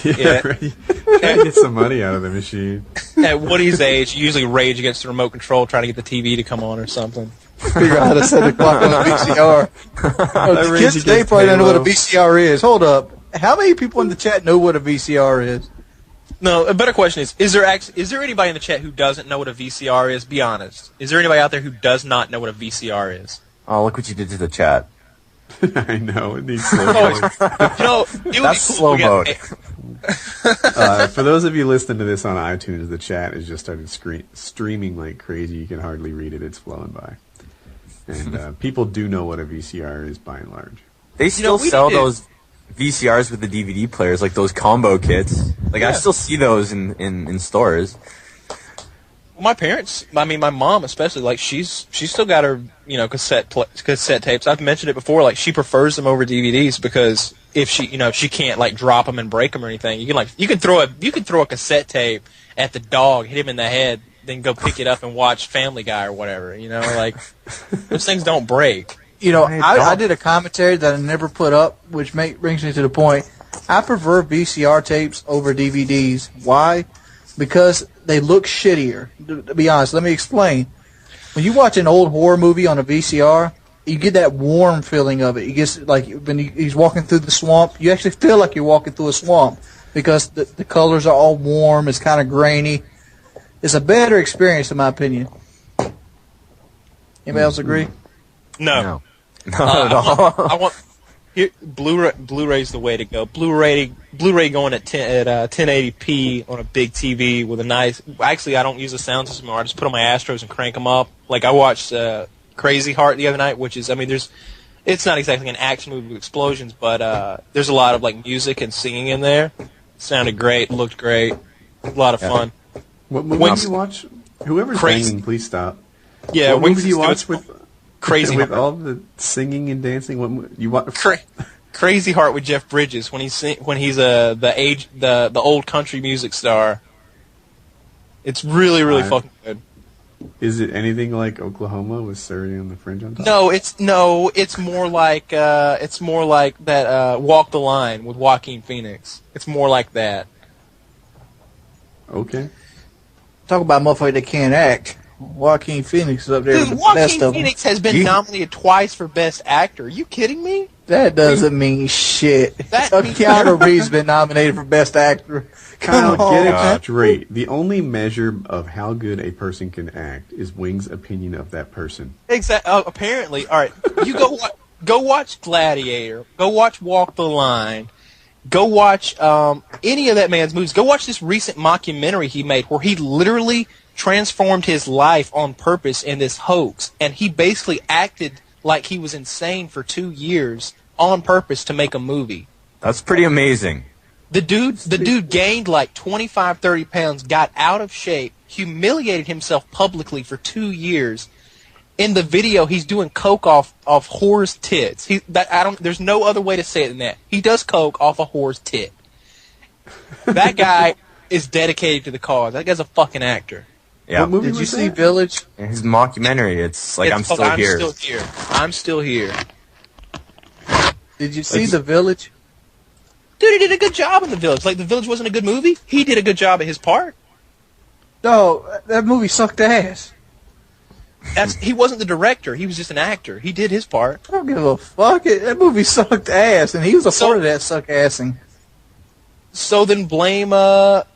Yeah. Right. Try to get some money out of the machine. At Woody's age, you usually rage against the remote control trying to get the TV to come on or something. Figure out how to set the clock on a VCR. Oh, kids today probably don't know what a VCR is. Hold up. How many people in the chat know what a VCR is? No, a better question is there anybody in the chat who doesn't know what a VCR is? Be honest. Is there anybody out there who does not know what a VCR is? Oh, look what you did to the chat. I know, it needs slow mode. That's slow mode. For those of you listening to this on iTunes, the chat has just started streaming like crazy. You can hardly read it. It's flowing by. And people do know what a VCR is by and large. They still sell those VCRs with the DVD players, like those combo kits. Like, yeah. I still see those in stores. Well, my parents, I mean, my mom especially, like, she's still got her, cassette tapes. I've mentioned it before, like, she prefers them over DVDs because if she can't, like, drop them and break them or anything, you can throw a cassette tape at the dog, hit him in the head, then go pick it up and watch Family Guy or whatever, like, those things don't break. I did a commentary that I never put up, which brings me to the point. I prefer VCR tapes over DVDs. Why? Because they look shittier. To be honest, let me explain. When you watch an old horror movie on a VCR, you get that warm feeling of it. You get like when he's walking through the swamp, you actually feel like you're walking through a swamp because the colors are all warm. It's kind of grainy. It's a better experience, in my opinion. Anybody else agree? No. Not at all. I want Blu-ray's the way to go. Blu-ray going at 1080p on a big TV with a nice. Actually, I don't use a sound system anymore. I just put on my Astros and crank them up. Like I watched Crazy Heart the other night, which is, it's not exactly an action movie with explosions, but there's a lot of like music and singing in there. It sounded great, looked great, a lot of fun. What movie did you watch? Whoever's singing, please stop. Yeah, what movie do you watch with? Crazy with Heart. all the singing and dancing. What you watch? Crazy Heart with Jeff Bridges when he's the old country music star. It's really fucking good. Is it anything like Oklahoma with Surrey on the fringe on top? No, it's more like that Walk the Line with Joaquin Phoenix. It's more like that. Okay. Talk about motherfucker that can't act. Joaquin Phoenix is up there with the best of them. Joaquin Phoenix has been nominated twice for Best Actor. Are you kidding me? That doesn't mean shit. Keanu Reeves been nominated for Best Actor. Kyle, get it straight. The only measure of how good a person can act is Wing's opinion of that person. Exactly. Apparently, all right. You go watch Gladiator. Go watch Walk the Line. Go watch any of that man's movies. Go watch this recent mockumentary he made where he literally transformed his life on purpose in this hoax, and he basically acted like he was insane for 2 years on purpose to make a movie. That's pretty amazing. The dude gained like 25, 30 pounds, got out of shape, humiliated himself publicly for 2 years. In the video, he's doing coke off whore's tits. There's no other way to say it than that. He does coke off a whore's tit. That guy is dedicated to the cause. That guy's a fucking actor. Yeah. Did you see Village? His mockumentary. It's like I'm still here. I'm still here. Did you see The Village? Dude, he did a good job in The Village. Like, The Village wasn't a good movie. He did a good job at his part. No, that movie sucked ass. He wasn't the director. He was just an actor. He did his part. I don't give a fuck. That movie sucked ass, and he was a part of that suck assing. So then blame that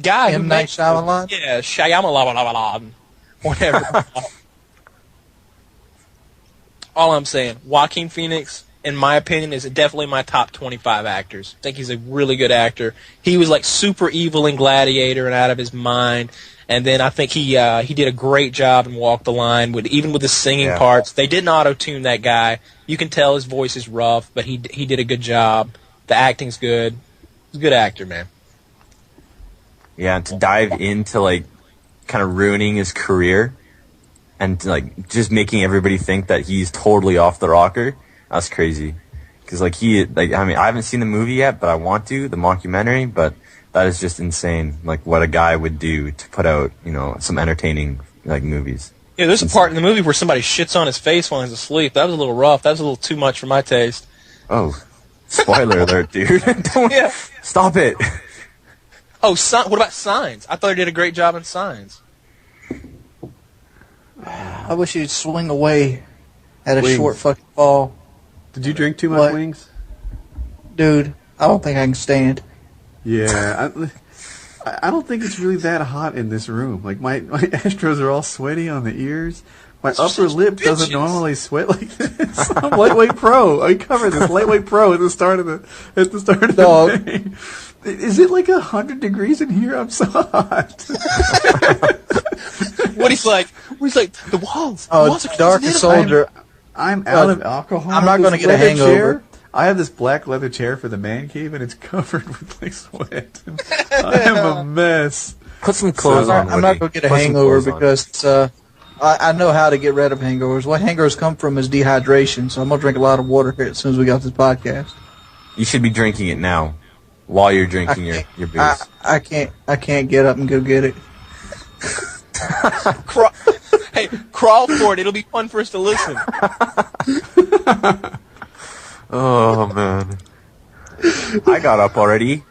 guy. M. Night Shyamalan? Yeah, Shyamalan. Whatever. All I'm saying, Joaquin Phoenix, in my opinion, is definitely my top 25 actors. I think he's a really good actor. He was like super evil in Gladiator and out of his mind. And then I think he did a great job in Walk the Line, even with the singing parts. They didn't auto-tune that guy. You can tell his voice is rough, but he did a good job. The acting's good. He's a good actor, man. Yeah, and to dive into, like, kind of ruining his career and, like, just making everybody think that he's totally off the rocker, that's crazy. Because, like, I haven't seen the movie yet, but I want to, the mockumentary, but that is just insane, like, what a guy would do to put out, some entertaining, like, movies. Yeah, there's a part in the movie where somebody shits on his face while he's asleep. That was a little rough. That was a little too much for my taste. Oh, spoiler alert, dude. Stop it. Oh, what about Signs? I thought he did a great job in Signs. I wish he'd swing away at a short fucking fall. Did you drink too much wings? Dude, I don't think I can stand. Yeah, I don't think it's really that hot in this room. Like, my Astros are all sweaty on the ears. My upper lip doesn't normally sweat like this. I'm lightweight pro. I covered this lightweight pro at the start of the thing. Is it like 100 degrees in here? I'm so hot. What he's like, the walls. Oh, the walls are Dark Soldier. I'm out of alcohol. I'm not going to get a hangover. I have this black leather chair for the man cave, and it's covered with like sweat. I am a mess. Put some clothes on. I'm not going to get a hangover because I know how to get rid of hangovers. What hangovers come from is dehydration, so I'm going to drink a lot of water here as soon as we got this podcast. You should be drinking it now, while you're drinking your booze. I can't get up and go get it. Hey, crawl for it. It'll be fun for us to listen. Oh, man. I got up already.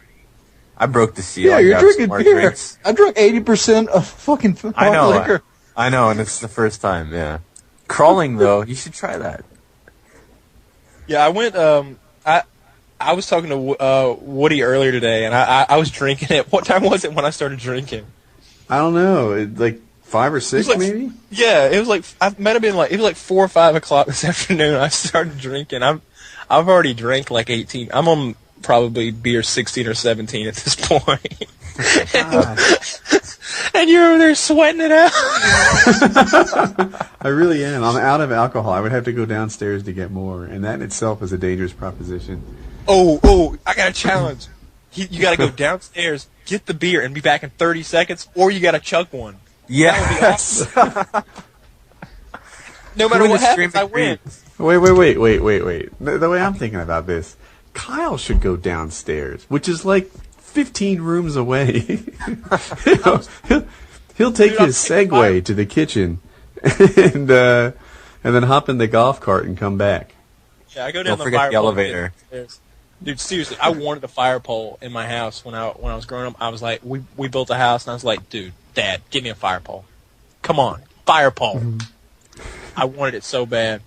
I broke the seal. Yeah, you're drinking beer. Drinks. I drank 80% of fucking liquor. I know, and it's the first time, yeah. Crawling, though, you should try that. Yeah, I went, I was talking to Woody earlier today, and I was drinking it. What time was it when I started drinking? I don't know. Like 5 or 6, maybe? Yeah, it was like, it was like 4 or 5 o'clock this afternoon. I started drinking. I've already drank like 18. I'm on probably beer 16 or 17 at this point. And you're over there sweating it out. I really am. I'm out of alcohol. I would have to go downstairs to get more, and that in itself is a dangerous proposition. Oh, I got a challenge. You got to go downstairs, get the beer, and be back in 30 seconds, or you got to chug one. Yes. No matter what happens, I win. Wait. The way I'm thinking about this, Kyle should go downstairs, which is like 15 rooms away. he'll take his Segway to the kitchen and then hop in the golf cart and come back. Yeah, I go down Don't forget the elevator. Dude, seriously, I wanted a fire pole in my house when I was growing up. I was like, we built a house, and I was like, dude, Dad, give me a fire pole. Come on, fire pole. I wanted it so bad.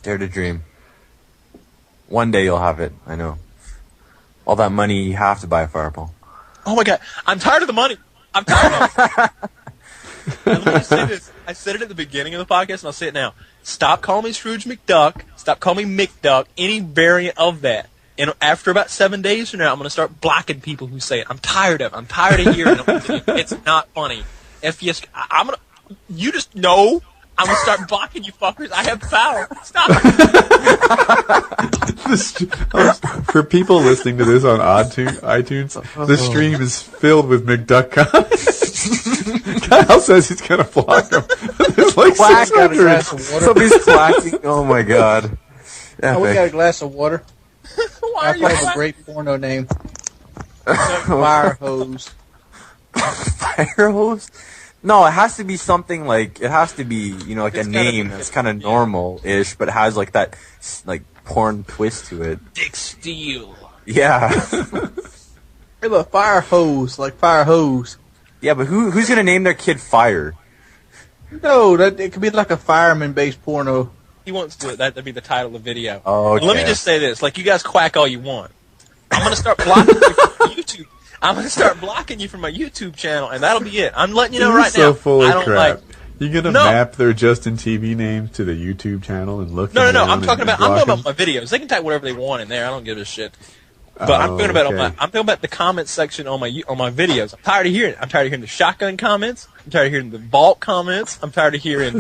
Dare to dream. One day you'll have it, I know. All that money, you have to buy a fire pole. Oh my God, I'm tired of the money. I'm tired of it. Let me just say this. I said it at the beginning of the podcast, and I'll say it now. Stop calling me Scrooge McDuck. Stop calling me McDuck. Any variant of that. And after about 7 days from now, I'm going to start blocking people who say it. I'm tired of hearing it. It's not funny. FPS, you just know. I'm going to start blocking you fuckers. I have power. Stop. For people listening to this on iTunes, the stream is filled with McDuck comments. Kyle says he's going to block him. There's like 600. Somebody's clacking. Oh my God. Oh, we got a glass of water. Why are you have a great porno name. Fire hose. Fire hose? No, it has to be something like, it has to be, like a name that's kind of normal-ish, but has like that, like, porn twist to it. Dick Steel. Yeah. Have a fire hose, like fire hose. Yeah, but who's gonna name their kid Fire? No, it could be like a fireman-based porno. He wants to. That'd be the title of the video. Oh, okay. Let me just say this: like, you guys quack all you want. I'm gonna start blocking you from YouTube. I'm gonna start blocking you from my YouTube channel, and that'll be it. I'm letting you know right now. So full of I don't crap. like. You gonna No. map their Justin TV names to the YouTube channel and look? No. them down I'm talking and about. block I'm talking them? about my videos. They can type whatever they want in there. I don't give a shit. But I'm talking about okay. I'm talking about the comment section on my videos. I'm tired of hearing the shotgun comments. I'm tired of hearing the vault comments. I'm tired of hearing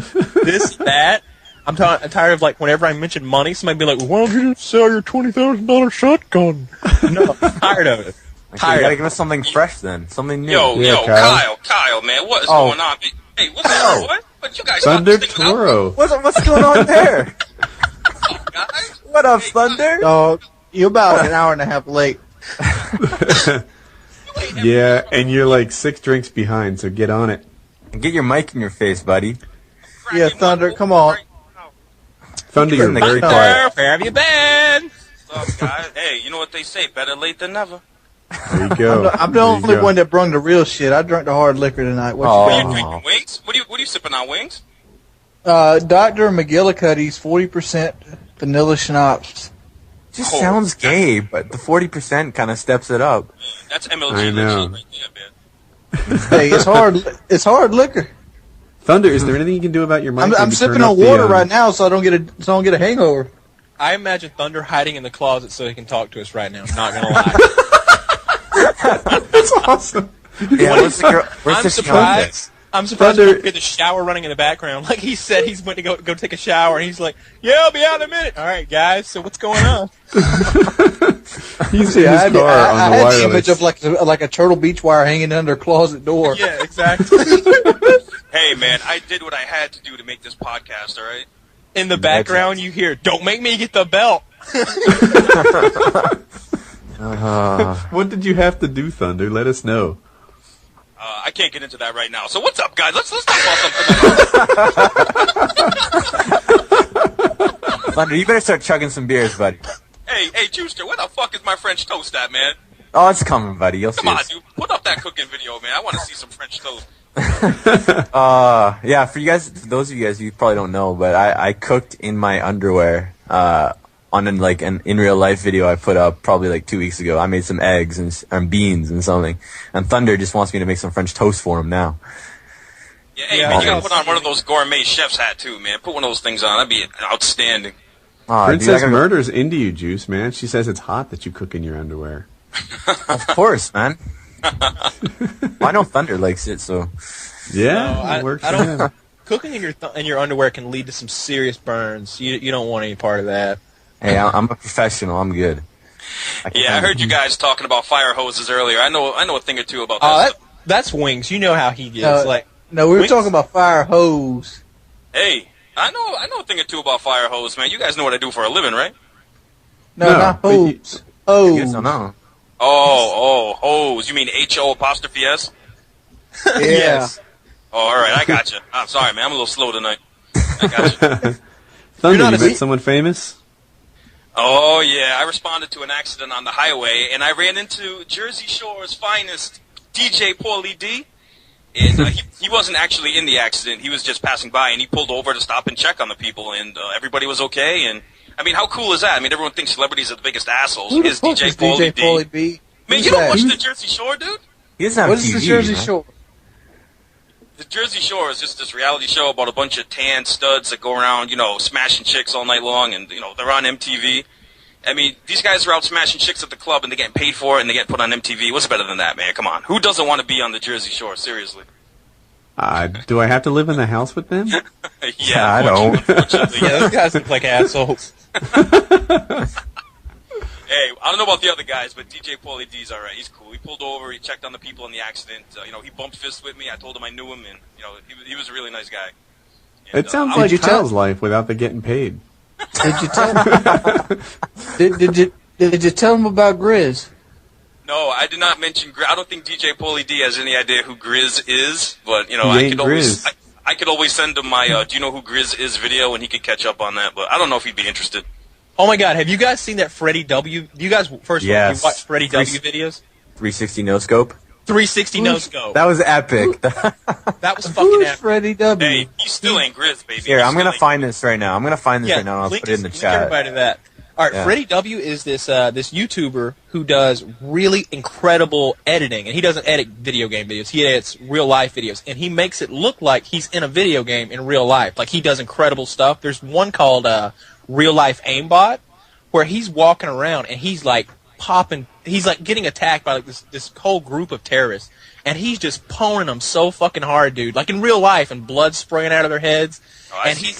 this, that. I'm tired of, like, whenever I mention money, somebody be like, "Why don't you just sell your $20,000 shotgun?" No, I'm tired of it. Okay, you gotta give us something fresh then, something new. Yo, Kyle. Kyle, man, what is Oh. going on? Hey, what's up, boy? What you guys Thunder stop this thing out? Toro. What's going on there? Guys? What up, Thunder? Dog, you're about an hour and a half late. Yeah, and you're like 6 drinks behind, so get on it. Get your mic in your face, buddy. Yeah, Thunder, come on. Thunder, you're the very mic quiet. Where have you been? What's up, guys? Hey, you know what they say? Better late than never. There you go. I'm the There you only go. one that brung the real shit. I drank the hard liquor tonight. What Oh. What are you you got? drinking? Wings? What are you sipping on? Wings? Dr. McGillicuddy's 40% vanilla schnapps. Just Oh. sounds gay, but the 40% kind of steps it up. That's I MLG know. legit right there, man. Hey, it's hard. It's hard liquor. Thunder, is there anything you can do about your mic? I'm Maybe sipping turn up on the, water right now, so I don't get a hangover. I imagine Thunder hiding in the closet so he can talk to us right now. I'm not gonna lie. That's awesome. Yeah, where's the girl? Where's I'm the surprised. I'm surprised Thunder- we don't get the shower running in the background. Like he said, he's went to go take a shower, and he's like, "Yeah, I'll be out in a minute." All right, guys. So what's going on? He's in I his had, car I on the had the wireless. image of like a turtle beach wire hanging under a closet door. Yeah, exactly. Hey, man, I did what I had to do to make this podcast, all right? In the background, you hear, "Don't make me get the belt." What did you have to do, Thunder? Let us know. I can't get into that right now. So what's up, guys? Let's talk about something. Thunder, you better start chugging some beers, buddy. Hey, Juicetra, where the fuck is my French toast at, man? Oh, it's coming, buddy. You'll see. Come on, dude. Put up that cooking video, man. I want to see some French toast. Yeah, for those of you guys, you probably don't know, but I cooked in my underwear, on an in real life video I put up probably like 2 weeks ago. I made some eggs and beans and something, and Thunder just wants me to make some French toast for him now. Yeah, hey, Yeah, man, you gotta yes. put on one of those gourmet chef's hat, too, man. Put one of those things on. That'd be outstanding. Aw, dude, Princess I gotta- Murder's into you, Juice, man. She says it's hot that you cook in your underwear. Of course, man. I know Thunder likes it, so Yeah, No, it works I for don't. him. Cooking in your underwear can lead to some serious burns. You don't want any part of that. hey, I'm a professional. I'm good. Yeah, I heard you guys talking about fire hoses earlier. I know a thing or two about that Oh, stuff. that's Wings. You know how he gets. Like, No, we were Wings- talking about fire hose. Hey, I know a thing or two about fire hose, man. You guys know what I do for a living, right? No, No, not but you- hose. You guys Hose. don't know. Oh, hose. You mean HO''S? Yeah. Yes. Oh, all right, I got you. I'm sorry, man. I'm a little slow tonight. I got you. Thunder, not you a met se- someone famous? Oh, yeah. I responded to an accident on the highway, and I ran into Jersey Shore's finest, DJ Paulie D. And he wasn't actually in the accident. He was just passing by, and he pulled over to stop and check on the people, and everybody was okay. And I mean, how cool is that? I mean, everyone thinks celebrities are the biggest assholes. Who the Here's fuck DJ is Paulie D. Paulie B? Man, Who's you don't that? watch the Jersey Shore, dude? He doesn't have What TV, is the Jersey man. Shore? The Jersey Shore is just this reality show about a bunch of tan studs that go around, smashing chicks all night long, and, they're on MTV. I mean, these guys are out smashing chicks at the club, and they're getting paid for it, and they get put on MTV. What's better than that, man? Come on. Who doesn't want to be on the Jersey Shore? Seriously. Do I have to live in the house with them? Yeah, I don't. unfortunately, Yeah, those guys look like assholes. Hey, I don't know about the other guys, but DJ Paulie D's all right. He's cool. He pulled over. He checked on the people in the accident. He bumped fists with me. I told him I knew him, and he was a really nice guy. And, It sounds I like you tell- Kyle's life without the getting paid. Did you tell did you tell him about Grizz? No, I did not mention Grizz. I don't think DJ Paulie D has any idea who Grizz is, but He I ain't could always Grizz. I could always send him my "Do you know who Grizz is?" video, and he could catch up on that. But I don't know if he'd be interested. Oh my God, have you guys seen that FreddieW? You guys, first of all, Yes. you watch FreddieW videos? 360 no scope. 360 no scope. That was epic. That was fucking Who's epic. FreddieW? Hey, you still ain't Grizz, baby. Here, You I'm still gonna ain't find this right now. I'm gonna find this right now, and I'll put it in the link chat. everybody to that. All right, Yeah. FreddieW is this this YouTuber who does really incredible editing, and he doesn't edit video game videos. He edits real life videos, and he makes it look like he's in a video game in real life. Like he does incredible stuff. There's one called Real Life Aimbot, where he's walking around and he's like popping. He's like getting attacked by like this whole group of terrorists, and he's just pwning them so fucking hard, dude. Like in real life, and blood spraying out of their heads, and he's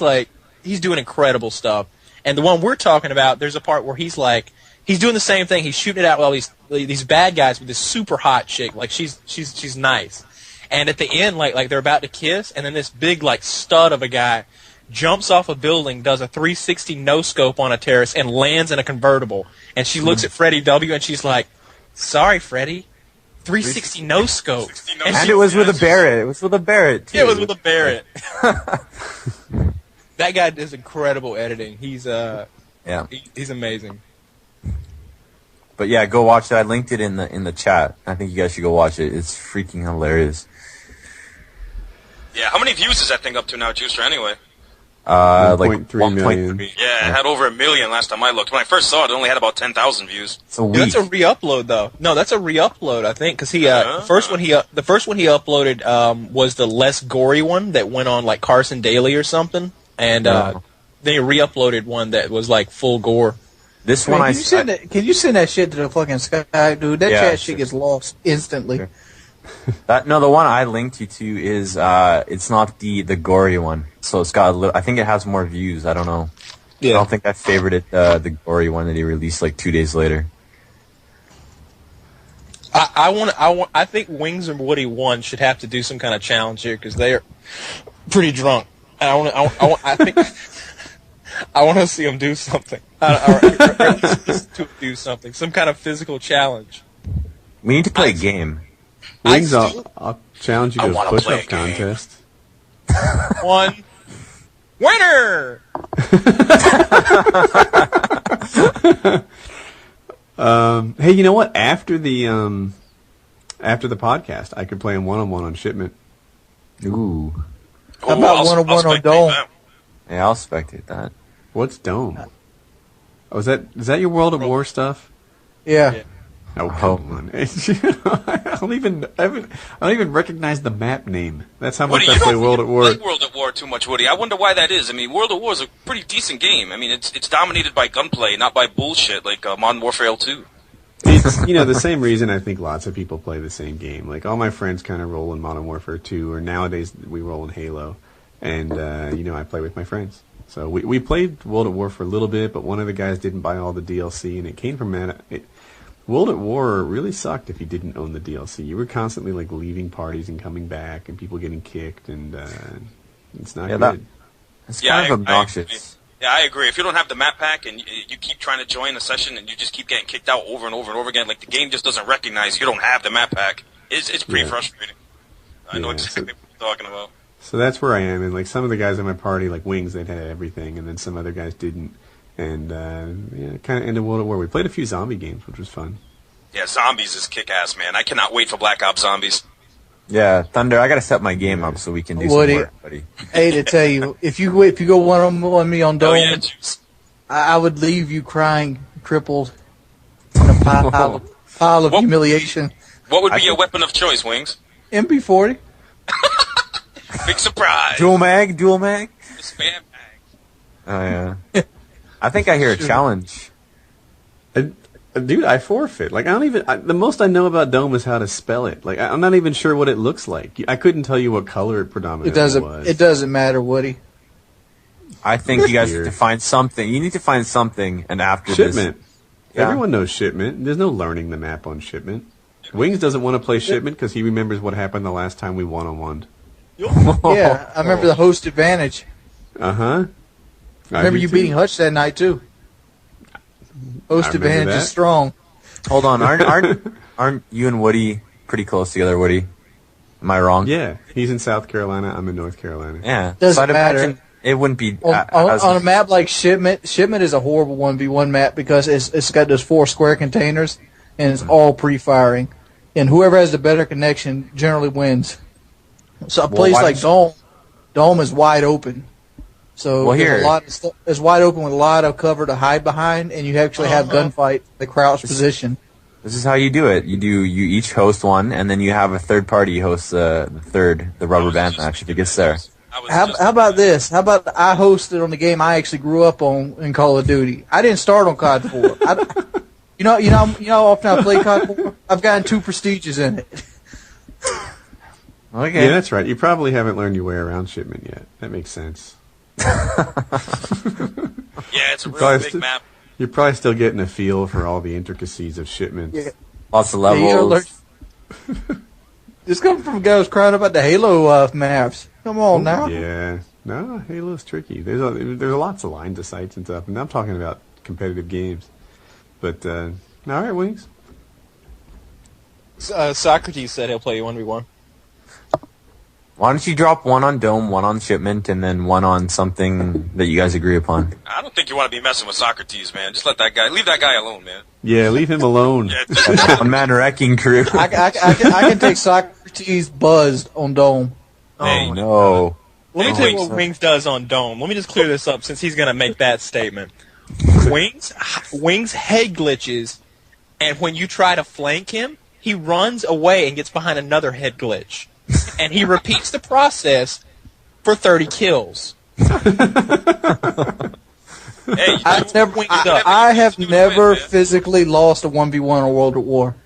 doing incredible stuff. And the one we're talking about, there's a part where he's doing the same thing. He's shooting it out with all these bad guys with this super hot chick. Like she's nice. And at the end, like they're about to kiss, and then this big like stud of a guy jumps off a building, does a 360 no scope on a terrorist, and lands in a convertible. And she looks at FreddieW and she's like, "Sorry, Freddie, 360 no scope." And it was with a Barrett. It was with a Barrett, too. Yeah, it was with a Barrett. That guy does incredible editing. He's he's amazing. But yeah, go watch that. I linked it in the chat. I think you guys should go watch it. It's freaking hilarious. Yeah, how many views is that thing up to now, Juicetra, anyway? Like 1.3 million. 1.3. Yeah, it had over 1 million last time I looked. When I first saw it, it only had about 10,000 views. It's a week. Yeah, that's a re-upload, though. No, that's a re-upload, I think, because the first one he uploaded was the less gory one that went on like Carson Daly or something, and then he re-uploaded one that was like full gore. This Man, one can you send that shit to the fucking sky, dude? That Yeah, chat shit gets lost instantly. Sure. The one I linked you to is it's not the gory one, so it's got I think it has more views. I don't know. Yeah. I don't think I favorited the gory one that he released like 2 days later. I think Wings and Woody 1 should have to do some kind of challenge here because they are pretty drunk. And I think I want to see them do something. Or at least to do something, some kind of physical challenge. We need to play a game. Wings, I'll challenge you to a push-up contest. One winner. Hey, you know what? After the podcast, I could play him one-on-one on Shipment. Ooh. How about one-on-one on Dome? Yeah, I'll spectate that. What's Dome? Oh, is that your World at War stuff? Yeah. Oh, come on! I don't even recognize the map name. That's how much Woody, I play World at War. Like World at War too much, Woody. I wonder why that is. I mean, World at War is a pretty decent game. I mean, it's dominated by gunplay, not by bullshit like Modern Warfare 2. It's the same reason I think lots of people play the same game. Like all my friends kind of roll in Modern Warfare 2, or nowadays we roll in Halo, and I play with my friends. So we played World at War for a little bit, but one of the guys didn't buy all the DLC, and it came from that. World at War really sucked if you didn't own the DLC. You were constantly like leaving parties and coming back, and people getting kicked, and it's not good. It's kind of obnoxious. I agree. If you don't have the map pack and you keep trying to join a session and you just keep getting kicked out over and over and over again, like the game just doesn't recognize you don't have the map pack. It's pretty frustrating. I know exactly what you're talking about. So that's where I am, and like some of the guys in my party, like Wings, they'd had everything, and then some other guys didn't. And it kind of ended World at War. We played a few zombie games, which was fun. Yeah, Zombies is kick-ass, man. I cannot wait for Black Ops Zombies. Yeah, Thunder, I gotta set my game up so we can do Woody, some work, buddy. Hey, to tell you, if you go one-on-one me on Dome, I would leave you crying, crippled, in a pile of humiliation. What would be your weapon of choice, Wings? MP40. Big surprise. Dual mag? The spam bag. Oh, yeah. I think I hear a challenge. Dude, I forfeit. Like, the most I know about Dome is how to spell it. Like, I'm not even sure what it looks like. I couldn't tell you what color it predominantly was. It doesn't matter, Woody. I think you guys need to find something. You need to find something, and after Shipment. this... Yeah. Everyone knows Shipment. There's no learning the map on Shipment. Wings doesn't want to play Shipment because he remembers what happened the last time we one-on-one. Yeah, I remember the host advantage. Uh-huh. Remember you beating Hutch that night, too. Host advantage is strong. Hold on, aren't you and Woody pretty close together, Woody? Am I wrong? Yeah, he's in South Carolina, I'm in North Carolina. Yeah. Doesn't I'd matter. imagine it wouldn't be... On a map like Shipment is a horrible 1v1 map because it's got those 4 square containers, and it's all pre-firing. and whoever has the better connection generally wins. So a place why like Dome is wide open. So there's a lot of stuff, it's wide open with a lot of cover to hide behind, and you actually have gunfight the crouch position. This is how you do it. You each host one, and then you have a third party host the rubber band match if it gets there. How about this? How about I hosted on the game I actually grew up on in Call of Duty? I didn't start on COD 4. You know how often I play COD 4? I've gotten 2 prestiges in it. Okay. Yeah, that's right. You probably haven't learned your way around shipment yet. That makes sense. Yeah, it's a real big map. You're probably still getting a feel for all the intricacies of shipments. Yeah. Lots of levels. This comes from a guy who's crying about the Halo maps. Come on now. Yeah. No, Halo's tricky. There's lots of lines of sights and stuff. And I'm talking about competitive games. But, all right, Wings. Socrates said he'll play 1v1. Why don't you drop one on Dome, one on Shipment, and then one on something that you guys agree upon? I don't think you want to be messing with Socrates, man. Just leave that guy alone, man. Yeah, leave him alone. One-man wrecking crew. I can take Socrates buzzed on Dome. Oh, no. Let me tell you what Wings does on Dome. Let me just clear this up since he's going to make that statement. Wings head glitches, and when you try to flank him, he runs away and gets behind another head glitch. And he repeats the process for 30 kills. I have never physically lost a 1v1 on World at War.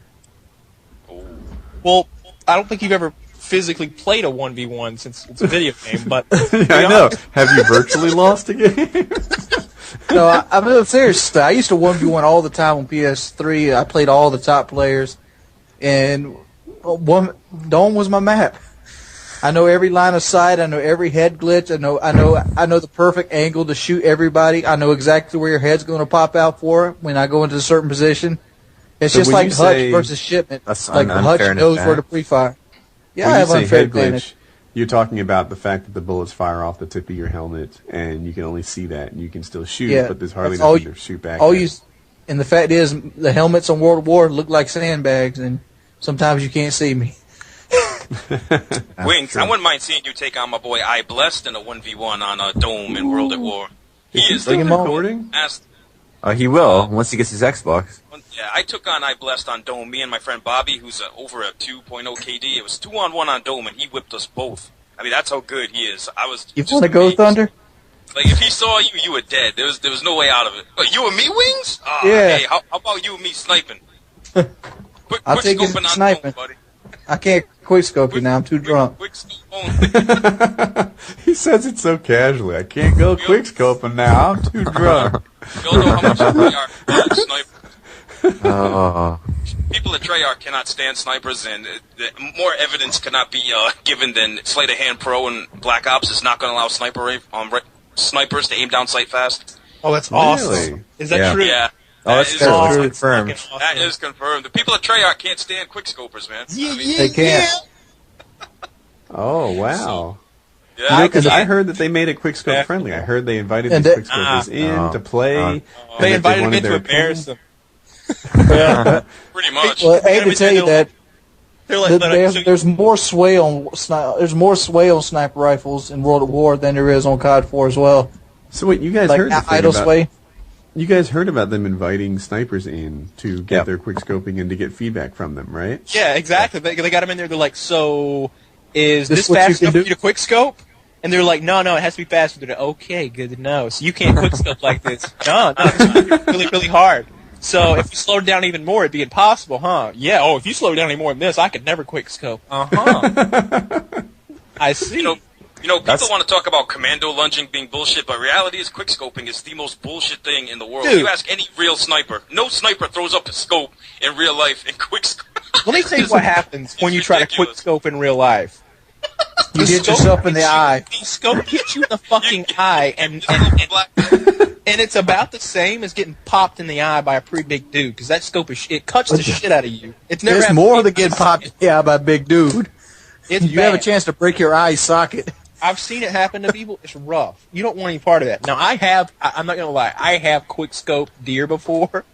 Well, I don't think you've ever physically played a 1v1 since it's a video game, but... I know. Have you virtually lost a game? No, I'm serious. I used to 1v1 all the time on PS3. I played all the top players, and Dome was my map. I know every line of sight. I know every head glitch. I know the perfect angle to shoot everybody. I know exactly where your head's going to pop out for when I go into a certain position. It's just like Hutch versus Shipment. Like Hutch knows where to pre-fire. Yeah, I have unfair advantage. You're talking about the fact that the bullets fire off the tip of your helmet, and you can only see that, and you can still shoot, but there's hardly nothing to shoot back at. And the fact is, the helmets on World War look like sandbags, and sometimes you can't see me. Wings, I wouldn't mind seeing you take on my boy I Blessed in a 1v1 on a Dome in World at War. He is still recording? He will, once he gets his Xbox. Yeah, I took on I Blessed on Dome. Me and my friend Bobby, who's over a 2.0 KD. It was 2-on-1 on Dome, and he whipped us both. I mean, that's how good he is. You want to go, Thunder? Like, if he saw you, you were dead. There was no way out of it. But you and me, Wings? Yeah. Hey, how about you and me sniping? I'll take you sniping. Dome, buddy. I can't quickscope you now. I'm too drunk. He says it so casually. I can't go quickscoping now. I'm too drunk. You'll know how much Treyarch snipers. People at Treyarch cannot stand snipers, and more evidence cannot be given than Sleight of Hand Pro and Black Ops is not going to allow snipers to aim down sight fast. Oh, that's awesome. Is that true? Yeah. Oh, that's confirmed. Awesome. That is confirmed. The people at Treyarch can't stand quickscopers, man. They can't. Oh, wow. Yeah, because I heard that they made it quickscope friendly. I heard they invited these quickscopers in to play. They invited them in to embarrass them. Pretty much. Well, I hate to tell you that there's more sway on sniper rifles in World at War than there is on COD 4 as well. So wait, you guys like heard the thing idle about, sway? You guys heard about them inviting snipers in to get their quickscoping and to get feedback from them, right? Yeah, exactly. They got them in there. They're like, so is this fast enough for you to quickscope? And they're like, no, it has to be fast. They're like, okay, good to know. So you can't quickscope like this. No, it's really, really hard. So if you slowed down even more, it'd be impossible, huh? Yeah. Oh, if you slow down any more than this, I could never quickscope. I see. You know, people want to talk about commando lunging being bullshit, but reality is quickscoping is the most bullshit thing in the world. Dude. You ask any real sniper, no sniper throws up a scope in real life in quickscope. Let me tell you what happens when you try to quickscope in real life. You hit yourself in the eye. The scope hits you in the fucking eye, and it's about the same as getting popped in the eye by a pretty big dude, because that scope it cuts the shit out of you. It's never There's more than getting popped in the eye by a big dude. You have a chance to break your eye socket. I've seen it happen to people. It's rough. You don't want any part of that. Now, I'm not going to lie, I have quickscoped deer before.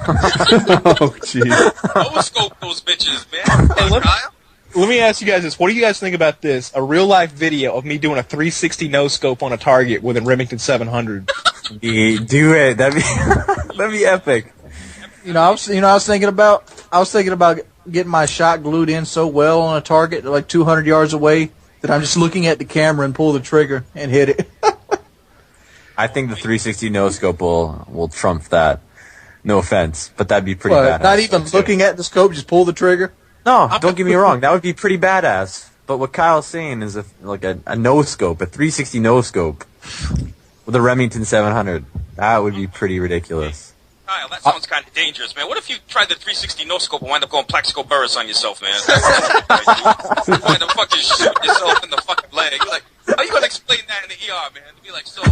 Oh, jeez. No scope those bitches, man. Hey, Kyle. Let me ask you guys this. What do you guys think about this? A real-life video of me doing a 360 no-scope on a target with a Remington 700. Do it. That'd be epic. I was thinking about getting my shot glued in so well on a target, like 200 yards away, that I'm just looking at the camera and pull the trigger and hit it. I think the 360 no scope will trump that. No offense, but that'd be pretty badass. Not even looking at the scope, just pull the trigger. No, don't get me wrong. That would be pretty badass. But what Kyle's saying is a no scope, a 360 no scope with a Remington 700. That would be pretty ridiculous. Kyle, that sounds kind of dangerous, man. What if you tried the 360 no-scope and wind up going Plaxico Burris on yourself, man? You wind up fucking shooting yourself in the fucking leg. You're like, how you gonna explain that in the ER, man? It'd be like, so...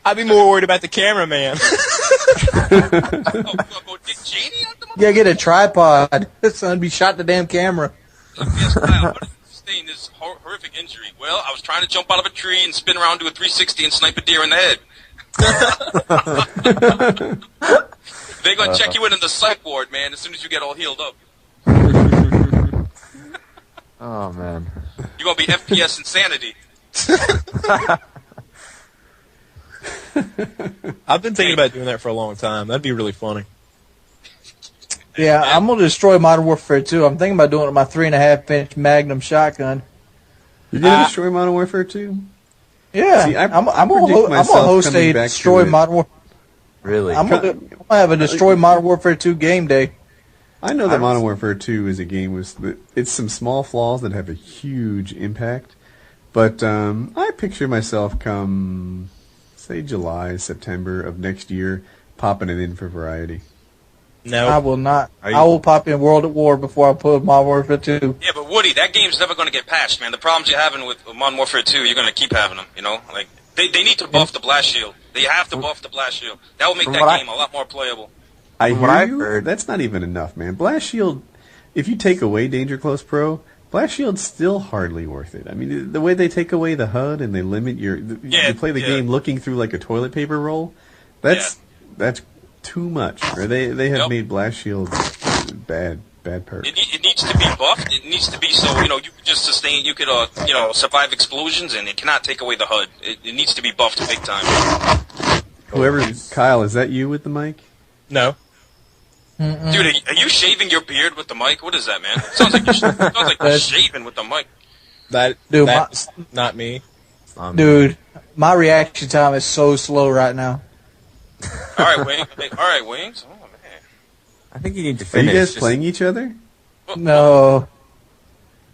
I'd be more worried about the cameraman. You gonna go Dick Cheney on the Yeah, get a tripod. Son, be shot the damn camera. Yes, Kyle, how did you sustain this horrific injury? Well, I was trying to jump out of a tree and spin around, do a 360 and snipe a deer in the head. They're gonna check you in the psych ward, man, as soon as you get all healed up. Oh, man. You're gonna be FPS insanity. I've been thinking about doing that for a long time. That'd be really funny. Yeah, I'm gonna destroy Modern Warfare 2. I'm thinking about doing it with my 3.5-inch Magnum shotgun. You're gonna destroy Modern Warfare 2? Yeah, See, I'm gonna host a destroy Modern Warfare. Really? I'm gonna have a destroy Modern Warfare 2 game day. I know that Modern Warfare 2 is a game with it's some small flaws that have a huge impact, but I picture myself come, say, July, September of next year, popping it in for variety. No, I will not. I will pop in World at War before I put Modern Warfare 2. Yeah, but Woody, that game's never going to get patched, man. The problems you're having with Modern Warfare 2, you're going to keep having them, you know? Like, they need to buff the blast shield. They have to buff the blast shield. That will make that game a lot more playable. I hear you. That's not even enough, man. Blast shield, if you take away Danger Close Pro, blast shield's still hardly worth it. I mean, the way they take away the HUD and they limit you play the game looking through like a toilet paper roll, that's too much. Right? They have made blast shields bad perk. It needs to be buffed. It needs to be so, you could just sustain, you could, survive explosions, and it cannot take away the HUD. It needs to be buffed big time. Kyle, is that you with the mic? No. Mm-mm. Dude, are you shaving your beard with the mic? What is that, man? It sounds like you're shaving with the mic. That's not me. Dude, my reaction time is so slow right now. All right, Wings. Oh, man. I think you need to Are finish. you guys playing each other? No.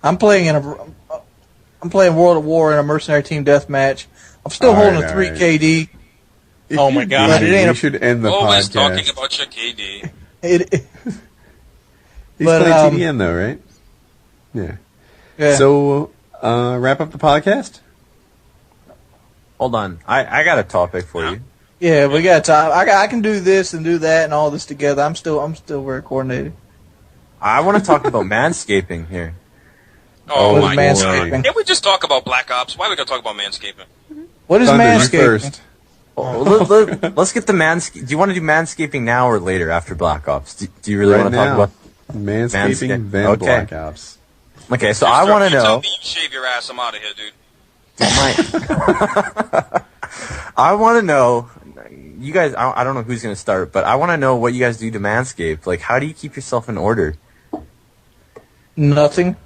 I'm playing World at War in a mercenary team deathmatch. I'm still holding a 3 KD. Oh my god! You should end the Always podcast. talking about your KD. He's playing TDM though, right? Yeah. So, wrap up the podcast. Hold on, I got a topic for you. Yeah, we got time. I can do this and do that and all this together. I'm still very coordinated. I want to talk about manscaping here. Oh my god! Manscaping? Can't we just talk about Black Ops? Why are we gonna talk about manscaping? What is Thunder, you manscaping? first. Let's get the do you want to do manscaping now or later after Black Ops? Do you really want to talk about manscaping, then Black Ops? Okay, so I want to know. Tell me you shave your ass, I'm out of here, dude. I want to know. You guys, I don't know who's going to start, but I want to know what you guys do to manscape. Like, how do you keep yourself in order? Nothing.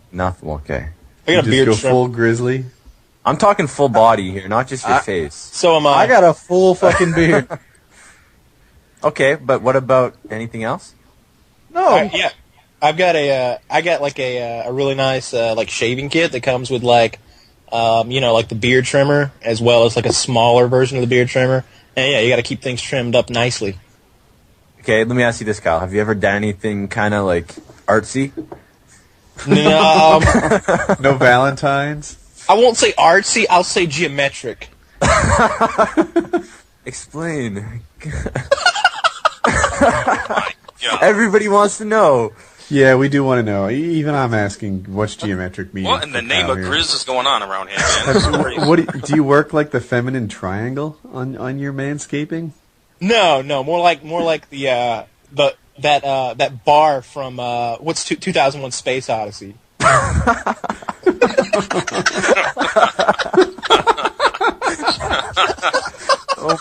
Nothing. Okay. I got a beard go trim. full grizzly. I'm talking full body here, not just your face. So am I. I got a full fucking beard. Okay, but what about anything else? No. Yeah, I got a really nice like shaving kit that comes with like like the beard trimmer as well as like a smaller version of the beard trimmer. And yeah, you got to keep things trimmed up nicely. Okay, let me ask you this, Kyle. Have you ever done anything kind of like artsy? No, No Valentines. I won't say artsy. I'll say geometric. Explain. Yeah. Everybody wants to know. Yeah, we do want to know. Even I'm asking, what's geometric mean? What in the name of Grizz is going on around here, man? This is crazy. What do you work like the feminine triangle on your manscaping? No, more like the that bar from what's 2001: Space Odyssey.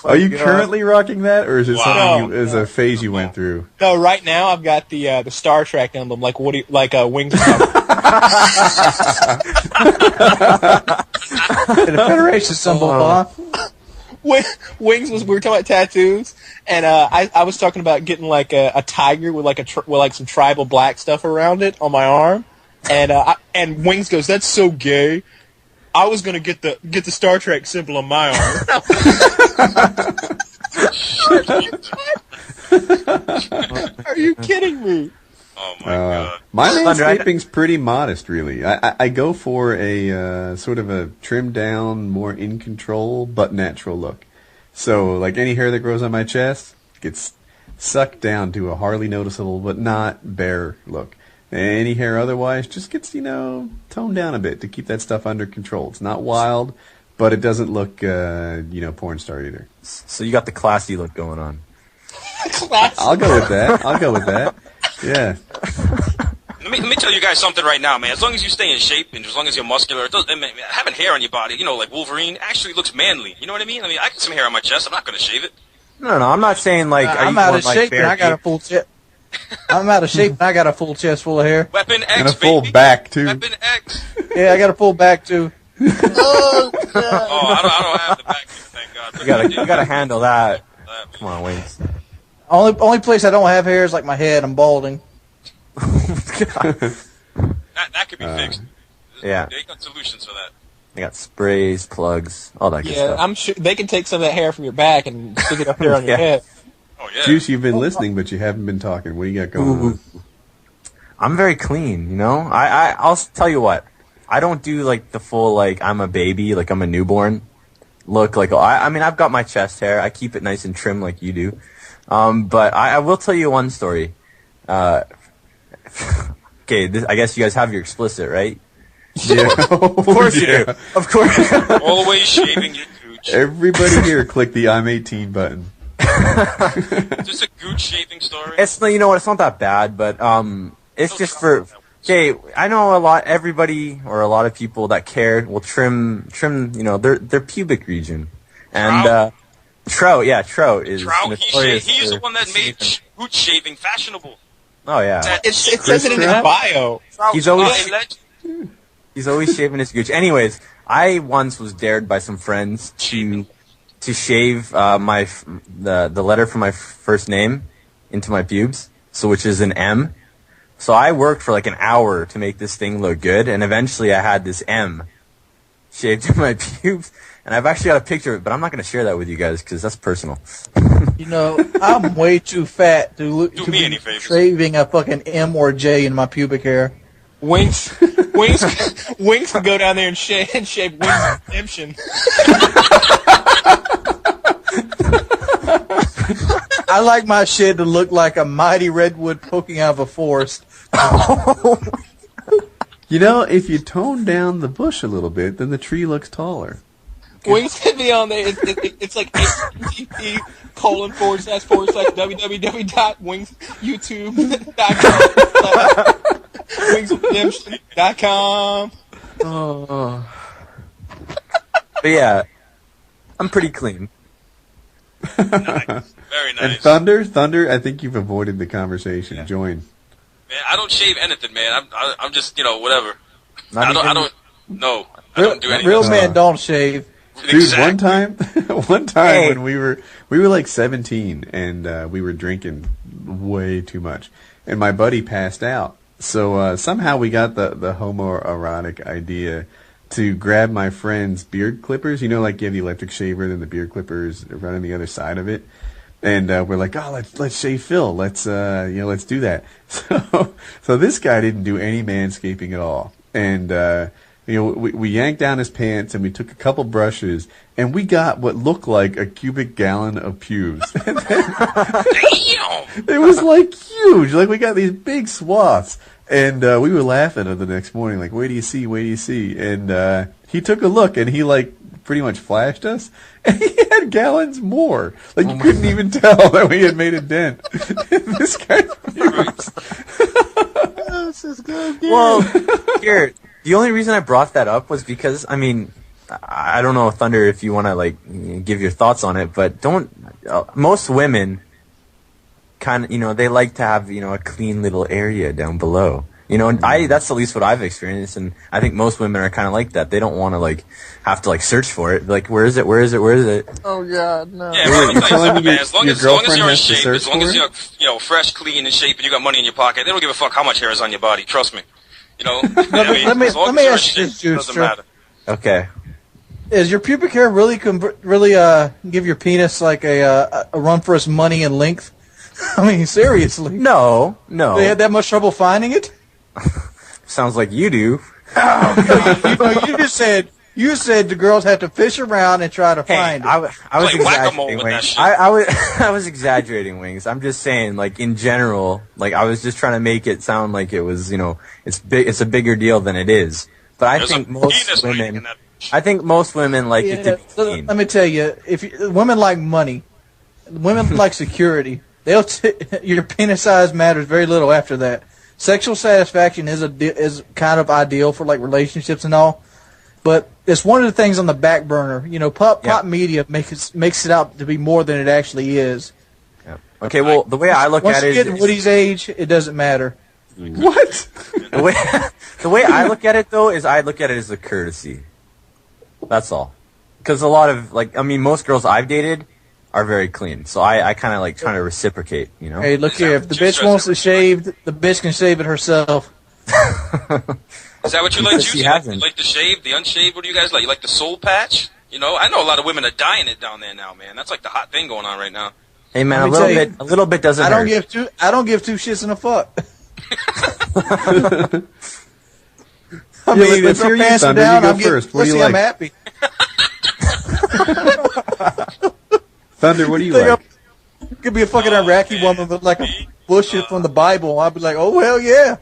Are you currently rocking that, or is it something No, as a phase you went through? No, right now I've got the Star Trek emblem, like Wings. The Federation symbol, huh? Wings we were talking about tattoos, and I was talking about getting like a tiger with like some tribal black stuff around it on my arm, and Wings goes, "That's so gay." I was gonna get the Star Trek symbol on my arm. Are you kidding me? Oh my god. My manscaping's pretty modest, really. I go for a sort of a trimmed down, more in control, but natural look. So, like any hair that grows on my chest gets sucked down to a hardly noticeable, but not bare look. Any hair otherwise just gets, toned down a bit to keep that stuff under control. It's not wild, but it doesn't look, porn star either. So you got the classy look going on. I'll go with that. Yeah. Let me tell you guys something right now, man. As long as you stay in shape and as long as you're muscular, having hair on your body, like Wolverine, actually looks manly. You know what I mean? I got some hair on my chest. I'm not going to shave it. No, I'm not saying like. I'm out of shape and I got a full chest. I'm out of shape and I got a full chest full of hair. Weapon X, and a full back too. Weapon X. Yeah, I got a full back too. Oh, I don't have the back, thank God. You gotta handle that. Come on, Wings. Only place I don't have hair is like my head. I'm balding. That could be fixed. Yeah. They got solutions for that. They got sprays, plugs, all that good stuff. Yeah, I'm sure they can take some of that hair from your back and stick it up there on your head. Oh yeah. Juice, you've been listening, but you haven't been talking. What do you got going on? I'm very clean, I'll tell you what. I don't do like the full like I'm a baby, like I'm a newborn look. Like I've got my chest hair. I keep it nice and trim like you do. But I will tell you one story. Okay, I guess you guys have your explicit, right? Yeah. Of course you do. Of course. Always shaving your gooch. Everybody here click the I'm 18 button. Just a gooch shaving story? It's you know what? It's not that bad, but it's just for. Okay, I know everybody or a lot of people that care will trim, their pubic region, and Trout is notorious. He's the one that made gooch shaving fashionable. Oh yeah, it says it in his bio. He's always shaving his gooch. Anyways, I once was dared by some friends to shave the letter for my first name into my pubes, which is an M. So I worked for like an hour to make this thing look good, and eventually I had this M shaved in my pubes, and I've actually got a picture of it, but I'm not going to share that with you guys because that's personal. I'm way too fat to be shaving a fucking M or J in my pubic hair. Wings can go down there and shave Wings Redemption. I like my shit to look like a mighty redwood poking out of a forest. If you tone down the bush a little bit, then the tree looks taller. Wings can be on there. It's like http://www.wingsyoutube.com wingsredemption.com. Oh. But yeah, I'm pretty clean. Nice. Very nice. And Thunder, I think you've avoided the conversation. Yeah. Join. Man, I don't shave anything, man. I'm just, whatever. I don't do anything. Real men don't shave. Dude, Exactly. one time when we were like 17 and we were drinking way too much, and my buddy passed out. So somehow we got the homoerotic idea to grab my friend's beard clippers. Like you have the electric shaver, then the beard clippers run on the other side of it. And we're like, oh, let's shave Phil. Let's do that. So this guy didn't do any manscaping at all. And we yanked down his pants and we took a couple brushes and we got what looked like a cubic gallon of pubes. Damn! It was like huge. Like we got these big swaths. And we were laughing the next morning, like, wait do you see? And he took a look and he like pretty much flashed us, and he had gallons more. Like, you couldn't even tell that we had made a dent in this guy's pubes. This is good. Well, here, the only reason I brought that up was because, I mean, I don't know, Thunder, if you want to, like, give your thoughts on it, but most women kind of, you know, they like to have, you know, a clean little area down below. You know, and that's at least what I've experienced, and I think most women are kind of like that. They don't want to, like, have to, like, search for it. Like, where is it? Where is it? Where is it? Oh, God, no. Yeah, well, You're telling me as long your as you're girlfriend in has to shape, search as long as for you're, you know, fresh, clean, in shape, and you got money in your pocket, they don't give a fuck how much hair is on your body. Trust me. You know, let me ask you this, doesn't Juicetra. matter. Okay. Is your pubic hair really give your penis like a run for its money and length? I mean, seriously. No. They had that much trouble finding it? Sounds like you do. You said the girls have to fish around and try to find it. I was Like whack-a-mole exaggerating, with that Wings. shit. I was exaggerating, Wings. I'm just saying, like, in general, like, I was just trying to make it sound like it was, you know, it's a bigger deal than it is. But I There's think a penis ring in most women like it to be clean. Let me tell you, women like money, women like security. Your penis size matters very little after that. Sexual satisfaction is kind of ideal for like relationships and all, but it's one of the things on the back burner. You know, pop media makes it out to be more than it actually is. Yeah. Okay, well, the way I look Once at you it get is Woody's age, it doesn't matter. What? the way I look at it though is I look at it as a courtesy. That's all. Because a lot of most girls I've dated are very clean, so I kind of like trying to reciprocate, you know. Hey, look here. If the bitch wants to shave, the bitch can shave it herself. Is that what you like, Juice? She You like, hasn't. the shaved, the unshaved? What do you guys like? You like the soul patch? You know, I know a lot of women are dying it down there now, man. That's like the hot thing going on right now. Hey man, a Let me tell little bit doesn't I don't hurt. give two shits in a fuck. I mean, if you're you, Thunder, you go first. What do you I'm like? happy. Thunder, what do you like? It could be a fucking Iraqi woman with like a bullshit from the Bible. I'd be like, oh, hell yeah.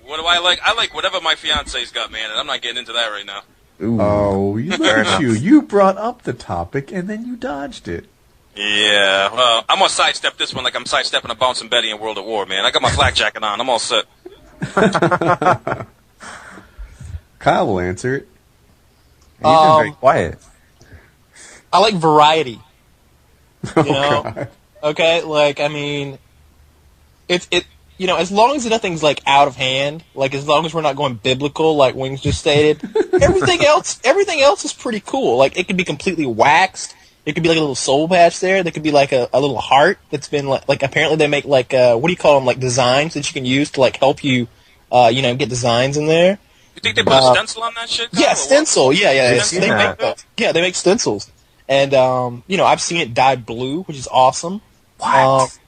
What do I like? I like whatever my fiance's got, man, and I'm not getting into that right now. Ooh. Oh, look at you. You brought up the topic, and then you dodged it. Yeah, well, I'm going to sidestep this one like I'm sidestepping a bouncing Betty in World at War, man. I got my flak jacket on. I'm all set. Kyle will answer it. He's been very quiet. I like variety. You know? God. Okay, like, I mean, you know, as long as nothing's, like, out of hand, like, as long as we're not going biblical, like Wings just stated, everything else is pretty cool. Like, it could be completely waxed. It could be like a little soul patch there. There could be like a little heart that's been, like apparently they make, like, what do you call them, like, designs that you can use to, like, help you, you know, get designs in there. You think they put a stencil on that shit? Yeah, stencil. Yeah. Stencil? They make those. Yeah, they make stencils. And, you know, I've seen it dyed blue, which is awesome. What?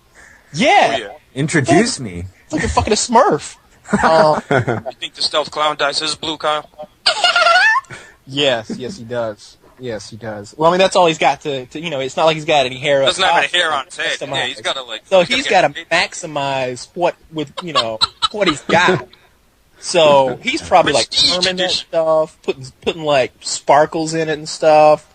Yeah. Oh, yeah. Introduce me. It's like a fucking Smurf. You think the stealth clown dyes his blue, Kyle? Yes, he does. Yes, he does. Well, I mean, that's all he's got to you know, it's not like he's got any hair. Doesn't have any hair on his head. Yeah, he's got to, like... So he's got to maximize what he's got. So he's probably, like, perming that stuff, putting, like, sparkles in it and stuff.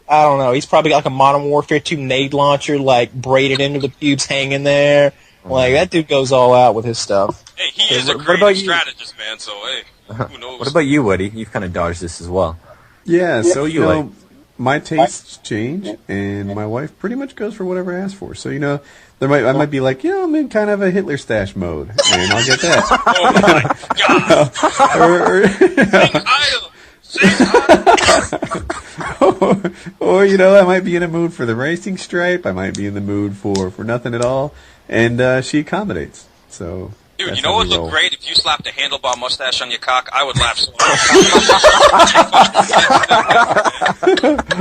I don't know. He's probably got, like, a Modern Warfare 2 nade launcher, like, braided into the pubes hanging there. Like, that dude goes all out with his stuff. Hey, he is a what about creative you? strategist, man, so, hey, who knows? What about you, Woody? You've kind of dodged this as well. Yeah, so, you know, like? my tastes change, and my wife pretty much goes for whatever I ask for. So, you know, I might be like, you know, I'm in kind of a Hitler stash mode, and I'll get that. Oh, my God. or, you know, I might be in a mood for the racing stripe. I might be in the mood for nothing at all. And she accommodates. So, Dude, you know what would look great if you slapped a handlebar mustache on your cock? I would laugh so hard.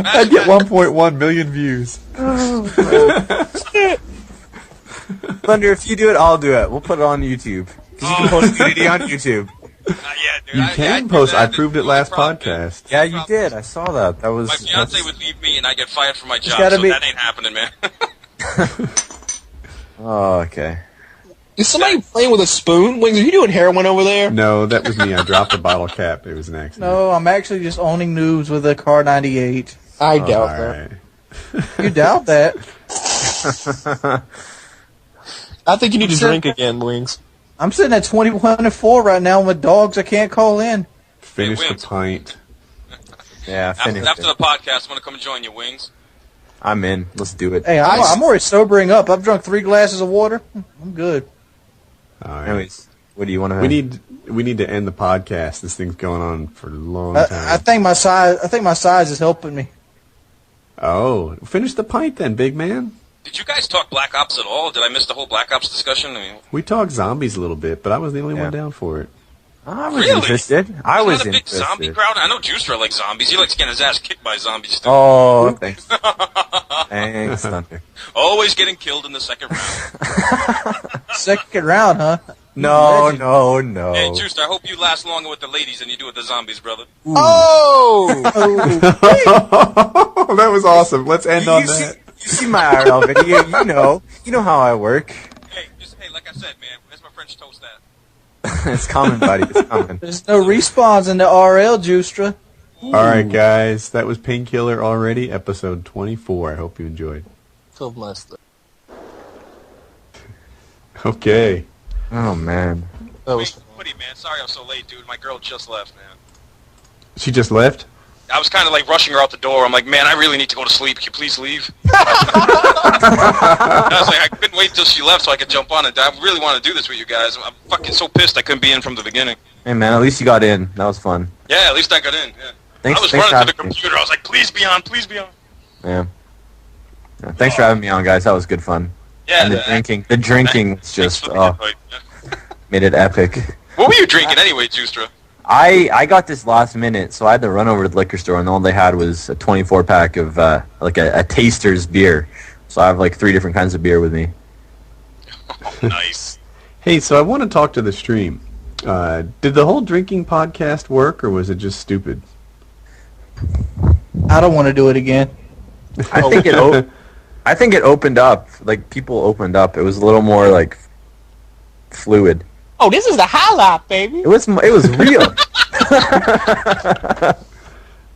I'd get 1.1 million views. Thunder, if you do it, I'll do it. We'll put it on YouTube. Because you can post nudity on YouTube. Yeah, dude, You can post. I proved it last podcast. Yeah, you did. I saw that. That was... My fiance would leave me and I get fired from my job, gotta so be- that ain't happening, man. Oh, okay. Is somebody playing with a spoon? Wings, are you doing heroin over there? No, that was me. I dropped the bottle cap. It was an accident. No, I'm actually just owning news with a Car 98. I doubt all that. right. You doubt that? I think you need to drink again, Wings. I'm sitting at 21-4 right now with dogs I can't call in. Finish the Wings. pint. Yeah, finish After it. the podcast, I'm going to come and join you, Wings. I'm in. Let's do it. Hey, I'm already sobering up. I've drunk 3 glasses of water. I'm good. All right. Anyways, what do you want to? We need to end the podcast. This thing's going on for a long time. I think my size is helping me. Oh, finish the pint then, big man. Did you guys talk Black Ops at all? Did I miss the whole Black Ops discussion? I mean, We talked zombies a little bit, but I was the only Yeah. one down for it. I was Really? interested. I Isn't was that a big interested. zombie crowd? I know Juicetra likes zombies. He likes getting his ass kicked by zombies too. Oh, thanks. Thanks, Thunder. Always getting killed in the second round. Second round, huh? No, Legend. no. Hey, Juicetra, I hope you last longer with the ladies than you do with the zombies, brother. Oh! Oh, that was awesome. Let's end on You that. see my IRL video. You know how I work. Hey, like I said, man, where's my French toast at? It's coming, buddy. It's coming. There's no respawns in the RL, Juicetra. All right, guys. That was Painkiller already, episode 24. I hope you enjoyed. Feel blessed. Okay. Oh man. That was Woody, man, sorry I'm so late, dude. My girl just left, man. She just left? I was kind of like rushing her out the door. I'm like, man, I really need to go to sleep. Can you please leave? I was like, I couldn't wait till she left so I could jump on it. I really want to do this with you guys. I'm fucking so pissed I couldn't be in from the beginning. Hey man, at least you got in. That was fun. Yeah, at least I got in. Yeah. Thanks. I was thanks for running to the having me. computer. I was like, please be on, please be on. Yeah. Thanks for having me on, guys. That was good fun. Yeah. And the drinking was Thanks just for the invite. Yeah. made it epic. What were you drinking anyway, Juicetra? I got this last minute, so I had to run over to the liquor store, and all they had was a 24-pack of like a taster's beer. So I have like 3 different kinds of beer with me. Nice. Hey, so I want to talk to the stream. Did the whole drinking podcast work, or was it just stupid? I don't want to do it again. I think I think it opened up. Like people opened up. It was a little more like fluid. Oh, this is the highlight, baby. It was real.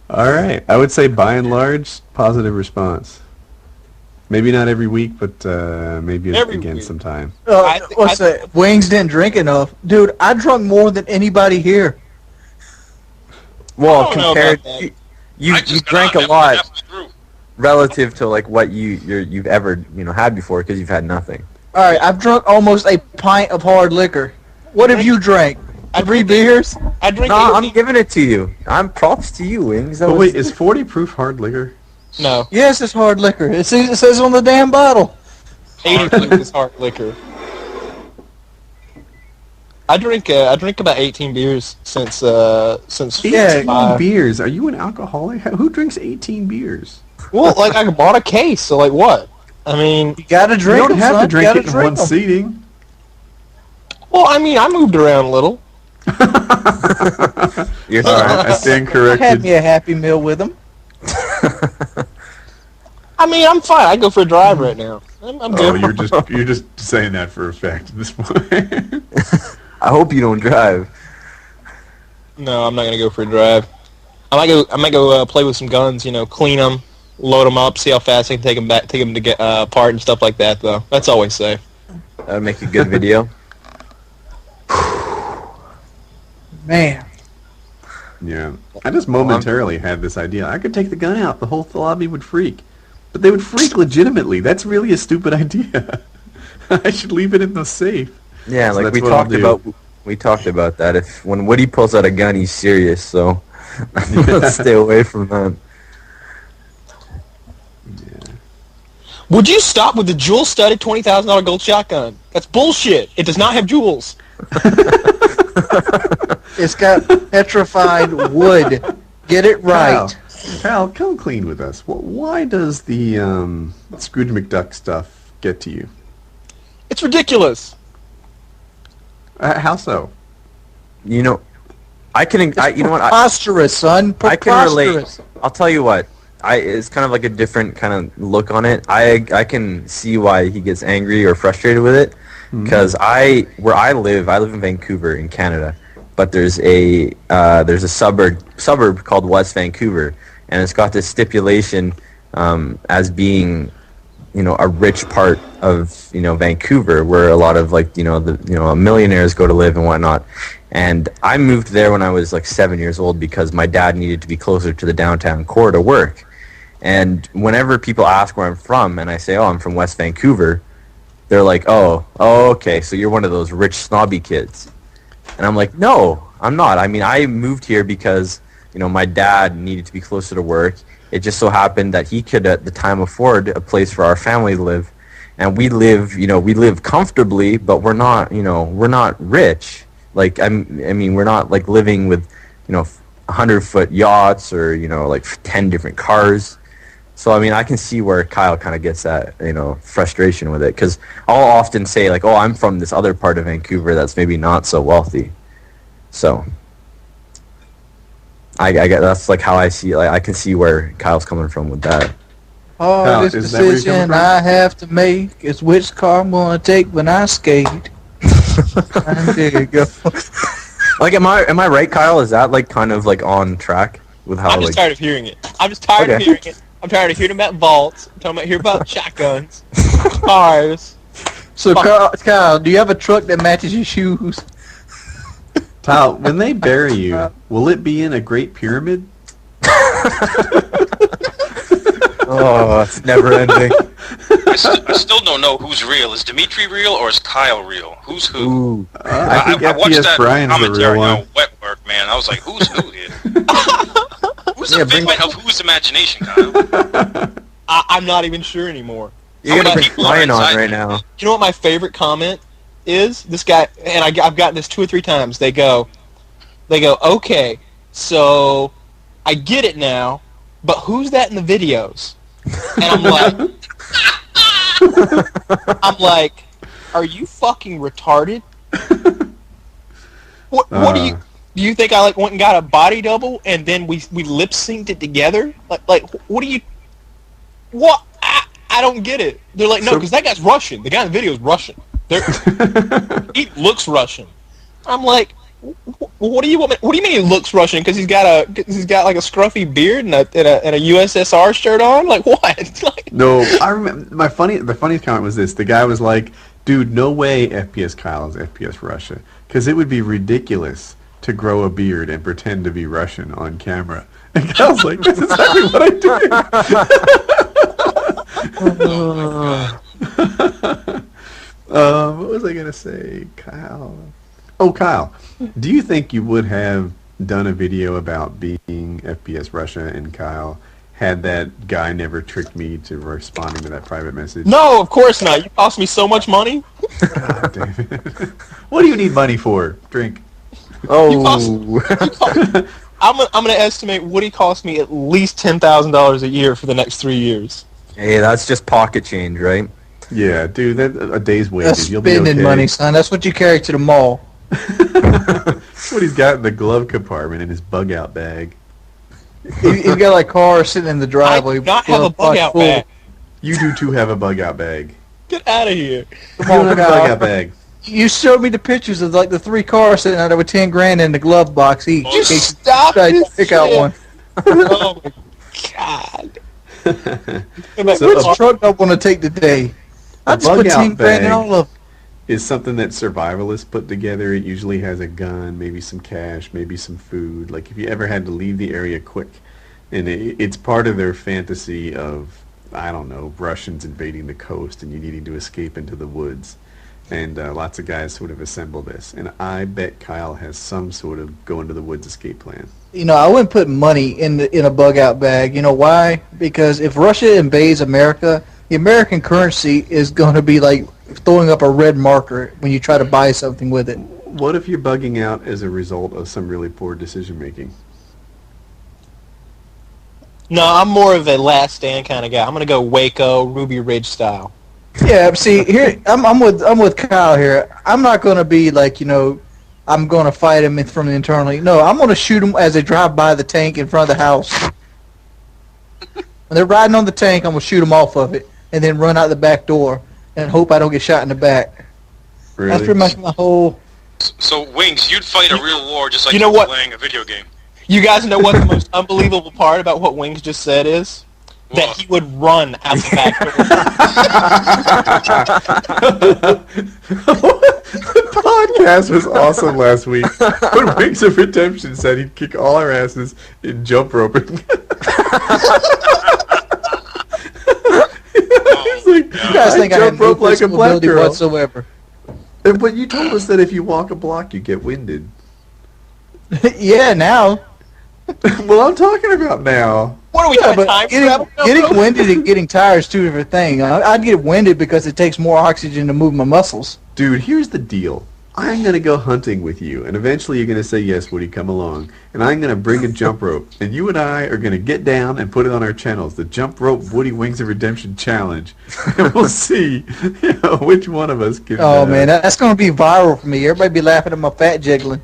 All right. I would say, by and large, positive response. Maybe not every week, but maybe Every again week. sometime. What's that? Wings didn't drink enough. Dude, I drunk more than anybody here. Well, I don't know compared, about that. you I just got drank on a lot halfway through. relative to like what you've ever had before because you've had nothing. All right, I've drunk almost a pint of hard liquor. What have you drank? 3 beers? I drink. No, I'm 18 giving it to you. I'm props to you, Wings. That But was- wait, is 40 proof hard liquor? No, Yes, it's hard liquor. It says on the damn bottle. 80 proof is hard liquor. I drink about 18 beers since 18 5. beers? Are you an alcoholic? Who drinks 18 beers? Well, like I bought a case, so like what? I mean, You gotta You drink don't them, have son. to drink You gotta it in drink one 'em. seating. well, I mean, I moved around a little. You're All right, I stand I had corrected. me a Happy Meal with them. I mean, I'm fine. I go for a drive right now. I'm Oh, good. you're just saying that for effect at this point. I hope you don't drive. No, I'm not gonna go for a drive. I might go play with some guns. Clean them, load them up, see how fast I can take them to get apart and stuff like that. Though that's always safe. That would make a good video. Man. Yeah. I just momentarily had this idea. I could take the gun out. The whole lobby would freak. But they would freak legitimately. That's really a stupid idea. I should leave it in the safe. Yeah, So like that's we what I'll talked about that. When Woody pulls out a gun, he's serious. So Yeah. let's stay away from that. Would you stop with the jewel-studded $20,000 gold shotgun? That's bullshit. It does not have jewels. It's got petrified wood. Get it right. Pal, come clean with us. Why does the Scrooge McDuck stuff get to you? It's ridiculous. How so? You know, I can. You know what? Preposterous, son. I can relate. Preposterous. I'll tell you what. It's kind of like a different kind of look on it. I can see why he gets angry or frustrated with it. because where I live in Vancouver in Canada, but there's a suburb called West Vancouver, and it's got this stipulation as being, a rich part of, Vancouver, where a lot of millionaires go to live and whatnot. And I moved there when I was 7 years old because my dad needed to be closer to the downtown core to work. And whenever people ask where I'm from, and I say, oh, I'm from West Vancouver, they're like, oh, okay, so you're one of those rich snobby kids. And I'm like, no, I'm not. I mean, I moved here because, my dad needed to be closer to work. It just so happened that he could at the time afford a place for our family to live. And we live comfortably, but we're not rich. We're not living with, 100-foot yachts or, 10 different cars. So, I can see where Kyle kind of gets that, frustration with it. Because I'll often say, oh, I'm from this other part of Vancouver that's maybe not so wealthy. So, I get that's how I see it. I can see where Kyle's coming from with that. Oh, Kyle, this is that where you're coming decision from? I have to make is which car I'm going to take when I skate. And there you go. Am I right, Kyle? Is that kind of on track with how I'm just tired of hearing it. I'm just tired of hearing it. I'm tired of hearing about vaults. I'm talking about hearing about shotguns, cars. So, Kyle, do you have a truck that matches your shoes? Kyle, when they bury you, will it be in a great pyramid? Oh, it's never ending. I still don't know who's real. Is Dimitri real or is Kyle real? Who's who? Ooh. I think I watched FPS that Brian's the real commentary one. on Wet Work, man. I was like, who's who here? Who's the figment of whose imagination, Kyle? I'm not even sure anymore. You're going to bring people are Brian on inside right there? now. You know what my favorite comment is? This guy, and I've gotten this 2 or 3 times. They go, okay, so I get it now, but who's that in the videos? And I'm like, are you fucking retarded? What do you think I went and got a body double and then we lip synced it together? What do you? What? I don't get it. They're like, no, because that guy's Russian. The guy in the video is Russian. He looks Russian. I'm like, what do you want? What do you mean he looks Russian? Because he's got a a scruffy beard and a USSR shirt on. Like what? No, I remember the funniest comment was this. The guy was like, "Dude, no way FPSKyle is FPSRussia, because it would be ridiculous to grow a beard and pretend to be Russian on camera." And I was like, "That's exactly what I do." What was I gonna say, Kyle? Oh, Kyle, do you think you would have done a video about being FPSRussia and Kyle had that guy never tricked me to responding to that private message? No, of course not. You cost me so much money. God damn it. What do you need money for? Drink. I'm gonna estimate Woody cost me at least $10,000 a year for the next 3 years. Hey, that's just pocket change, right? Yeah, dude, that a day's wages. That's You'll be spending okay. money, son. That's what you carry to the mall. That's what he's got in the glove compartment in his bug-out bag. You got cars sitting in the I driveway. do not have a bug out full. bag. You do too have a bug-out bag. Get out of here. You don't have a bug-out bag. You showed me the pictures of the 3 cars sitting out there with 10 grand in the glove box each. Just In case you stop try to this pick out shit. one. Oh my god. So Which truck I want to take today? I just put 10 grand in all of them. Is something that survivalists put together. It usually has a gun, maybe some cash, maybe some food. Like if you ever had to leave the area quick, and it's part of their fantasy of, I don't know, Russians invading the coast and you needing to escape into the woods. And lots of guys sort of assemble this. And I bet Kyle has some sort of go into the woods escape plan. I wouldn't put money in a bug out bag. You know why? Because if Russia invades America, the American currency is going to be like throwing up a red marker when you try to buy something with it. What if you're bugging out as a result of some really poor decision making? No, I'm more of a last stand kind of guy. I'm gonna go Waco, Ruby Ridge style. Yeah, see, here I'm with Kyle here. I'm not going to be like, I'm going to fight him from internally. No, I'm going to shoot them as they drive by the tank in front of the house. When they're riding on the tank, I'm going to shoot them off of it and then run out the back door and hope I don't get shot in the back. Really? That's pretty much my whole. So, Wings, you'd fight a real war just like You know what? playing a video game. You guys know what the most unbelievable part about what Wings just said is? That What? he would run out the back door. The podcast was awesome last week. When Wings of Redemption said he'd kick all our asses in jump roping. He's like, You guys I think I had jump no rope like a physical black ability girl. whatsoever? But you told us that if you walk a block, you get winded. Yeah, now. Well, I'm talking about now. What are we Yeah, doing? but Time getting, travel? getting winded and getting tired is two different things. I'd get winded because it takes more oxygen to move my muscles. Dude, here's the deal. I'm going to go hunting with you, and eventually you're going to say, yes, Woody, come along. And I'm going to bring a jump rope, and you and I are going to get down and put it on our channels, the Jump Rope Woody Wings of Redemption Challenge. And we'll see which one of us can... Oh, man, that's going to be viral for me. Everybody be laughing at my fat jiggling.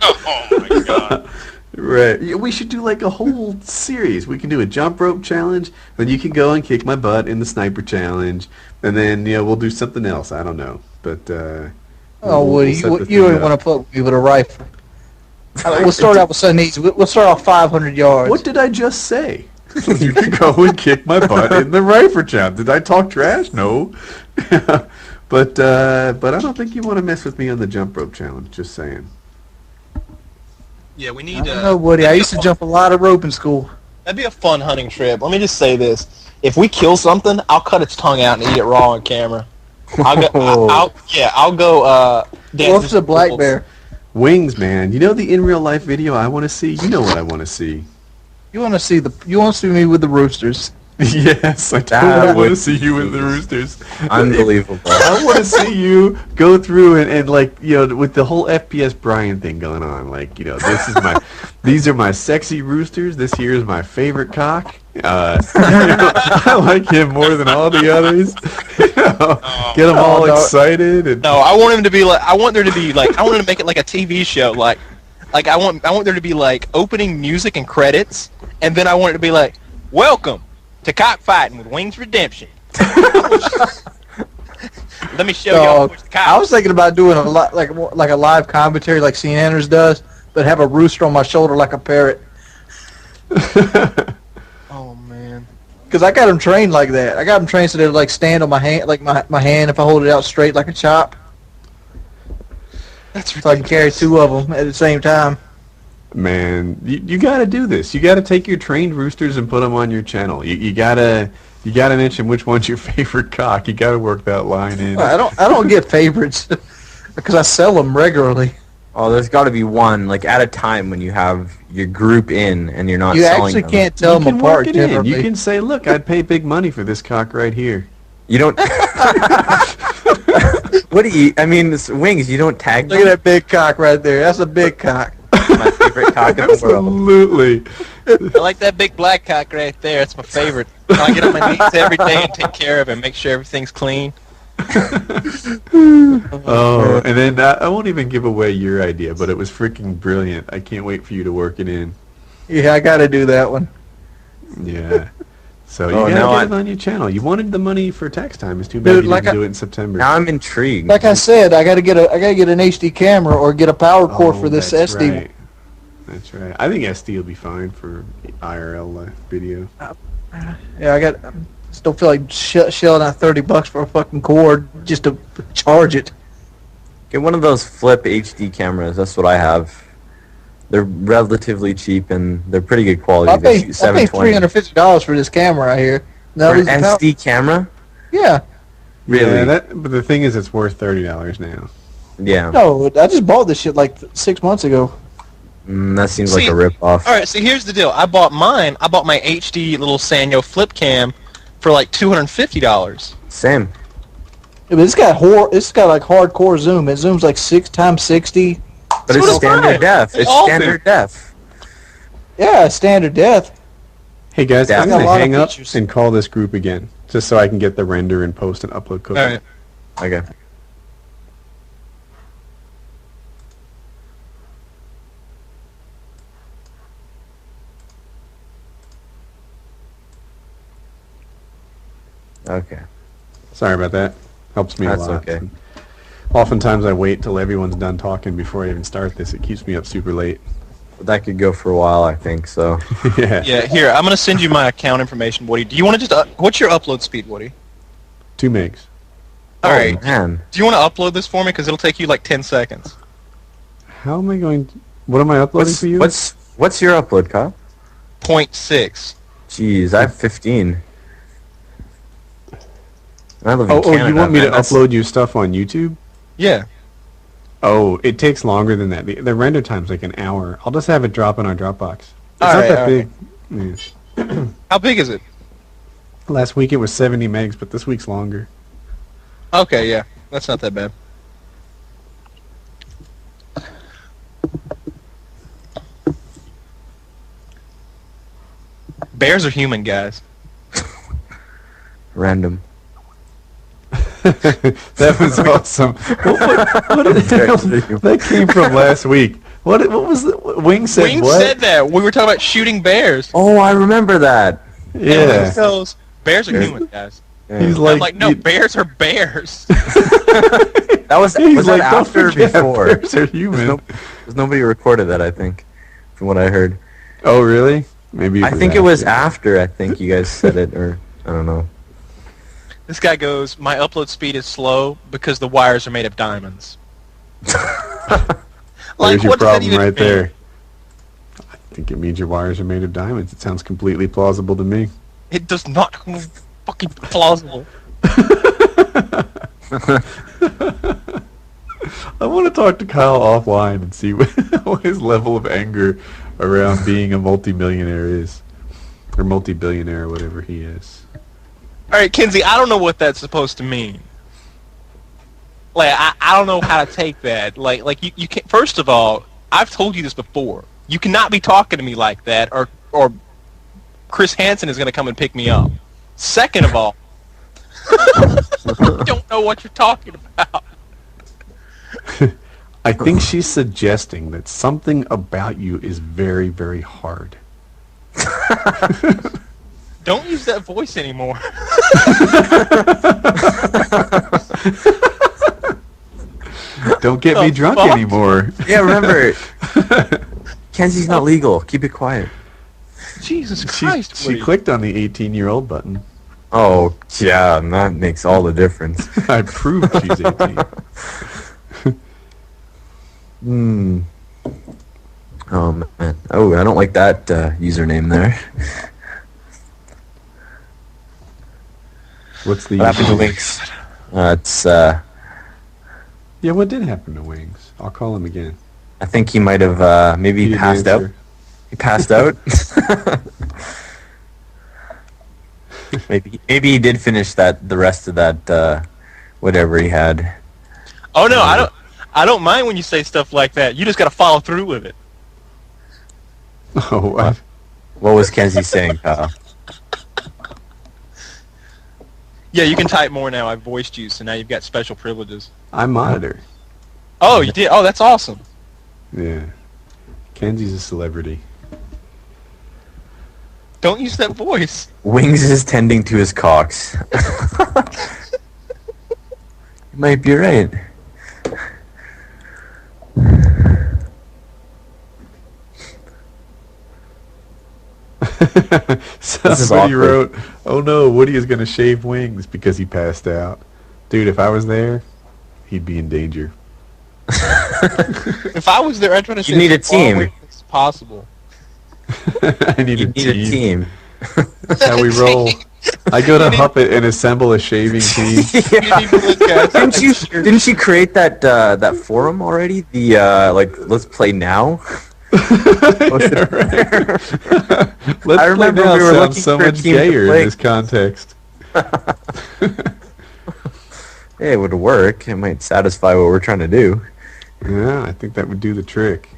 Oh my god. Right. Yeah, we should do like a whole series. We can do a jump rope challenge, then you can go and kick my butt in the sniper challenge, and then, we'll do something else. I don't know. But, Oh, Woody, set the you thing don't up. want to fuck with me with a rifle. We'll start out with something easy. We'll start off 500 yards. What did I just say? You can go and kick my butt in the rifle challenge. Did I talk trash? No. But I don't think you want to mess with me on the jump rope challenge. Just saying. Yeah, we I need don't know, Woody. I used to jump a lot of rope in school. That'd be a fun hunting trip. Let me just say this. If we kill something, I'll cut its tongue out and eat it raw on camera. I'll go dance What's a black bear? Wings, man. You know the in real life video I want to see? You know what I want to see. You want to see me with the roosters? Yes, I That totally want to would see you with the roosters. Unbelievable. I want to see you go through and like, with the whole FPS Brian thing going on. Like, these are my sexy roosters. This here is my favorite cock. I like him more than all the others. Get them all excited. And No, I want him to be like. I want him to make it like a TV show. Like I want there to be like opening music and credits, and then I want it to be like, "Welcome to Cockfighting with Wings Redemption." Let me show y'all what's the cock. I was thinking about doing a lot like a live commentary like Seananners does, but have a rooster on my shoulder like a parrot. Oh man. Because I got them trained like that. I got them trained so they like stand on my hand, like my hand if I hold it out straight like a chop. That's So I can carry two of them at the same time. Man, you got to do this. You got to take your trained roosters and put them on your channel. You gotta mention which one's your favorite cock. You got to work that line in. I don't get favorites because I sell them regularly. Oh, there's got to be one, like, at a time when you have your group in and you're not You selling actually them. can't tell You them can apart. work it in. Generally. You can say, look, I'd pay big money for this cock right here. You don't... What do you... I mean, this Wings, you don't tag Look them? at that big cock right there. That's a big cock. My favorite cock in the world. Absolutely. I like that big black cock right there. That's my favorite. I get on my knees every day and take care of it, make sure everything's clean. Oh, and then I won't even give away your idea, but it was freaking brilliant. I can't wait for you to work it in. Yeah, I got to do that one. Yeah. So you Oh, gotta now get it on your channel. You wanted the money for tax time. It's too bad Dude, you like didn't do it in September. Now I'm intrigued. Like I said, I got to get an HD camera or get a power cord for this that's SD. Right. That's right. I think SD will be fine for IRL video. Yeah, I still feel like shelling out $30 for a fucking cord just to charge it. Get one of those flip HD cameras. That's what I have. They're relatively cheap and they're pretty good quality. I They paid shoot $350 for this camera right here. Now For an losing power- SD camera? Yeah. Really? Yeah, but the thing is, it's worth $30 now. Yeah. No, I just bought this shit like 6 months ago. That seems like See, a rip-off. All right, so here's the deal. I bought my HD little Sanyo flip cam for like $250. Same. Yeah, but it's got like hardcore zoom. It zooms like 6x60. But So it's do standard I. def. They It's all standard def. Yeah, standard depth. Hey guys, Yeah, I'm it's got gonna a lot of hang up features. and call this group again, just so I can get the render and post and upload code. All right. Okay. Okay. Sorry about that. Helps me That's a lot. okay. Oftentimes I wait till everyone's done talking before I even start this. It keeps me up super late. That could go for a while, I think. So. Yeah. Yeah, here, I'm going to send you my account information, Woody. Do you want to just... what's your upload speed, Woody? 2 megs. All right. Oh, man. Do you want to upload this for me? Because it'll take you like 10 seconds. How am I going to... What am I uploading for you? What's your upload, Kyle? 0.6. Jeez, I have 15. I live in Canada, you want me to man. That's- upload you stuff on YouTube? Yeah. Oh, it takes longer than that. The render time's like an hour. I'll just have it drop in our Dropbox. It's not Alright, that alright. big. Yeah. How big is it? Last week it was 70 megs, but this week's longer. Okay, yeah. That's not that bad. Bears are human, guys. Random. That was awesome. What did that came from last week? What was the Wing said? Wing what? said that. We were talking about shooting bears. Oh, I remember that. And Yeah. Wing goes, bears are human, guys. He's I'm like, like, no, bears are bears. That was he's that like, don't after or forget, before? bears are human. There's nobody recorded that, I think, from what I heard. Oh, really? Maybe. I think it was after. I think you guys said it, or I don't know. This guy goes, my upload speed is slow because the wires are made of diamonds. There's your what does that problem even right mean? there. I think it means your wires are made of diamonds. It sounds completely plausible to me. It does not fucking plausible. I want to talk to Kyle offline and see what his level of anger around being a multimillionaire is. Or multi-billionaire, or whatever he is. Alright, Kenzie, I don't know what that's supposed to mean. Like, I don't know how to take that. Like you can't... First of all, I've told you this before. You cannot be talking to me like that, or Chris Hansen is going to come and pick me up. Second of all, you don't know what you're talking about. I think she's suggesting that something about you is very, very hard. Don't use that voice anymore. Don't get me The drunk fuck? anymore. Yeah, remember, Kenzie's not legal. Keep it quiet. Jesus Christ, She Woody. clicked on the 18-year-old button. Oh, yeah, and that makes all the difference. I proved she's 18. Hmm. Oh, man. Oh, I don't like that username there. What's the... What happened to Links? It's, Yeah, what did happen to Wings? I'll call him again. I think he might have, maybe He didn't passed out. answer. He passed out. maybe he did finish the rest of that, whatever he had. Oh no, I don't mind when you say stuff like that. You just got to follow through with it. Oh, What was Kenzie saying, Kyle? Yeah, you can type more now. I voiced you, so now you've got special privileges. I monitor. Oh, you did? Oh, that's awesome. Yeah. Kenzie's a celebrity. Don't use that voice. Wings is tending to his cocks. You might be right. Somebody awkward. wrote, "Oh no, Woody is going to shave Wings because he passed out." Dude, if I was there, he'd be in danger. If I was there, I'd try to say need a as far team. away as possible. I need, You a, need a team. That's how we roll. I go to Huppet and assemble a shaving team. You need to look at Didn't you create that that forum already? The like let's play now. Yeah, right. Let's I remember play now we were sounds looking so for a much team to gayer in play. this context. Hey, it would work. It might satisfy what we're trying to do. Yeah, I think that would do the trick.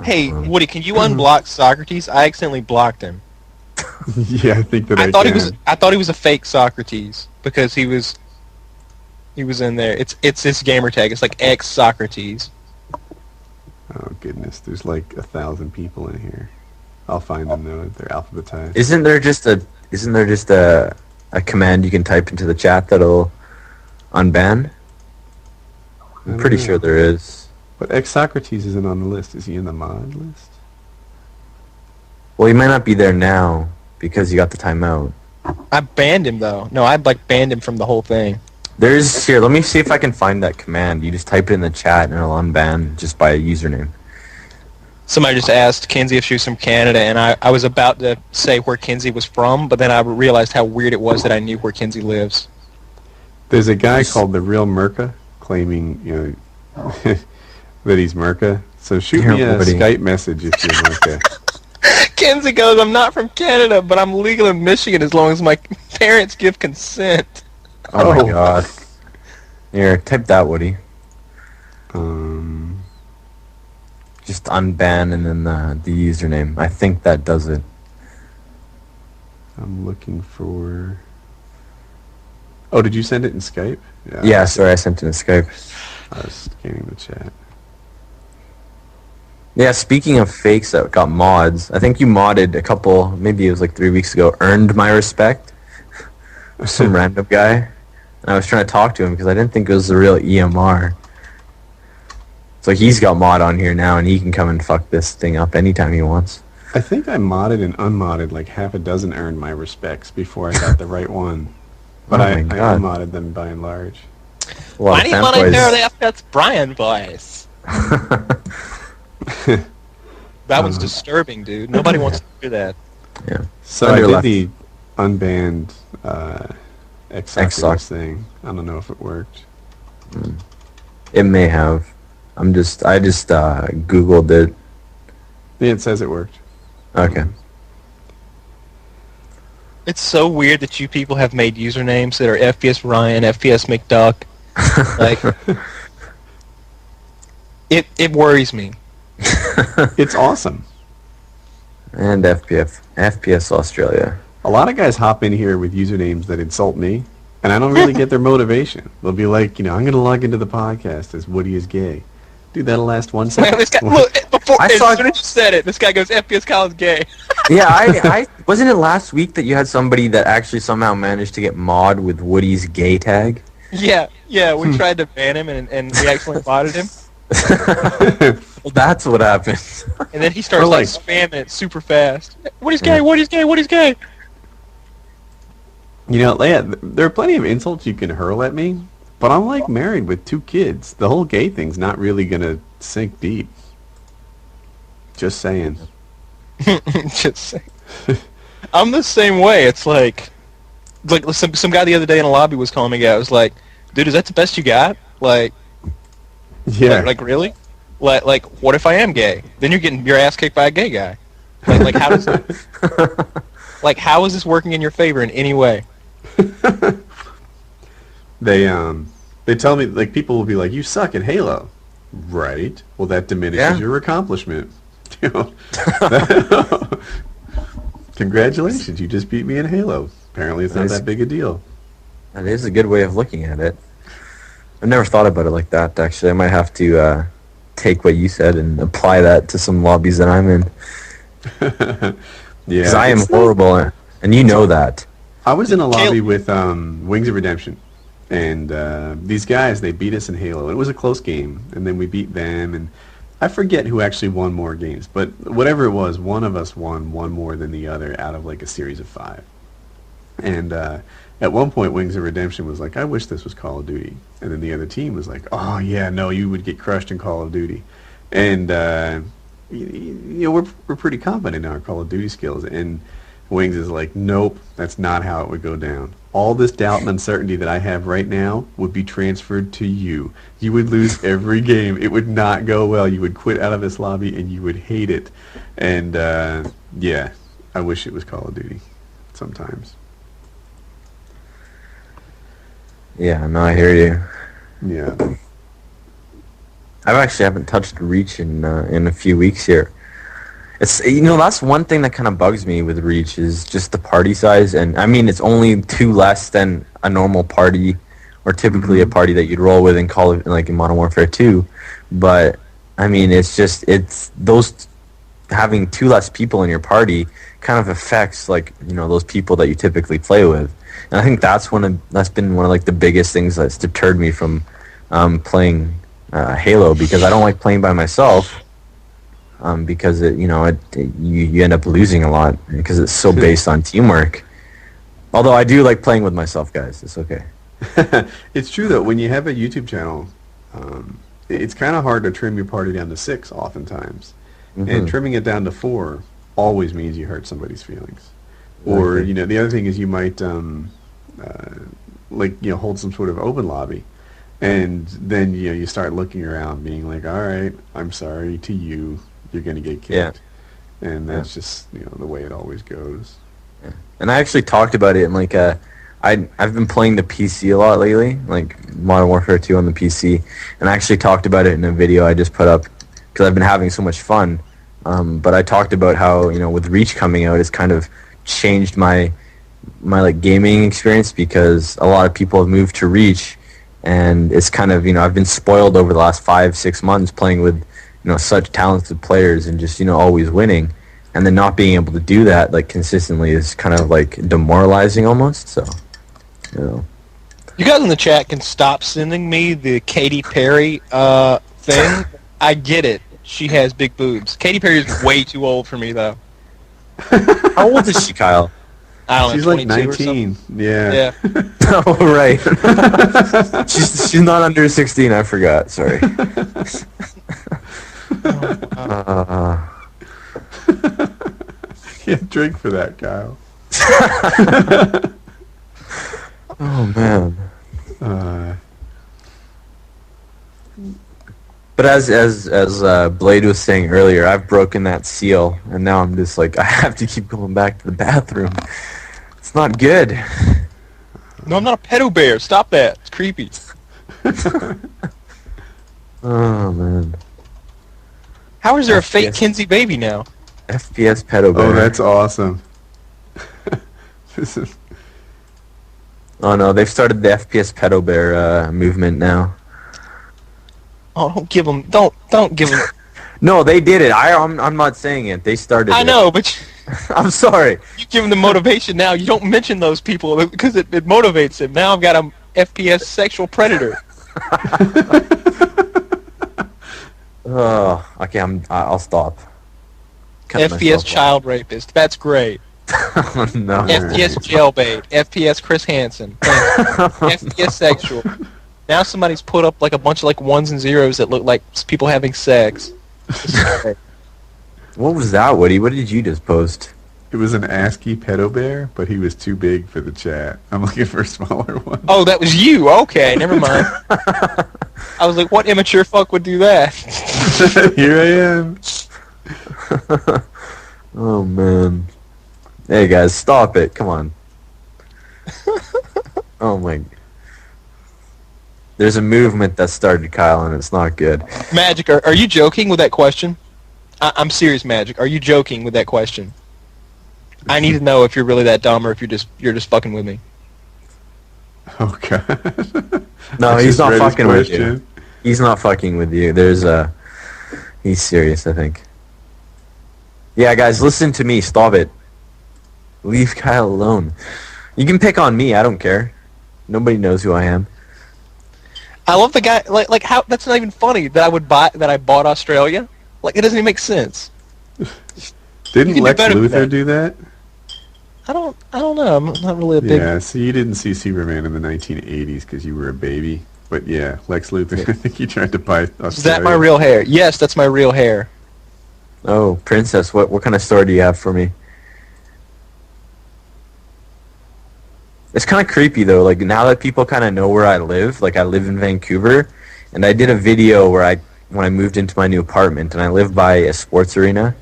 Hey, Woody, can you unblock Socrates? I accidentally blocked him. Yeah, I think that I thought can. I thought he was a fake Socrates because he was in there. It's his gamer tag. It's like X Socrates. Oh goodness, there's like 1,000 people in here. I'll find them though. They're alphabetized. Isn't there just a a command you can type into the chat that'll unban? I'm pretty sure there is. But Socrates isn't on the list. Is he in the mod list? Well, he might not be there now because you got the timeout. I banned him though. No, I banned him from the whole thing. There's here. Let me see if I can find that command. You just type it in the chat and it'll unban just by a username. Somebody just asked Kenzie if she was from Canada, and I was about to say where Kenzie was from, but then I realized how weird it was that I knew where Kenzie lives. There's a guy called the Real Merca claiming, that he's Merca. So shoot me a Skype message if you're Merca. Kenzie goes, I'm not from Canada, but I'm legal in Michigan as long as my parents give consent. Oh my god. Here, type that, Woody. Just unban and then the username. I think that does it. I'm looking for... Oh, did you send it in Skype? Yeah, sorry, I sent it in Skype. I was scanning the chat. Yeah, speaking of fakes that got mods, I think you modded a couple, maybe it was like 3 weeks ago, Earned My Respect. Some random guy. And I was trying to talk to him because I didn't think it was the real EMR. So he's got mod on here now and he can come and fuck this thing up anytime he wants. I think I modded and unmodded like half a dozen Earned My Respects before I got the right one. But I unmodded them by and large. Why do you want to hear the FPS Brian voice? That one's disturbing, dude. Nobody wants to hear that. Yeah. So I did the unbanned X-Socrates thing. I don't know if it worked. It may have. I just Googled it. Yeah, it says it worked. Okay. It's so weird that you people have made usernames that are FPS Ryan, FPS McDuck. Like, it worries me. It's awesome. And FPS Australia. A lot of guys hop in here with usernames that insult me, and I don't really get their motivation. They'll be like, I'm going to log into the podcast as Woody is gay. Dude, that'll last 1 second. This guy, look, as soon as you said it, this guy goes, FPSKyle is gay. Yeah, I wasn't it last week that you had somebody that actually somehow managed to get mod with Woody's gay tag? Yeah, we tried to ban him, and we accidentally botted him. Well, that's what happened. And then he starts spamming it super fast. Woody's gay, Woody's gay, Woody's gay. There are plenty of insults you can hurl at me, but I'm like married with 2 kids. The whole gay thing's not really gonna sink deep. Just saying. Just saying. I'm the same way. It's like some guy the other day in a lobby was calling me gay. I was like, dude, is that the best you got? Like, yeah. Like really? Like, what if I am gay? Then you're getting your ass kicked by a gay guy. Like how does like how is this working in your favor in any way? They tell me, like, people will be like, you suck at Halo. Right. Well, that diminishes your accomplishment. Congratulations, you just beat me in Halo. Apparently it's not that big a deal. That is a good way of looking at it. I've never thought about it like that, actually. I might have to take what you said and apply that to some lobbies that I'm in. Yeah. Because I am horrible, and you know that. I was in a lobby with Wings of Redemption, and these guys, they beat us in Halo. It was a close game, and then we beat them, and I forget who actually won more games, but whatever it was, one of us won one more than the other out of like a series of 5. And at one point, Wings of Redemption was like, I wish this was Call of Duty. And then the other team was like, oh yeah, no, you would get crushed in Call of Duty. And we're pretty confident in our Call of Duty skills, and Wings is like, nope, that's not how it would go down. All this doubt and uncertainty that I have right now would be transferred to you. You would lose every game. It would not go well. You would quit out of this lobby, and you would hate it. And, yeah, I wish it was Call of Duty sometimes. Yeah, no, I hear you. Yeah. I actually haven't touched Reach in a few weeks here. It's that's one thing that kind of bugs me with Reach is just the party size, and I mean it's only 2 less than a normal party, or typically a party that you'd roll with in Modern Warfare 2. But I mean it's those having 2 less people in your party kind of affects like those people that you typically play with, and I think that's been one of like the biggest things that's deterred me from playing Halo, because I don't like playing by myself, because you end up losing a lot because it's so based on teamwork. Although I do like playing with myself, guys. It's okay. It's true though. When you have a YouTube channel, it's kind of hard to trim your party down to 6 oftentimes, and trimming it down to 4 always means you hurt somebody's feelings. Or the other thing is you might hold some sort of open lobby, and then you start looking around, being like, all right, I'm sorry to you, you're gonna get kicked, and that's just the way it always goes. Yeah. And I actually talked about it in like I've been playing the PC a lot lately, like Modern Warfare 2 on the PC, and I actually talked about it in a video I just put up because I've been having so much fun. But I talked about how with Reach coming out, it's kind of changed my like gaming experience, because a lot of people have moved to Reach, and it's kind of I've been spoiled over the last 5-6 months playing with such talented players and just always winning, and then not being able to do that like consistently is kind of like demoralizing almost. So you guys in the chat can stop sending me the Katy Perry thing. I get it. She has big boobs. Katy Perry is way too old for me, though. How old is she, Kyle? I don't know. She's like 19. Yeah. Oh, right. she's not under 16. I forgot. Sorry. Can't drink for that, Kyle. Oh man. But as Blade was saying earlier, I've broken that seal, and now I'm just like I have to keep going back to the bathroom. It's not good. No, I'm not a pedo bear. Stop that. It's creepy. Oh man. How is there a fake KenzieBaby now? FPS pedo bear. Oh, that's awesome. This is. Oh no, they've started the FPS pedo bear movement now. Oh, don't give them. No, they did it. I'm not saying it. They started. I know, but I'm sorry. You give them the motivation now. You don't mention those people because it motivates them. Now I've got a FPS sexual predator. Oh, okay. I'll stop. FPS child rapist. That's great. Oh, no. FPS jailbait. FPS Chris Hansen. FPS sexual. Now somebody's put up like a bunch of like 1s and 0s that look like people having sex. What was that, Woody? What did you just post? It was an ASCII pedo bear, but he was too big for the chat. I'm looking for a smaller one. Oh, that was you. Okay, never mind. I was like, what immature fuck would do that? Here I am. Oh man. Hey guys, stop it. Come on. Oh my. There's a movement that started, Kyle, and it's not good. Magic, are you joking with that question? I'm serious, Magic. Are you joking with that question? I need to know if you're really that dumb or if you're just fucking with me. Oh god. No, he's not fucking with you. He's not fucking with you. He's serious, I think. Yeah, guys, listen to me. Stop it. Leave Kyle alone. You can pick on me. I don't care. Nobody knows who I am. I love the guy. Like how? That's not even funny. That I bought Australia. Like, it doesn't even make sense. Didn't Lex Luthor do that? I don't know. I'm not really a big. Yeah, so you didn't see Superman in the 1980s because you were a baby. But yeah, Lex Luthor. I think he tried to buy Australia. Is that my real hair? Yes, that's my real hair. Oh, Princess, what kind of story do you have for me? It's kind of creepy though. Like now that people kind of know where I live, like I live in Vancouver, and I did a video where when I moved into my new apartment, and I live by a sports arena,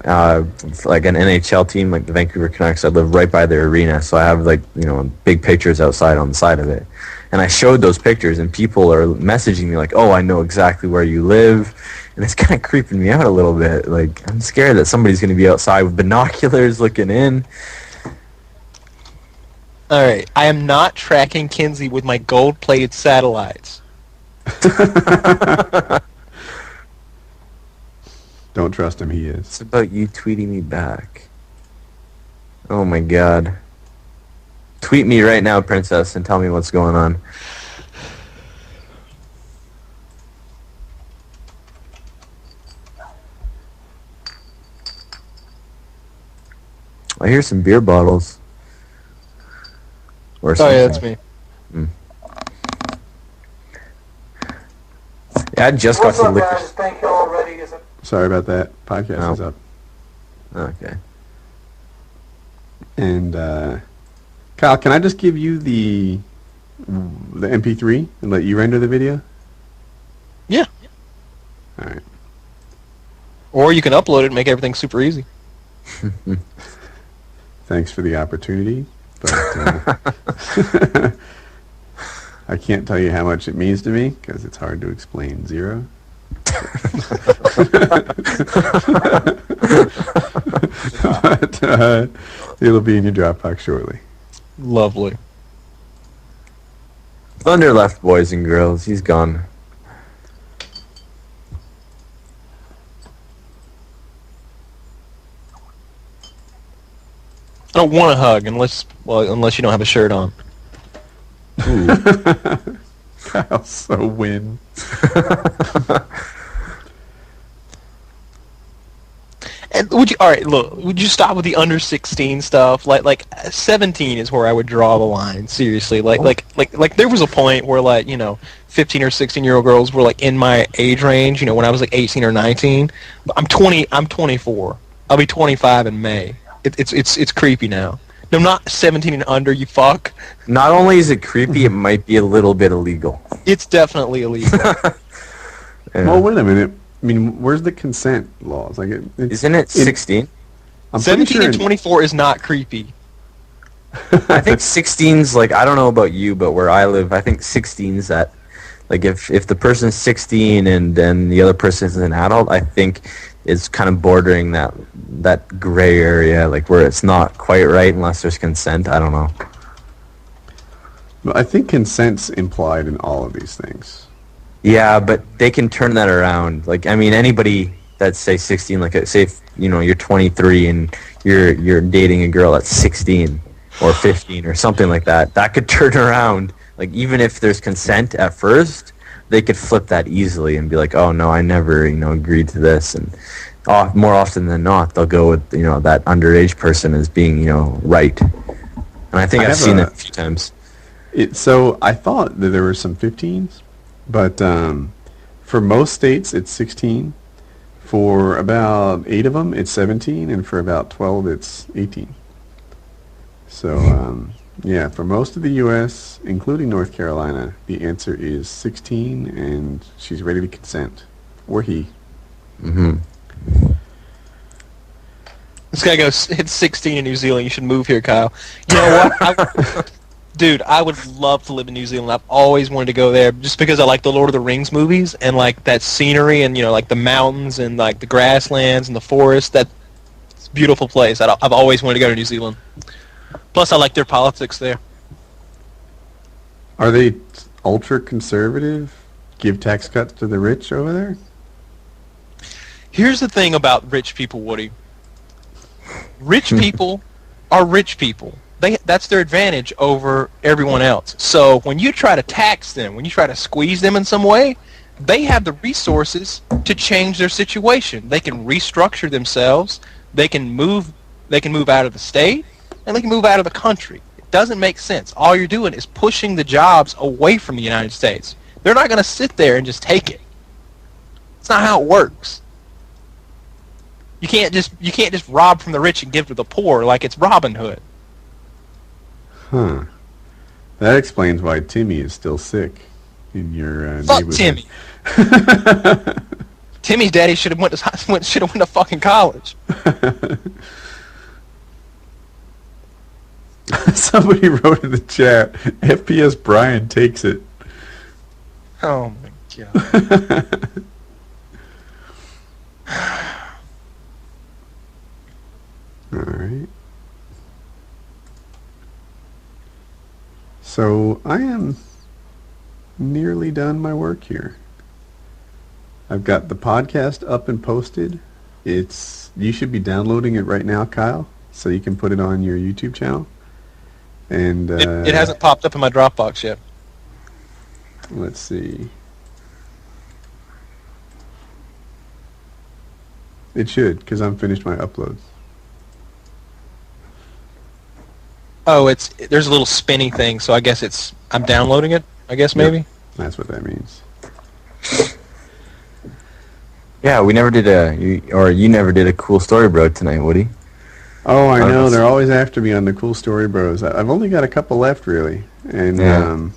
like an NHL team, like the Vancouver Canucks. I live right by their arena, so I have like big pictures outside on the side of it, and I showed those pictures, and people are messaging me like, "Oh, I know exactly where you live," and it's kind of creeping me out a little bit. Like I'm scared that somebody's going to be outside with binoculars looking in. Alright, I am not tracking Kenzie with my gold-plated satellites. Don't trust him, he is. It's about you tweeting me back. Oh my god. Tweet me right now, Princess, and tell me what's going on. I hear some beer bottles. Or Oh something. yeah, that's me. Yeah, I just got some liquor. Sorry about that. Podcast is up. Okay. And Kyle, can I just give you the MP3 and let you render the video? Yeah. All right. Or you can upload it and make everything super easy. Thanks for the opportunity, but I can't tell you how much it means to me because it's hard to explain. Zero. But it'll be in your Dropbox shortly. Lovely. Thunder left, boys and girls. He's gone. I don't want to hug unless you don't have a shirt on. Kyle's so win. And would you stop with the under 16 stuff? Like 17 is where I would draw the line. Seriously, like there was a point where 15 or 16-year-old girls were like in my age range. When I was like 18 or 19. I'm 20. I'm 24. I'll be 25 in May. It's creepy now. No, not 17 and under. You fuck. Not only is it creepy, it might be a little bit illegal. It's definitely illegal. Yeah. Well, wait a minute. I mean, where's the consent laws? Like, Isn't it 16? I'm 17 pretty and sure 24 is not creepy. I think 16's I don't know about you, but where I live, I think 16's that, if the person's 16 and then the other person is an adult, I think it's kind of bordering that gray area, where it's not quite right unless there's consent. I don't know. I think consent's implied in all of these things. Yeah, but they can turn that around. Anybody that's say 16, say if, you're 23 and you're dating a girl that's 16 or 15 or something like that, that could turn around. Even if there's consent at first, they could flip that easily and be like, oh no, I never, agreed to this. And more often than not, they'll go with, that underage person as being, right. And I think I've seen it a few times. So I thought that there were some 15s, but for most states it's 16. For about 8 of them, it's 17, and for about 12, it's 18. So, yeah, for most of the U.S., including North Carolina, the answer is 16, and she's ready to consent. Or he. Mm-hmm. This guy goes, it's 16 in New Zealand. You should move here, Kyle. You know what? Dude, I would love to live in New Zealand. I've always wanted to go there just because I like the Lord of the Rings movies and that scenery and the mountains and the grasslands and the forest. That's a beautiful place. I've always wanted to go to New Zealand. Plus, I like their politics there. Are they ultra conservative? Give tax cuts to the rich over there? Here's the thing about rich people, Woody. Rich people are rich people. That's their advantage over everyone else. So when you try to tax them, when you try to squeeze them in some way, they have the resources to change their situation. They can restructure themselves. They can move out of the state, and they can move out of the country. It doesn't make sense. All you're doing is pushing the jobs away from the United States. They're not going to sit there and just take it. It's not how it works. You can't just rob from the rich and give to the poor like it's Robin Hood. Huh. That explains why Timmy is still sick in your Fuck neighborhood. Timmy. Timmy's daddy should have went to fucking college. Somebody wrote in the chat, FPS Brian takes it. Oh my god. Alright. So I am nearly done my work here. I've got the podcast up and posted. You should be downloading it right now, Kyle, so you can put it on your YouTube channel. And It hasn't popped up in my Dropbox yet. let's see. It should, because I'm finished my uploads. Oh, there's a little spinny thing, so I guess I'm downloading it. I guess maybe. That's what that means. Yeah, we never did you never did a cool story, bro, tonight, Woody. Oh, I know. They're always after me on the cool story bros. I've only got a couple left, really. And,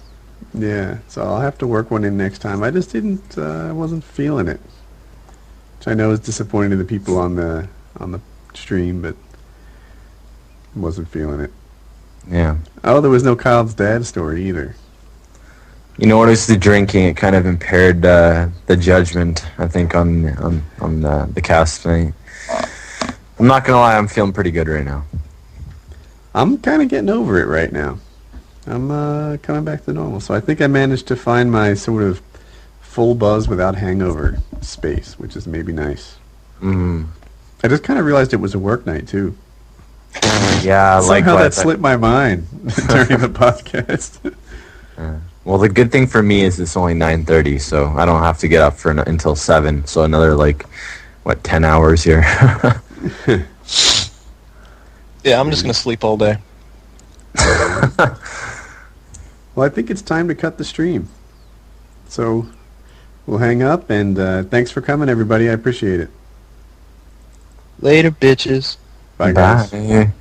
yeah, so I'll have to work one in next time. I just I wasn't feeling it. Which I know is disappointing to the people on the stream, but wasn't feeling it. Yeah. Oh, there was no Kyle's dad story either. You know what? It was the drinking. It kind of impaired the judgment, I think, on the cast tonight. I'm not gonna lie. I'm feeling pretty good right now. I'm kind of getting over it right now. I'm coming back to normal. So I think I managed to find my sort of full buzz without hangover space, which is maybe nice. Mm-hmm. I just kind of realized it was a work night too. Yeah, somehow that slipped my mind during the podcast. Well, the good thing for me is it's only 9:30, so I don't have to get up until 7. So another 10 hours here. Yeah, I'm just gonna sleep all day. Well, I think it's time to cut the stream. So we'll hang up, and thanks for coming, everybody. I appreciate it. Later, bitches. Bye, guys. Bye.